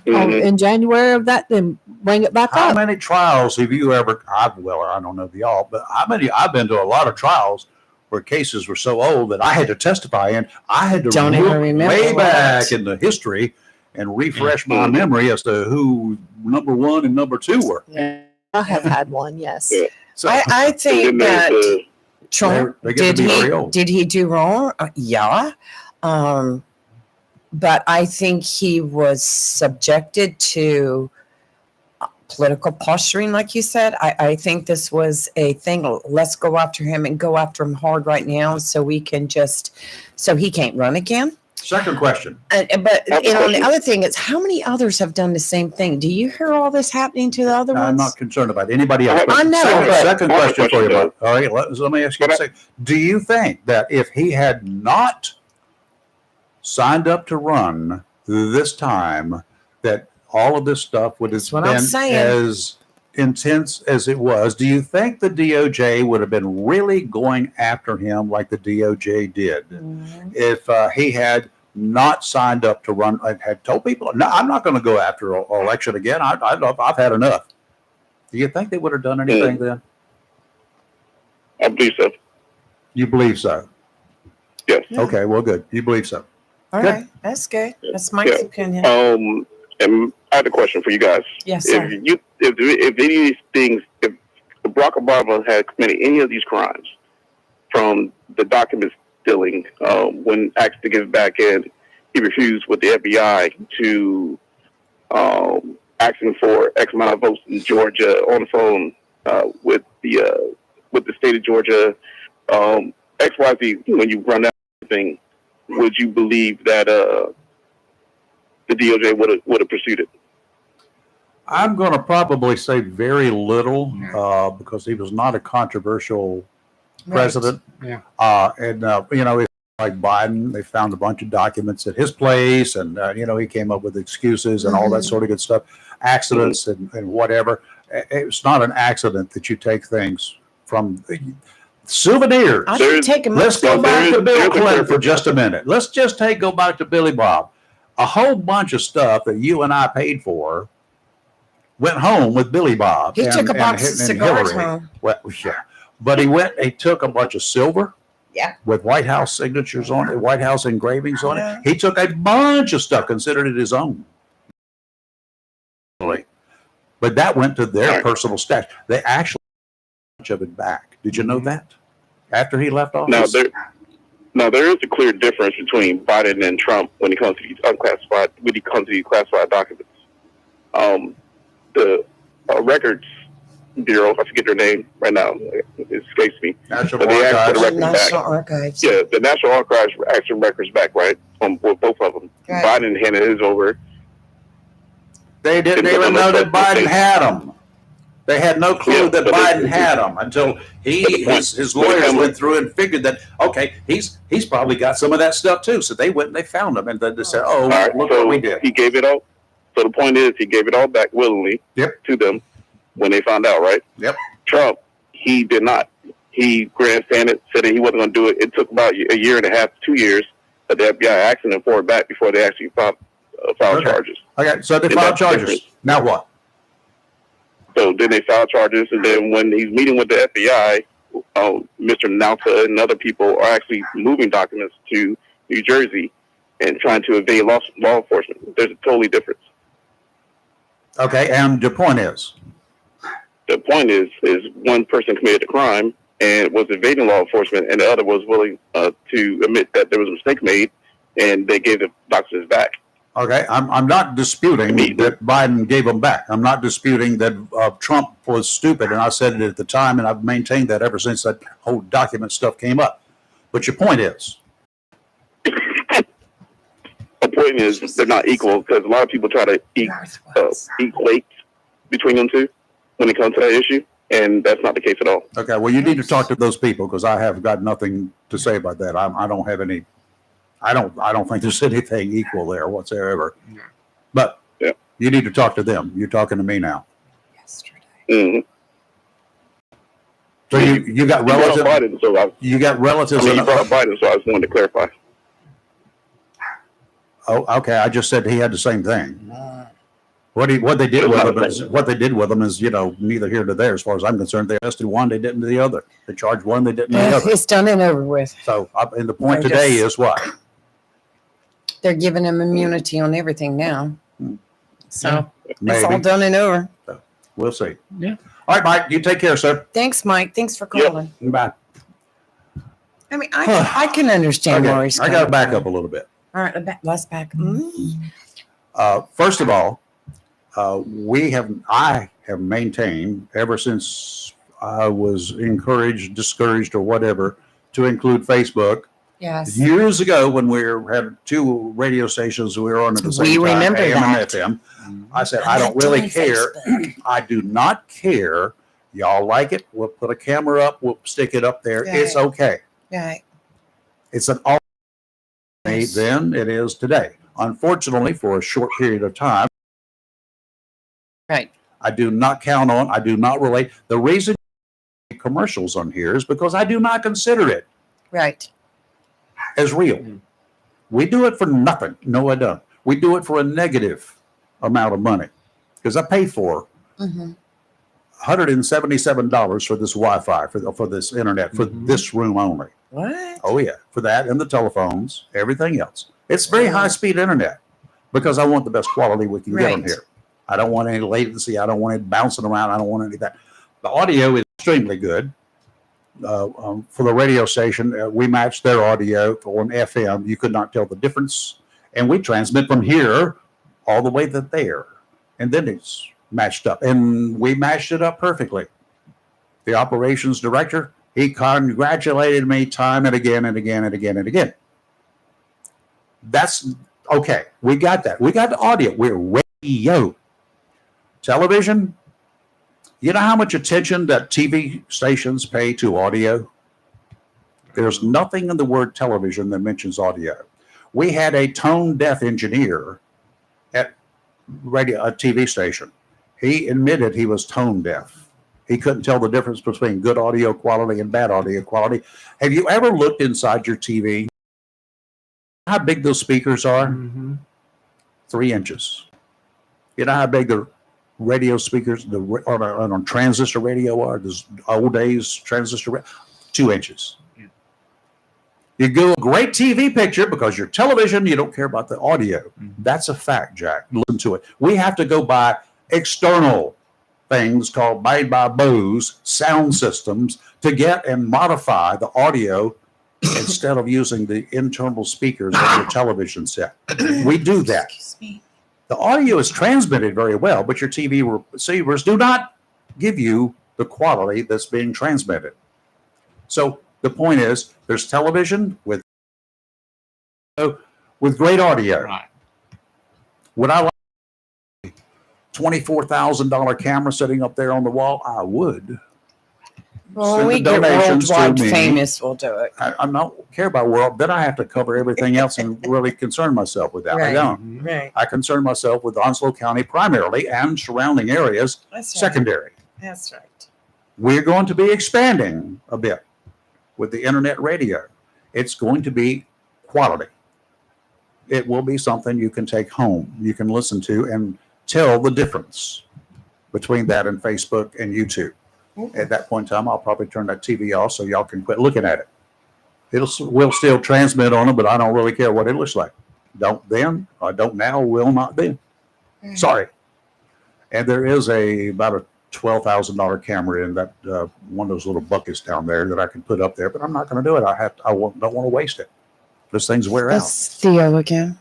S10: Mhm.
S6: in January of that. Then bring it back
S1: How
S6: up.
S1: many trials have you ever? I don't know the all, but how many? I've been to a lot of trials where cases were so old that I had to testify in. I had to
S3: Don't even
S1: look
S3: remember
S1: way
S3: what.
S1: back in the history and refresh my memory as to who number one and number two were.
S6: I have had one. Yes.
S10: Yeah.
S1: So
S3: I
S10: And
S3: think
S10: then
S3: that
S10: there's
S3: Trump
S1: They get to be very old.
S3: did he do wrong? Yeah. But I think he was subjected to political posturing, like you said. I think this was a thing. Let's go after him and go after him hard right now so we can so he can't run again.
S1: Second question.
S3: But
S10: I have a
S3: on the
S10: question.
S3: other thing, it's how many others have done the same thing? Do you hear all this happening to the other
S1: I'm
S3: ones?
S1: not concerned about anybody else.
S10: I
S3: know,
S1: Second,
S3: but-
S1: second
S10: I have a
S1: question for you,
S10: question,
S1: bud. All right, let me ask you a second. Do you think that if he had not signed up to run this time, that all of this stuff would have
S3: That's what I'm
S1: been
S3: saying.
S1: as intense as it was? Do you think the DOJ would have been really going after him like the DOJ did if he had not signed up to run and had told people, no, I'm not going to go after an election again. I've had enough. Do you think they would have done anything then?
S10: I believe so.
S1: You believe so?
S10: Yes.
S3: Yeah.
S1: Okay, well, good. You believe so.
S3: All
S1: Good.
S3: right, that's good. That's Mike's
S10: Yeah.
S3: opinion.
S10: And I had a question for you guys.
S3: Yes, sir.
S10: If any of these things, if Barack Obama had committed any of these crimes, from the document stealing, when asked to give it back in, he refused with the FBI to asking for X amount of votes in Georgia on the phone with the state of Georgia, XYZ. When you run that thing, would you believe that the DOJ would have pursued it?
S1: I'm going to probably say very little because he was not a controversial president.
S2: Yeah.
S1: It's like Biden, they found a bunch of documents at his place, and he came up with excuses and all that sort of good stuff, accidents and whatever. It's not an accident that you take things from souvenirs.
S3: I should take him.
S1: Let's go back to Bill
S10: there's a
S1: Clinton for
S10: purpose.
S1: just a minute. Let's just go back to Billy Bob. A whole bunch of stuff that you and I paid for went home with Billy Bob.
S3: He
S1: and-
S3: took a
S1: and
S3: box of
S1: and
S3: cigars
S1: Hillary.
S3: home.
S1: Well, yeah. But he took a bunch of silver.
S3: Yeah.
S1: With White House signatures on it, White House engravings on it. He took a bunch of stuff, considered it his own. But that went to their personal stash. They actually got much of it back. Did you know that? After he left office?
S10: Now there is a clear difference between Biden and Trump when it comes to these classified documents. The records bureau, I forget their name right now, it escapes me.
S1: National
S10: but they asked for the records
S3: National
S10: back.
S3: Archives.
S10: Yeah, the National Archives asked for records back, right? From both of them.
S3: Right.
S10: Biden handed his over.
S1: They didn't even know that Biden had them. They had no clue that Biden had them until his lawyers went through and figured that, okay, he's probably got some of that stuff too. So they went and they found them, and then they said, oh,
S10: Right,
S1: look
S10: so
S1: what we did.
S10: He gave it all. So the point is, he gave it all back willingly to them when they found out, right?
S1: Yep.
S10: Trump, he did not. He grandstanded, said that he wasn't going to do it. It took about a year and a half, 2 years, that the FBI asked him for it back before they actually filed charges.
S1: Okay, so they filed charges. Now what?
S10: So then they filed charges, and then when he's meeting with the FBI, Mr. Nauta and other people are actually moving documents to New Jersey and trying to evade law enforcement. There's a totally difference.
S1: Okay, and the point is?
S10: The point is one person committed a crime and was evading law enforcement, and the other was willing to admit that there was a mistake made, and they gave the documents back.
S1: Okay, I'm not disputing that Biden gave them back. I'm not disputing that Trump was stupid, and I said it at the time, and I've maintained that ever since that whole document stuff came up. But your point is?
S10: The point is they're not equal, because a lot of people try to equate between them two when it comes to that issue, and that's not the case at all.
S1: Okay, well, you need to talk to those people, because I have got nothing to say about that. I don't have any. I don't think there's anything equal there whatsoever. But you need to talk to them. You're talking to me now.
S3: Yesterday.
S10: Mm-hmm.
S1: So you got relatives.
S10: Biden, so
S1: you got relatives.
S10: I mean, you brought up Biden, so I just wanted to clarify.
S1: Oh, okay. I just said he had the same thing. What they did with him is, neither here nor there. As far as I'm concerned, they arrested one, they didn't the other. They charged one, they didn't the other.
S3: It's done and over with.
S1: So, and the point today is what?
S3: They're giving him immunity on everything now. So
S1: Maybe.
S3: it's all done and over.
S1: So, we'll see.
S2: Yeah.
S1: All right, Mike. You take care, sir.
S3: Thanks, Mike. Thanks for calling.
S1: Bye.
S3: I mean, I can understand where he's
S1: I
S3: coming
S1: got to back
S3: from.
S1: up a little bit.
S3: All right, let's back.
S1: First of all, I have maintained ever since I was encouraged, discouraged, or whatever to include Facebook.
S3: Yes.
S1: Years ago, when we had two radio stations, we were on at the same time,
S3: remember
S1: AM
S3: that.
S1: and FM. I said, I don't really care. I do not care. Y'all like it? We'll put a camera up. We'll stick it up there.
S3: Right.
S1: It's okay.
S3: Right.
S1: It's an all then it is today. Unfortunately, for a short period of time,
S3: Right.
S1: I do not count on, I do not relate. The reason commercials on here is because I do not consider it
S3: Right.
S1: as real. We do it for nothing. No, I don't. We do it for a negative amount of money because I pay for $177 for this Wi-Fi, for this internet, for this room only.
S3: What?
S1: Oh, yeah, for that and the telephones, everything else. It's very high-speed internet because I want the best quality we can get on here. I don't want any latency. I don't want it bouncing around. I don't want any of that. The audio is extremely good. For the radio station, we match their audio on FM. You could not tell the difference. And we transmit from here all the way to there. And then it's matched up. And we matched it up perfectly. The operations director, he congratulated me time and again and again and again and again. That's okay. We got that. We got the audio. We're radio. Television, you know how much attention that TV stations pay to audio? There's nothing in the word television that mentions audio. We had a tone deaf engineer at a TV station. He admitted he was tone deaf. He couldn't tell the difference between good audio quality and bad audio quality. Have you ever looked inside your TV? How big those speakers are? 3 inches. You know how big the radio speakers on transistor radio are? Those old days transistor 2 inches. You do a great TV picture because your television, you don't care about the audio. That's a fact, Jack. Listen to it. We have to go by external things called made by Bose sound systems to get and modify the audio instead of using the internal speakers of your television set. We do that. The audio is transmitted very well, but your TV receivers do not give you the quality that's being transmitted. So the point is, there's television with great audio.
S2: Right.
S1: Would I like a $24,000 camera sitting up there on the wall? I would.
S3: Well,
S1: Send
S3: when we
S1: the
S3: get
S1: donations to
S3: worldwide
S1: me.
S3: famous, we'll do it.
S1: I don't care about world. Then I have to cover everything else and really concern myself with that. I
S3: Right.
S1: don't.
S3: Right.
S1: I concern myself with Onslow County primarily and surrounding areas
S3: That's right.
S1: secondary.
S3: That's right.
S1: We're going to be expanding a bit with the internet radio. It's going to be quality. It will be something you can take home, you can listen to and tell the difference between that and Facebook and YouTube. At that point in time, I'll probably turn that TV off so y'all can quit looking at it. We'll still transmit on it, but I don't really care what it looks like. Don't then, I don't now, will not then. Sorry. And there is about a $12,000 camera in that one of those little buckets down there that I can put up there, but I'm not going to do it. Don't want to waste it. Those things wear out.
S3: That's Theo again.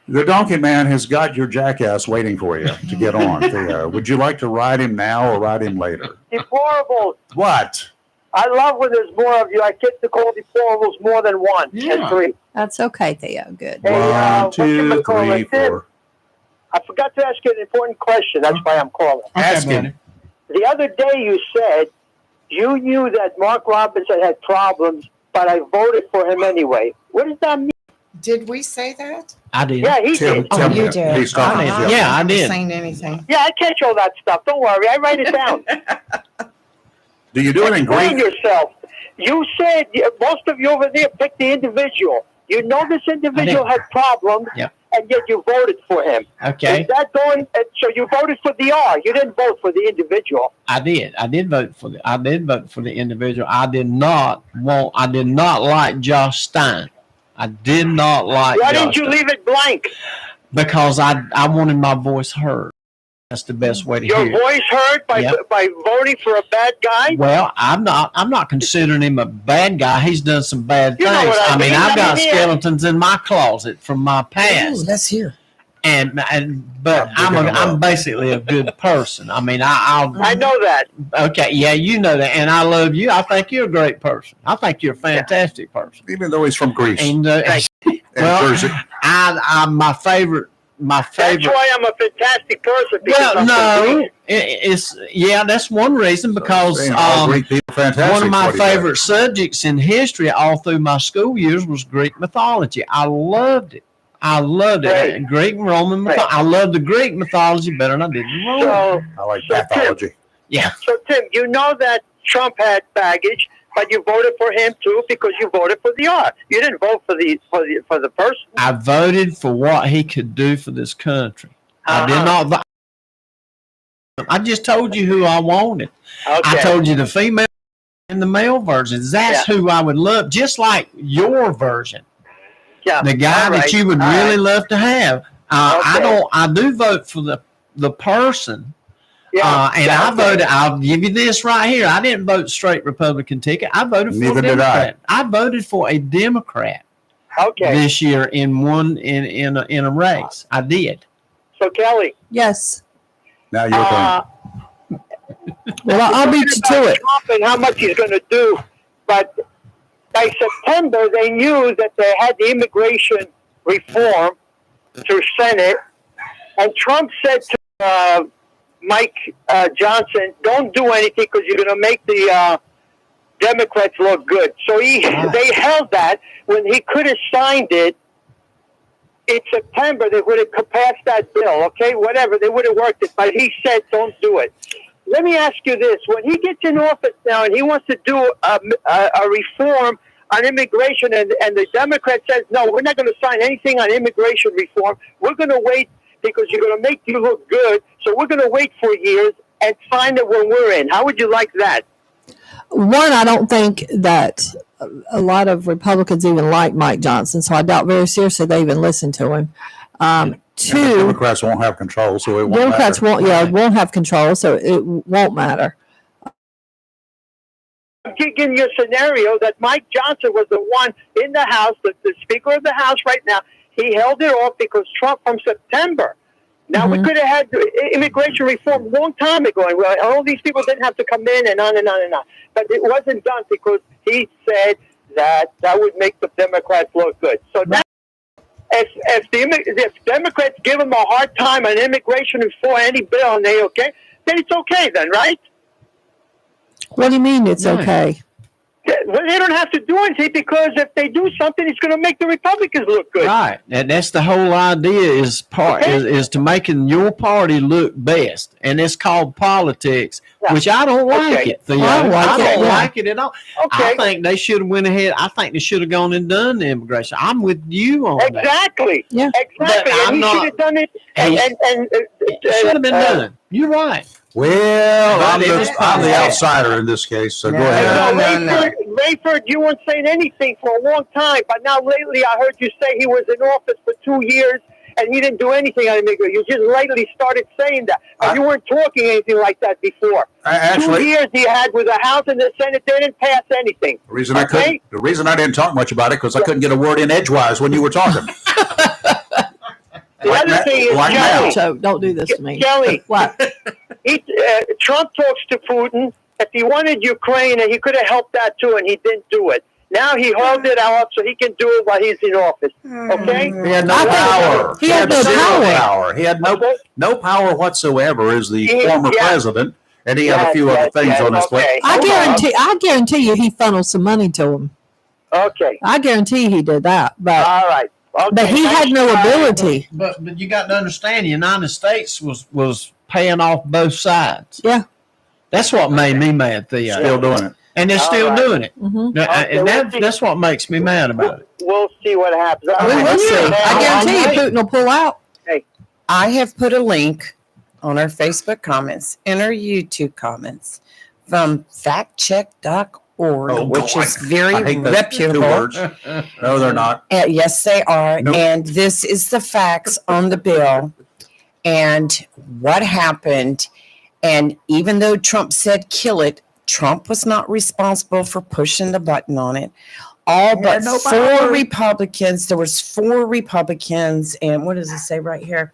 S1: The donkey man has got your jackass waiting for you to get on. Theo, would you like to ride him now or ride him later?
S7: Deplorables.
S1: What?
S7: I love when there's more of you. I get to call deplorables more than one and three.
S6: That's okay, Theo. Good.
S7: Hey,
S1: One, two, three, four.
S7: I forgot to ask you an important question. That's why I'm calling.
S1: Ask him.
S2: buddy.
S7: The other day you said you knew that Mark Robinson had problems, but I voted for him anyway. What does that mean?
S3: Did we say that?
S2: I did.
S7: Yeah, he
S1: Tim,
S7: did.
S1: Tim,
S3: you did.
S1: He's talking to
S2: I
S1: Tim.
S2: Yeah, I
S3: haven't
S2: did.
S3: Saying anything.
S7: Yeah, I catch all that stuff. Don't worry. I write it down.
S1: Do you do it in
S7: Explain
S1: Greek?
S7: yourself. You said most of you over there picked the individual. You know this individual had problems,
S2: Yep.
S7: and yet you voted for him.
S2: Okay.
S7: Is that going? So you voted for the R. You didn't vote for the individual.
S2: I did. I did vote for the individual. I did not like Josh Stein. I did not like
S7: Why
S2: Josh
S7: didn't you
S2: Stein
S7: leave it blank?
S2: because I wanted my voice heard. That's the best way to
S7: Your
S2: hear it.
S7: voice heard by voting for a bad guy.
S2: Well, I'm not considering him a bad guy. He's done some bad
S7: You know
S2: things.
S7: what I mean.
S2: I've got
S7: yeah.
S2: skeletons in my closet from my past,
S3: Let's hear.
S2: but I'm basically a good person. I mean,
S7: I know that.
S2: Okay, yeah, you know that, and I love you. I think you're a great person. I think you're a fantastic person.
S1: Even though he's from Greece
S2: And
S1: and
S2: well,
S1: Jersey.
S2: I'm my favorite.
S7: That's why I'm a fantastic person. because
S2: Well,
S7: I'm from
S2: no,
S7: Greece.
S2: it's that's one reason because
S1: Saying all Greek people fantastic.
S2: one of my
S1: what he does.
S2: favorite subjects in history all through my school years was Greek mythology. I loved it.
S7: Right.
S2: Greek and Roman mythology. I loved the Greek mythology better than I did the Roman.
S7: So,
S1: I like
S7: So,
S1: pathology.
S2: Yeah.
S7: so Tim, you know that Trump had baggage, but you voted for him too because you voted for the R. You didn't vote for the person.
S2: I voted for what he could do for this country. I did not vote. I just told you who I wanted.
S7: Okay.
S2: I told you the female and the male versions. That's who I would love, just like your version.
S7: Yeah.
S2: The guy
S7: All
S2: that
S7: right.
S2: you would
S7: All
S2: really
S7: right.
S2: love to have. I do vote for the person.
S7: Yeah.
S2: And I voted, I'll give you this right here. I didn't vote straight Republican ticket. I voted for
S1: Neither
S2: a
S1: did I.
S2: Democrat. I voted for a Democrat
S7: Okay.
S2: this year in a race. I did.
S7: So Kelly.
S6: Yes.
S1: Now your turn.
S6: Well, I'll beat you to it.
S7: Trump and how much he's going to do, but by September they knew that they had the immigration reform through Senate, and Trump said to Mike Johnson, "Don't do anything because you're going to make the Democrats look good." So they held that when he could have signed it in September. They would have passed that bill. Okay, whatever, they would have worked it, but he said, "Don't do it." Let me ask you this: when he gets in office now and he wants to do a reform on immigration, and the Democrat says, "No, we're not going to sign anything on immigration reform. We're going to wait because you're going to make you look good. So we're going to wait for years and sign it when we're in." How would you like that?
S6: One, I don't think that a lot of Republicans even like Mike Johnson, so I doubt very seriously they even listen to him.
S1: And the
S6: Two,
S1: Democrats won't have control, so it won't
S6: Democrats
S1: matter.
S6: won't have control, so it won't matter.
S7: Giving you a scenario that Mike Johnson was the one in the House, the Speaker of the House right now. He held it off because Trump from September. Now, we could have had immigration reform a long time ago, and all these people didn't have to come in and on and on and on. But it wasn't done because he said that would make the Democrats look good. So now, if Democrats give him a hard time on immigration reform, any bill, and then it's okay then, right?
S6: What do you mean it's okay?
S7: Well, they don't have to do anything because if they do something, it's going to make the Republicans look good.
S2: Right, and that's the whole idea is to making your party look best, and it's called politics, which I don't like it. Theo. I don't like it at all.
S7: Okay.
S2: I think they should have went ahead. I think they should have gone and done the immigration. I'm with you on that.
S7: Exactly.
S6: Yeah.
S7: Exactly.
S2: But
S7: And he should have done it.
S2: It should have been done. You're right.
S1: Well, I'm
S2: But it is
S1: the
S2: politics.
S1: outsider in this case, so go
S3: No.
S1: ahead.
S7: Rayford, you weren't saying anything for a long time, but now lately I heard you say he was in office for 2 years and he didn't do anything on immigration. You just lately started saying that. And you weren't talking anything like that before. 2 years he had with the House and the Senate, they didn't pass anything.
S1: The reason I didn't talk much about it because I couldn't get a word in edgewise when you were talking.
S7: The other thing is, Kelly,
S6: So don't do this to me.
S7: Kelly,
S6: What?
S7: Trump talks to Putin. If he wanted Ukraine, he could have helped that too, and he didn't do it. Now he held it out so he can do it while he's in office. Okay?
S1: He had no power.
S6: He had no
S1: zero
S6: power.
S1: He had no power whatsoever as the former
S7: Yeah.
S1: president, and he had a few other things on his plate.
S6: I guarantee you he funneled some money to him.
S7: Okay.
S6: I guarantee he did that, but
S7: All right. Okay.
S6: but he had no ability.
S2: But you got to understand, the United States was paying off both sides.
S6: Yeah.
S2: That's what made me mad, Theo.
S1: Still doing it.
S2: And they're still doing it.
S6: Mhm.
S2: Now,
S7: Okay,
S2: and
S7: we'll see.
S2: that's what makes me mad about it.
S7: We'll see what happens.
S6: We will see. I guarantee you Putin will pull out.
S3: I have put a link on our Facebook comments and our YouTube comments from factcheck.org,
S1: Oh,
S3: which
S1: boy.
S3: is very
S1: I hate those 2
S3: reputable.
S1: words. No, they're not.
S3: Yes, they are.
S1: Nope.
S3: And this is the facts on the bill and what happened. And even though Trump said kill it, Trump was not responsible for pushing the button on it. All but
S1: no
S3: 4
S1: power.
S3: Republicans. There was 4 Republicans. And what does it say right here?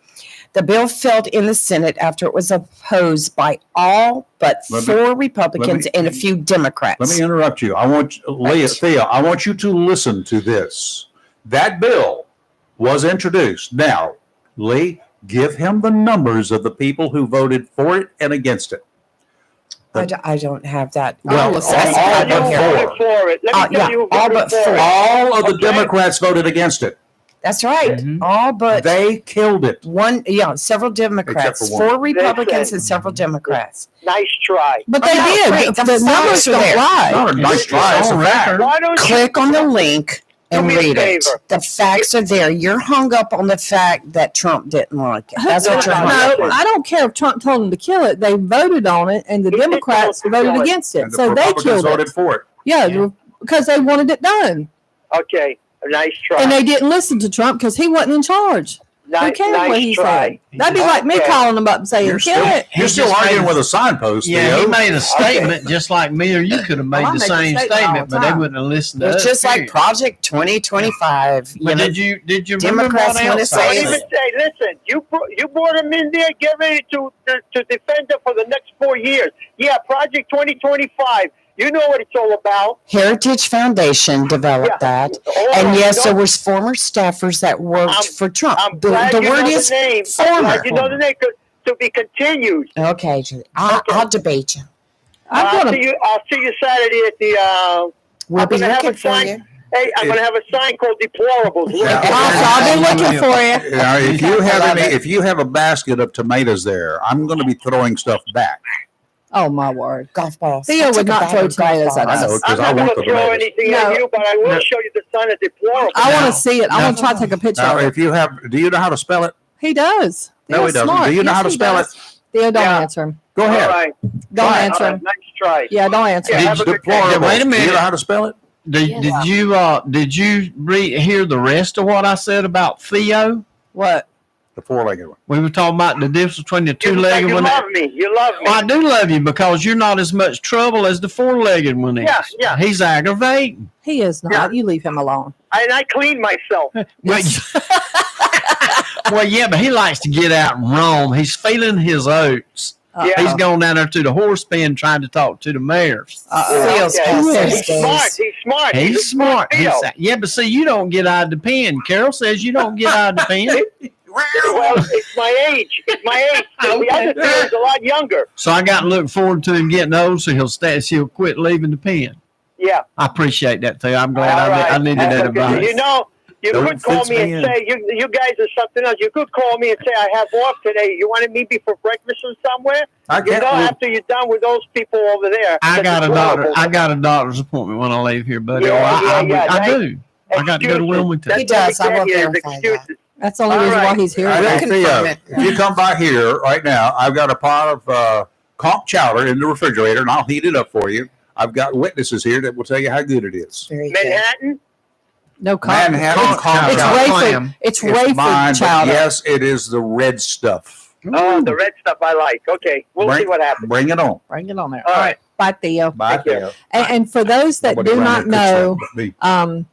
S3: The bill failed in the Senate after it was opposed by all but
S1: Let me-
S3: 4 Republicans and a few Democrats.
S1: Let me interrupt you. I want Thea, I want you to listen to this. That bill was introduced. Now, Lee, give him the numbers of the people who voted for it and against it.
S3: I don't have that.
S1: Well,
S3: I'll
S1: all
S3: assess
S1: but
S3: that
S7: You
S3: here.
S1: four.
S7: voted for it. Let me tell you who
S3: all
S7: voted
S3: but
S7: for
S3: 4.
S7: it.
S1: All of the
S7: Okay.
S1: Democrats voted against it.
S3: That's right.
S2: Mhm.
S3: All but
S1: They killed it.
S3: several Democrats,
S1: Except for one.
S3: 4 Republicans
S7: Listen.
S3: and several Democrats.
S7: Nice try.
S6: But they
S3: no,
S6: did.
S3: wait,
S6: The
S3: the
S6: numbers
S3: facts are
S6: don't
S3: there.
S6: lie.
S1: Not a nice try. It's a fact.
S7: Why don't you
S3: Click on the link and
S7: Do me a
S3: read it.
S7: favor.
S3: The facts are there. You're hung up on the fact that Trump didn't like it. That's what you're hung up
S6: No,
S3: on.
S6: I don't care if Trump told them to kill it. They voted on it, and the
S7: He did
S6: Democrats
S7: tell them to
S6: voted
S7: kill it.
S6: against it.
S1: And the
S6: So they
S1: Republicans
S6: killed
S1: voted
S6: it.
S1: for it.
S6: Yeah, because they wanted it done.
S7: Okay, a nice try.
S6: And they didn't listen to Trump because he wasn't in charge. Who
S7: nice,
S6: cared what he
S7: try.
S6: said? That'd be like me
S7: Okay.
S6: calling him up and saying,
S1: You're
S6: kill
S1: still,
S6: it.
S1: you're still
S2: just
S1: arguing
S2: made-
S1: with a signpost,
S2: Yeah, he
S1: Theo.
S2: made a statement just like me or you could have made
S6: Well, I
S2: the
S6: make a
S2: same
S6: statement all
S2: statement,
S6: the
S2: but they
S6: time.
S2: wouldn't have listened to
S3: It's
S2: us.
S3: just like
S2: period.
S3: Project 2025.
S2: But did you remember
S3: Democrats
S2: what
S3: wanna
S2: else?
S3: say
S7: Don't
S2: I
S3: it.
S7: even
S2: said?
S7: say, listen, you brought him in there, get ready to defend him for the next 4 years. Yeah, Project 2025. You know what it's all about.
S3: Heritage Foundation developed
S7: Yeah.
S3: that.
S7: Hold
S3: And
S7: on,
S3: yes, there
S7: don't-
S3: was former staffers that worked
S7: I'm-
S3: for Trump.
S7: I'm
S3: The
S7: glad you
S3: word
S7: know
S3: is
S7: the name. I'm
S3: former.
S7: glad you know the name to be continued.
S3: Okay, Julie. I'll debate you.
S6: I'm
S7: I'll
S6: gonna,
S7: see you Saturday at the.
S3: We'll
S7: I'm
S3: be
S7: gonna have
S3: looking
S7: a
S3: for
S7: sign.
S3: you.
S7: Hey, I'm gonna have a sign called "Deplorables."
S1: Yeah.
S6: also, I've been looking for you.
S1: Now, if you
S3: I
S1: have
S3: love
S1: any,
S3: it.
S1: if you have a basket of tomatoes there, I'm going to be throwing stuff back.
S6: Oh, my word.
S3: Golf balls.
S6: Theo
S3: I
S6: would
S3: took a
S6: not
S3: bag
S6: throw
S3: of golf
S6: tomatoes at
S3: balls.
S1: I know,
S6: us.
S1: because
S7: I'm
S1: I
S7: not
S1: want
S7: gonna
S1: the
S7: throw
S1: tomatoes.
S7: anything
S6: No.
S7: at you, but I will
S2: No.
S7: show you the sign of "Deplorables."
S6: I want
S2: No.
S6: to see it. I want to try to take a picture
S1: Now,
S6: of it.
S1: if you have, do you know how to spell it?
S6: He does.
S1: No, he
S6: Theo's
S1: doesn't.
S6: smart.
S1: Do you know
S6: Yes,
S1: how to
S6: he
S1: spell
S6: does. Theo, don't
S7: Yeah.
S6: answer him.
S1: Go ahead.
S5: All right.
S6: Don't answer him.
S5: Nice try.
S6: Yeah, don't answer
S5: Yeah,
S6: him.
S5: have a good day.
S1: Deplorable.
S2: Wait a minute.
S1: Do you know how to spell it?
S2: Did you hear the rest of what I said about Theo?
S6: What?
S1: The four-legged one.
S2: We were talking about the difference between the two-legged
S5: You
S2: one.
S5: love me. You love me.
S2: Well, I do love you because you're not as much trouble as the four-legged one is.
S5: Yeah, yeah.
S2: He's aggravating.
S6: He is not.
S5: Yeah.
S6: You leave him alone.
S5: And I clean myself.
S2: Well, yeah, but he likes to get out and roam. He's feeling his oats.
S5: Yeah.
S2: He's going down there to the horse pen trying to talk to the mares.
S3: Feels
S5: Okay.
S3: past those
S5: He's
S3: days.
S5: smart. He's smart.
S2: He's smart.
S5: Theo.
S2: Yeah, but see, you don't get out of the pen. Carol says you don't get out of the pen.
S5: Well, it's my age. It's my age. The other Theo's a lot younger.
S2: So I got to look forward to him getting old so he'll quit leaving the pen.
S5: Yeah.
S2: I appreciate that, Theo. I'm glad
S5: All right.
S2: I needed that advice.
S5: You know, you
S1: Don't
S5: could call
S1: fence
S5: me
S1: me
S5: and
S1: in.
S5: say, you guys are something else. You could call me and say, I have off today. You want to meet me for breakfast or somewhere?
S1: I
S5: You
S1: get
S5: know, after you're done with those people over there.
S2: I got a
S5: That's
S2: doctor's appointment when I leave here, buddy.
S5: Yeah,
S2: I
S5: yeah.
S2: do. I got to go to
S5: Excuses.
S2: Wilmington.
S5: That's
S3: He does.
S5: what
S3: I will
S5: get here is
S3: verify that.
S5: excuses.
S6: That's the only
S5: All
S6: reason why
S5: right.
S6: he's here.
S1: Hey,
S3: We'll
S6: today.
S3: confirm
S1: Theo,
S3: it.
S1: if you come by here right now, I've got a pot of conch chowder in the refrigerator, and I'll heat it up for you. I've got witnesses here that will tell you how good it is.
S3: Very good.
S5: Manhattan?
S6: No comment.
S1: Manhattan conch
S6: It's
S1: chowder.
S6: Rayford. It's Rayford
S1: mine, but
S6: chowder.
S1: yes, it is the red stuff.
S5: Oh, the red stuff I like. Okay, we'll see what happens.
S1: Bring it on.
S6: Bring it on there.
S5: All right.
S6: Bye, Theo.
S1: Bye,
S5: Thank you.
S1: Theo.
S6: And for those that
S1: Nobody
S6: do
S1: around
S6: not
S1: here
S6: know,
S1: cooks that but me.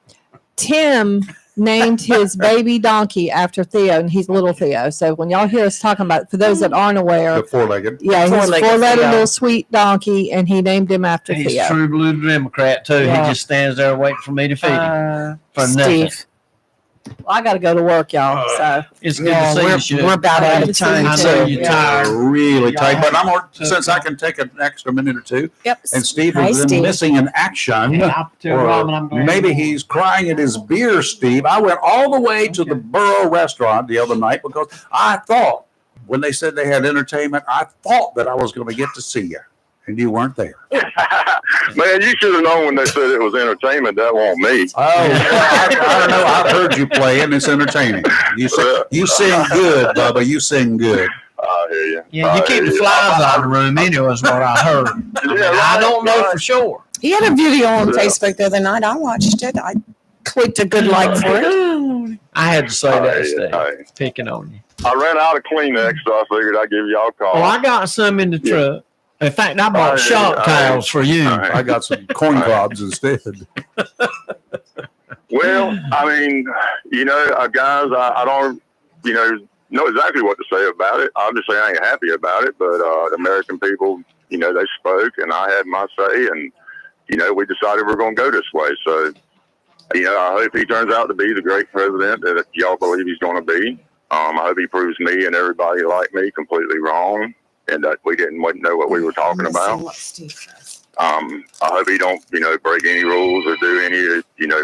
S6: Tim named his baby donkey after Theo, and he's little Theo. So when y'all hear us talking about, for those that aren't aware,
S1: The four-legged.
S6: yeah, he's
S3: Four-legged
S6: four-legged
S3: Theo.
S6: little sweet donkey, and he named him after
S2: He's
S6: Theo.
S2: true blue Democrat too.
S6: Yeah.
S2: He just stands there waiting for me to feed him for nothing.
S3: Steve,
S6: Well, I got to go to work, y'all. So
S2: It's good
S3: yeah,
S2: to see you.
S3: we're about out of time.
S2: I know
S3: too.
S2: you're
S6: Yeah.
S2: tired.
S1: Really
S2: Y'all
S1: tight, but I'm
S2: have to-
S1: since I can take an extra minute or two,
S6: yep.
S1: and Steve
S3: Hi,
S1: has been
S3: Steve.
S1: missing in action.
S2: Yeah, I'll tell
S1: Or
S2: Robin I'm glad.
S1: maybe he's crying at his beer, Steve. I went all the way to the Borough restaurant the other night because I thought when they said they had entertainment, I thought that I was going to get to see you, and you weren't there.
S10: Man, you should have known when they said it was entertainment. That wasn't me.
S1: Oh, I don't know. I heard you play, and it's entertaining. You sing good, Bubba. You sing good.
S10: I hear you.
S2: Yeah, you keep the flies out of the room anyway, is what I heard. I don't know for sure.
S3: He had a video on Facebook the other night. I watched it. I clicked a good like for it.
S2: I had to say that, Steve.
S10: Hey,
S2: Picking on you.
S10: I ran out of Kleenex, so I figured I'd give y'all a call.
S2: Well, I got some in the truck. In fact, I bought shock towels for you.
S1: I got some corn cobs instead.
S10: Well, I mean, guys, I don't, know exactly what to say about it. Obviously, I ain't happy about it, but American people, they spoke, and I had my say, and, we decided we're going to go this way. So, I hope he turns out to be the great president that y'all believe he's going to be. I hope he proves me and everybody like me completely wrong, and that we didn't know what we were talking about. I hope he don't, break any rules or do any,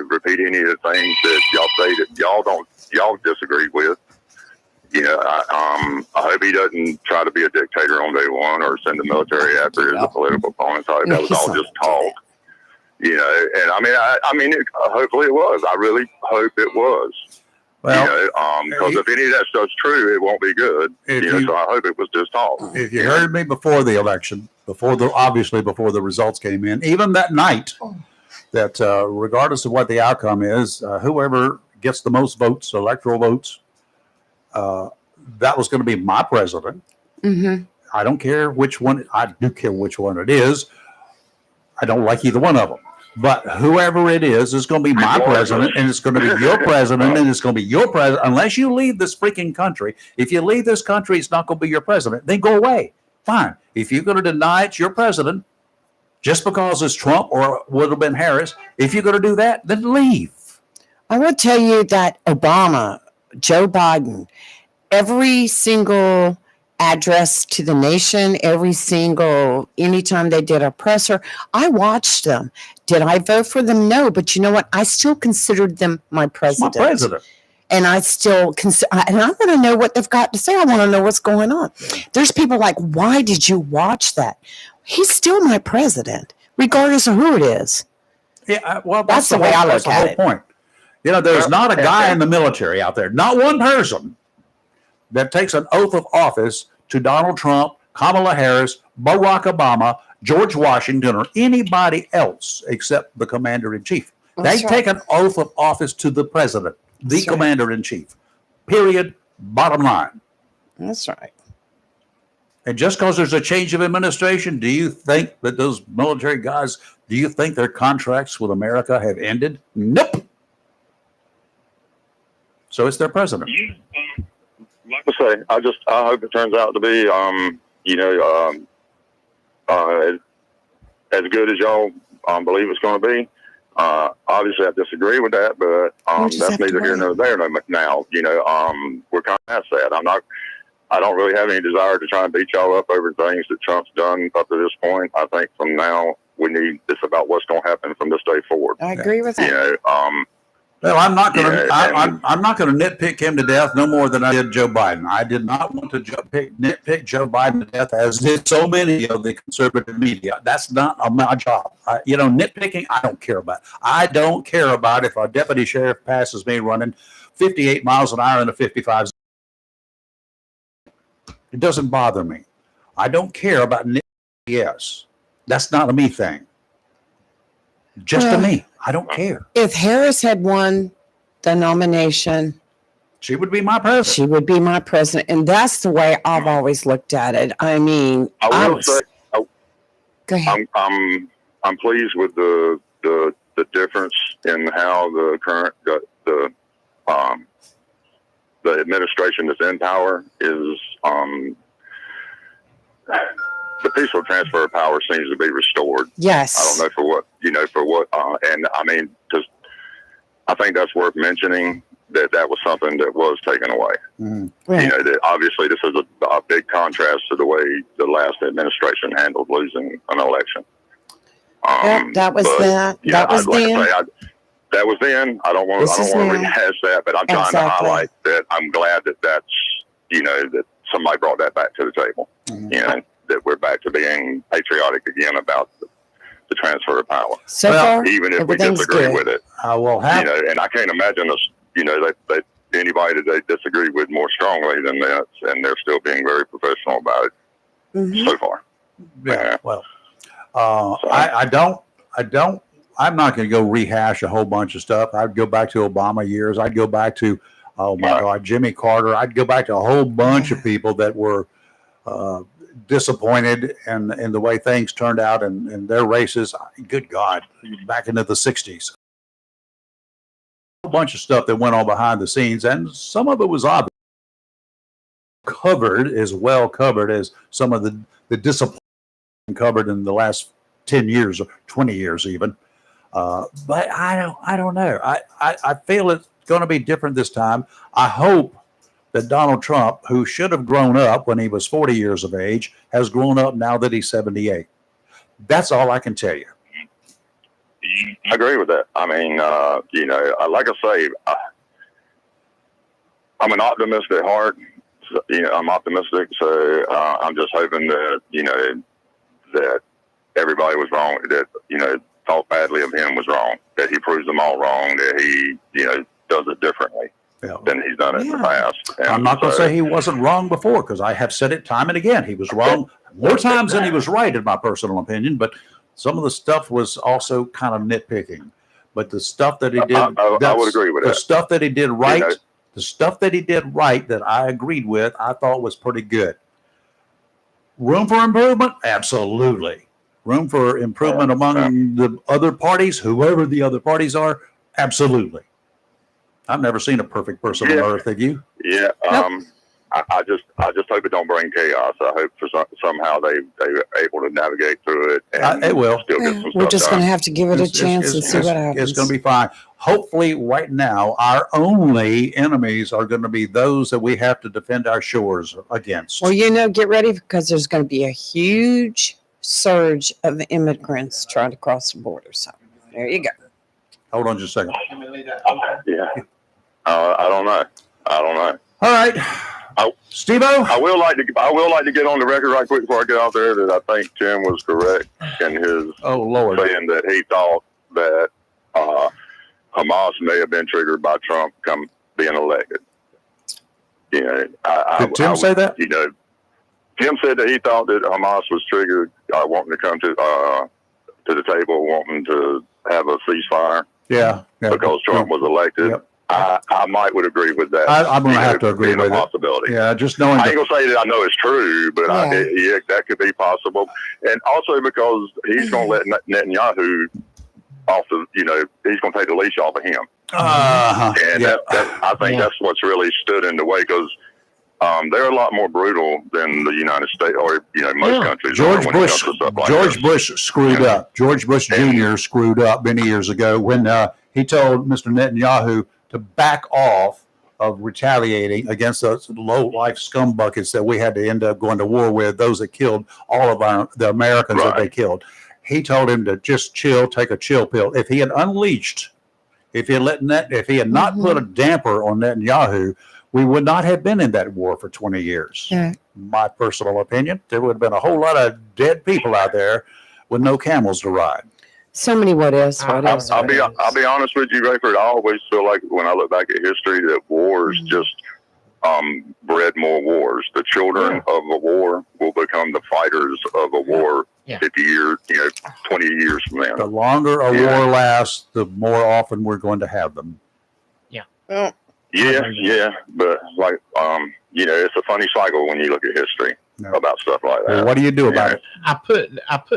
S10: repeat any of the things that y'all say that y'all disagree with. I hope he doesn't try to be a dictator on day one or send the military after his political opponents. I hope that was all just talk. And I mean, hopefully it was. I really hope it was.
S1: Well,
S10: because if any of that stuff's true, it won't be good. So I hope it was just talk.
S1: If you heard me before the election, before the results came in, even that night, that regardless of what the outcome is, whoever gets the most votes, electoral votes, that was going to be my president.
S3: Mm-hmm.
S1: I don't care which one. I do care which one it is. I don't like either one of them. But whoever it is going to be my president, and it's going to be your president, and it's going to be your president. Unless you leave this freaking country. If you leave this country, it's not going to be your president. Then go away. Fine. If you're going to deny it's your president, just because it's Trump or would have been Harris, if you're going to do that, then leave.
S3: I will tell you that Obama, Joe Biden, every single address to the nation, anytime they did a presser, I watched them. Did I vote for them? No, but you know what? I still considered them my president.
S1: My president.
S3: And I still and I want to know what they've got to say. I want to know what's going on. There's people like, why did you watch that? He's still my president, regardless of who it is.
S1: Yeah, well,
S3: That's the way I look at it.
S1: Point. There's not a guy in the military out there, not one person that takes an oath of office to Donald Trump, Kamala Harris, Barack Obama, George Washington, or anybody else except the commander-in-chief.
S3: That's
S1: They
S3: right.
S1: take an oath of office to the president, the
S3: That's right.
S1: commander-in-chief. Period. Bottom line.
S3: That's right.
S1: And just because there's a change of administration, do you think that those military guys, do you think their contracts with America have ended? Nope. So it's their president.
S10: Like I say, I hope it turns out to be, as good as y'all believe it's going to be. Obviously, I disagree with that, but that's neither here nor there now. We're kind of past that. I don't really have any desire to try and beat y'all up over things that Trump's done up to this point. I think from now it's about what's going to happen from this day forward.
S3: I agree with that.
S1: Well, I'm not going to. I'm not going to nitpick him to death no more than I did Joe Biden. I did not want to nitpick Joe Biden to death, as did so many of the conservative media. That's not my job. Nitpicking, I don't care about. I don't care about if a deputy sheriff passes me running 58 miles an hour in a 55. It doesn't bother me. I don't care about nitpicking. Yes, that's not a me thing. Just to me. I don't care.
S3: If Harris had won the nomination,
S1: she would be my president.
S3: She would be my president. And that's the way I've always looked at it. I mean,
S10: I will say,
S3: go ahead.
S10: I'm pleased with the difference in how the current the administration that's in power is the peaceful transfer of power seems to be restored.
S3: Yes.
S10: I don't know for what, and I mean, because I think that's worth mentioning that was something that was taken away.
S1: Mm-hmm.
S3: Right.
S10: That obviously this is a big contrast to the way the last administration handled losing an election.
S3: That was that. That was then.
S10: That was then. I don't want to rehash that, but I'm trying to highlight that I'm glad that that's, that somebody brought that back to the table. Mm-hmm. That we're back to being patriotic again about the transfer of power.
S3: So far,
S10: even if we disagree with it.
S1: I will have.
S10: And I can't imagine us, that anybody that they disagree with more strongly than that, and they're still being very professional about it so far.
S1: Yeah. Well, I'm not going to go rehash a whole bunch of stuff. I'd go back to Obama years. I'd go back to, God, Jimmy Carter. I'd go back to a whole bunch of people that were disappointed in the way things turned out in their races. Good God, back into the 60s. A bunch of stuff that went on behind the scenes, and some of it was obvious. Covered as some of the disappointment covered in the last 10 years or 20 years even. But I don't know. I feel it's going to be different this time. I hope that Donald Trump, who should have grown up when he was 40 years of age, has grown up now that he's 78. That's all I can tell you.
S10: I agree with that. I mean, like I say, I'm an optimist at heart. So, I'm optimistic. So I'm just hoping that, that everybody was wrong, that, thought badly of him was wrong, that he proves them all wrong, that he, does it differently than he's done it in the past. And
S1: I'm not going to say he wasn't wrong before, because I have said it time and again. He was wrong more times than he was right, in my personal opinion. But some of the stuff was also kind of nitpicking. But the stuff that he did,
S10: I would agree with that.
S1: The stuff that he did right, the stuff that he did right that I agreed with, I thought was pretty good. Room for improvement? Absolutely. Room for improvement among the other parties, whoever the other parties are? Absolutely. I've never seen a perfect person on earth. Have you?
S10: Yeah. I just hope it don't bring chaos. I hope somehow they're able to navigate through it. And
S1: it will.
S10: Still get some
S3: We're just
S10: stuff
S3: going to
S10: done.
S3: have to give it a chance and see what happens.
S1: It's going to be fine. Hopefully, right now, our only enemies are going to be those that we have to defend our shores against.
S3: Well, get ready, because there's going to be a huge surge of immigrants trying to cross the border. So there you go.
S1: Hold on just a second.
S10: Yeah. I don't know.
S1: All right. Steve-O?
S10: I will like to get on the record right quick before I get out there that I think Tim was correct in his saying that he thought that Hamas may have been triggered by Trump being elected.
S1: Did Tim say that?
S8: Jim said that he thought that Hamas was triggered, wanting to come to the table, wanting to have a ceasefire
S1: Yeah.
S8: because Trump was elected.
S1: Yep.
S8: I might would agree with that.
S1: I'm going to have to agree
S8: being
S1: with
S8: a
S1: it.
S8: possibility.
S1: Yeah, just knowing.
S8: I ain't gonna say that I know it's true, but
S3: Yeah.
S8: that could be possible, and also because he's gonna let Netanyahu off the, he's gonna take the leash off of him, and
S1: Yeah.
S8: I think that's what's really stood in the way because they're a lot more brutal than the United States or most countries.
S1: George
S8: when it
S1: Bush,
S8: comes to stuff like
S1: George
S8: this.
S1: Bush screwed up. George Bush Jr. screwed up many years ago when he told Mr. Netanyahu to back off of retaliating against those low-life scumbuckets that we had to end up going to war with, those that killed all of the Americans that they killed. He told him to just chill, take a chill pill. If he had unleashed, if he had not put a damper on Netanyahu, we would not have been in that war for 20 years.
S3: Yeah.
S1: My personal opinion, there would have been a whole lot of dead people out there with no camels to ride.
S3: So many what ifs.
S8: I'll be honest with you, Rayford. I always feel like when I look back at history that wars just bred more wars. The children of a war will become the fighters of a war 50 years, 20 years from now.
S1: The longer a war lasts, the more often we're going to have them.
S8: Yeah, but like it's a funny cycle when you look at history about stuff like that.
S1: Well, what do you do about it?
S2: I put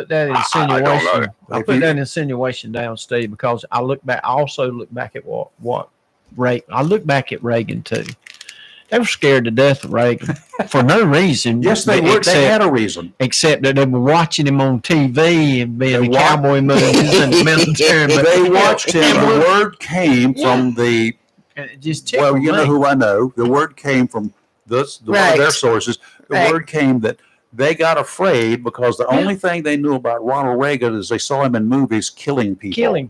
S2: that insinuation.
S8: I don't know.
S2: I put that insinuation down, Steve, because I also look back at what I look back at Reagan too. They were scared to death of Reagan for no reason.
S1: Yes, they were. They had a reason,
S2: except that they were watching him on TV and being in cowboy movies and the military. But
S1: they watched him. The word came from the. Well, you know who I know. The word came from one of their sources. The word came that they got afraid because the only thing they knew about Ronald Reagan is they saw him in movies killing people.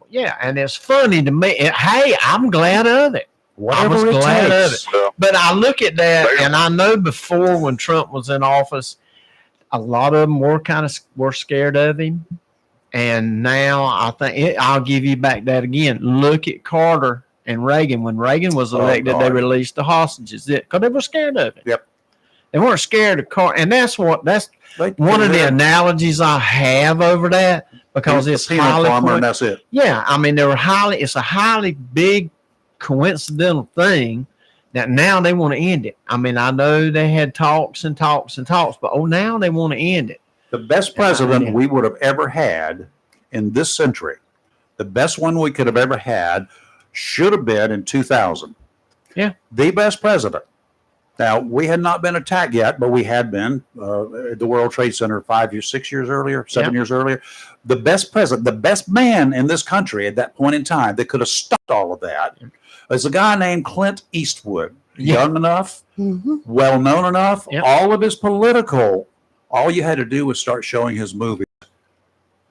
S2: Yeah, and it's funny to me. Hey, I'm glad of it.
S1: Whatever
S2: I was
S1: it
S2: glad
S1: takes.
S2: of it. But I look at that, and I know before when Trump was in office, a lot of them were scared of him. And now I think I'll give you back that again. Look at Carter and Reagan. When Reagan was elected, they released the hostages because they were scared of it.
S1: Yep.
S2: They weren't scared of Carter, and that's one of the analogies I have over that because it's highly
S1: and that's it.
S2: Yeah, I mean it's a highly big coincidental thing that now they want to end it. I mean, I know they had talks, but now they want to end it.
S1: The best president we would have ever had in this century, the best one we could have ever had, should have been in 2000.
S2: Yeah.
S1: The best president. Now, we had not been attacked yet, but we had been at the World Trade Center 6 years earlier, 7 years earlier. The best president, the best man in this country at that point in time that could have stopped all of that is a guy named Clint Eastwood. Young enough, well-known enough, all of his political, all you had to do was start showing his movies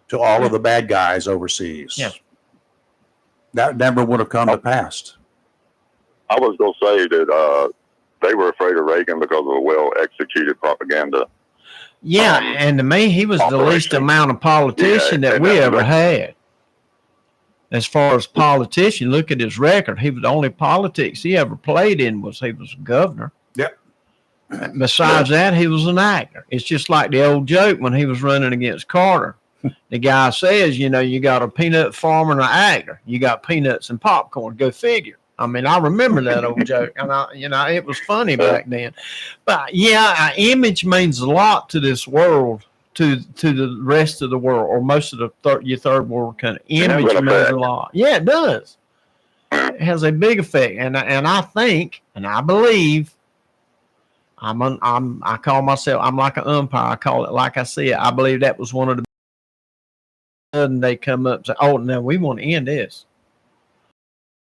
S1: to all of the bad guys overseas.
S2: Yeah.
S1: That never would have come to pass.
S8: I was going to say that they were afraid of Reagan because of a well-executed propaganda.
S2: Yeah, and to me, he was the least amount of politician that we ever had. As far as politician, look at his record. He was the only politics he ever played in he was governor.
S1: Yep.
S2: Besides that, he was an actor. It's just like the old joke when he was running against Carter. The guy says, you got a peanut farmer and an actor. You got peanuts and popcorn. Go figure. I mean, I remember that old joke, and it was funny back then. But image means a lot to this world, to the rest of the world, or most of your third world country. Image means a lot. Yeah, it does. It has a big effect, and I think, and I believe, I call myself, I'm like an umpire. I call it like I see it. I believe that was one of the. And they come up and say, "Oh, no, we want to end this."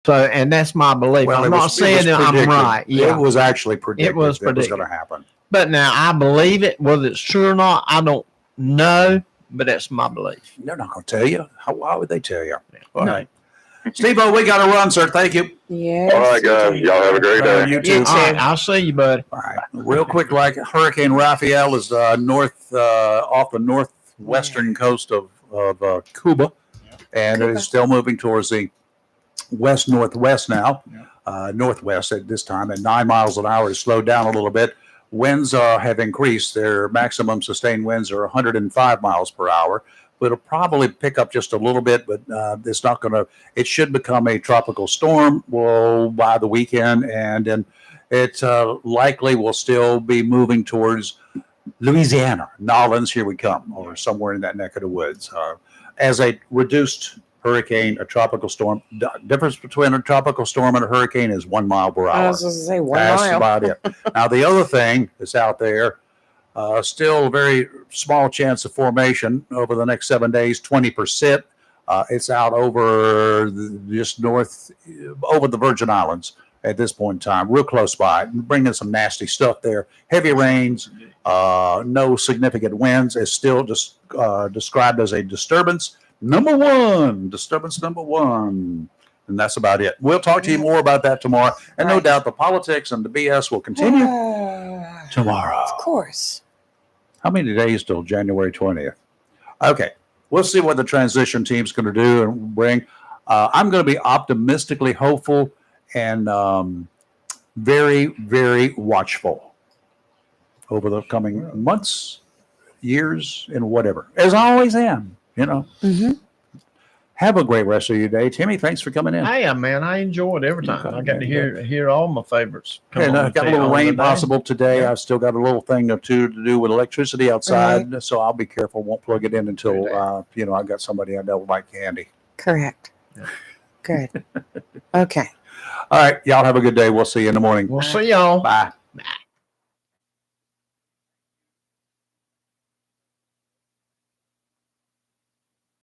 S2: So, and that's my belief.
S1: Well,
S2: I'm not saying that I'm right. Yeah.
S1: It was actually predicted.
S2: It was
S1: going to happen.
S2: But now I believe it. Whether it's true or not, I don't know. But that's my belief.
S1: They're not going to tell you. Why would they tell you? All right. Steve-O, we got to run, sir. Thank you.
S3: Yes.
S8: All right, guys. Y'all have a great day.
S1: You too.
S2: All right, I'll see you, buddy.
S1: All right. Real quick, like Hurricane Raphael is off the northwestern coast of Cuba, and it is still moving towards the west-northwest now. Northwest at this time at 9 miles an hour. It slowed down a little bit. winds have increased. Their maximum sustained winds are 105 miles per hour. But it'll probably pick up just a little bit, but it's not going to. It should become a tropical storm by the weekend, and then it likely will still be moving towards Louisiana, Nolens, here we come, or somewhere in that neck of the woods. As a reduced hurricane, a tropical storm, the difference between a tropical storm and a hurricane is 1 mile per hour.
S3: I was going to say 1
S1: That's
S3: mile.
S1: about it. Now, the other thing that's out there, still a very small chance of formation over the next 7 days, 20%. It's out over just north, over the Virgin Islands at this point in time, real close by, bringing some nasty stuff there. Heavy rains, no significant winds. It's still just described as a disturbance number one. And that's about it. We'll talk to you more about that tomorrow. And no doubt the politics and the BS will continue tomorrow.
S3: Of course.
S1: How many days till January 20th? Okay. We'll see what the transition team's going to do and bring. I'm going to be optimistically hopeful and very, very watchful over the coming months, years, and whatever. As I always am,
S3: Mm-hmm.
S1: Have a great rest of your day. Timmy, thanks for coming in.
S2: Hey, man, I enjoy it every time.
S1: Okay,
S2: I got to
S1: yeah,
S2: hear all my favorites.
S1: And I got a little rain possible today.
S2: Yeah.
S1: I've still got a little thing or two to do with electricity outside, so I'll be careful. Won't plug it in until I've got somebody I know like Candy.
S3: Correct.
S2: Yeah.
S3: Good. Okay.
S1: All right, y'all have a good day. We'll see you in the morning.
S2: We'll see y'all.
S1: Bye.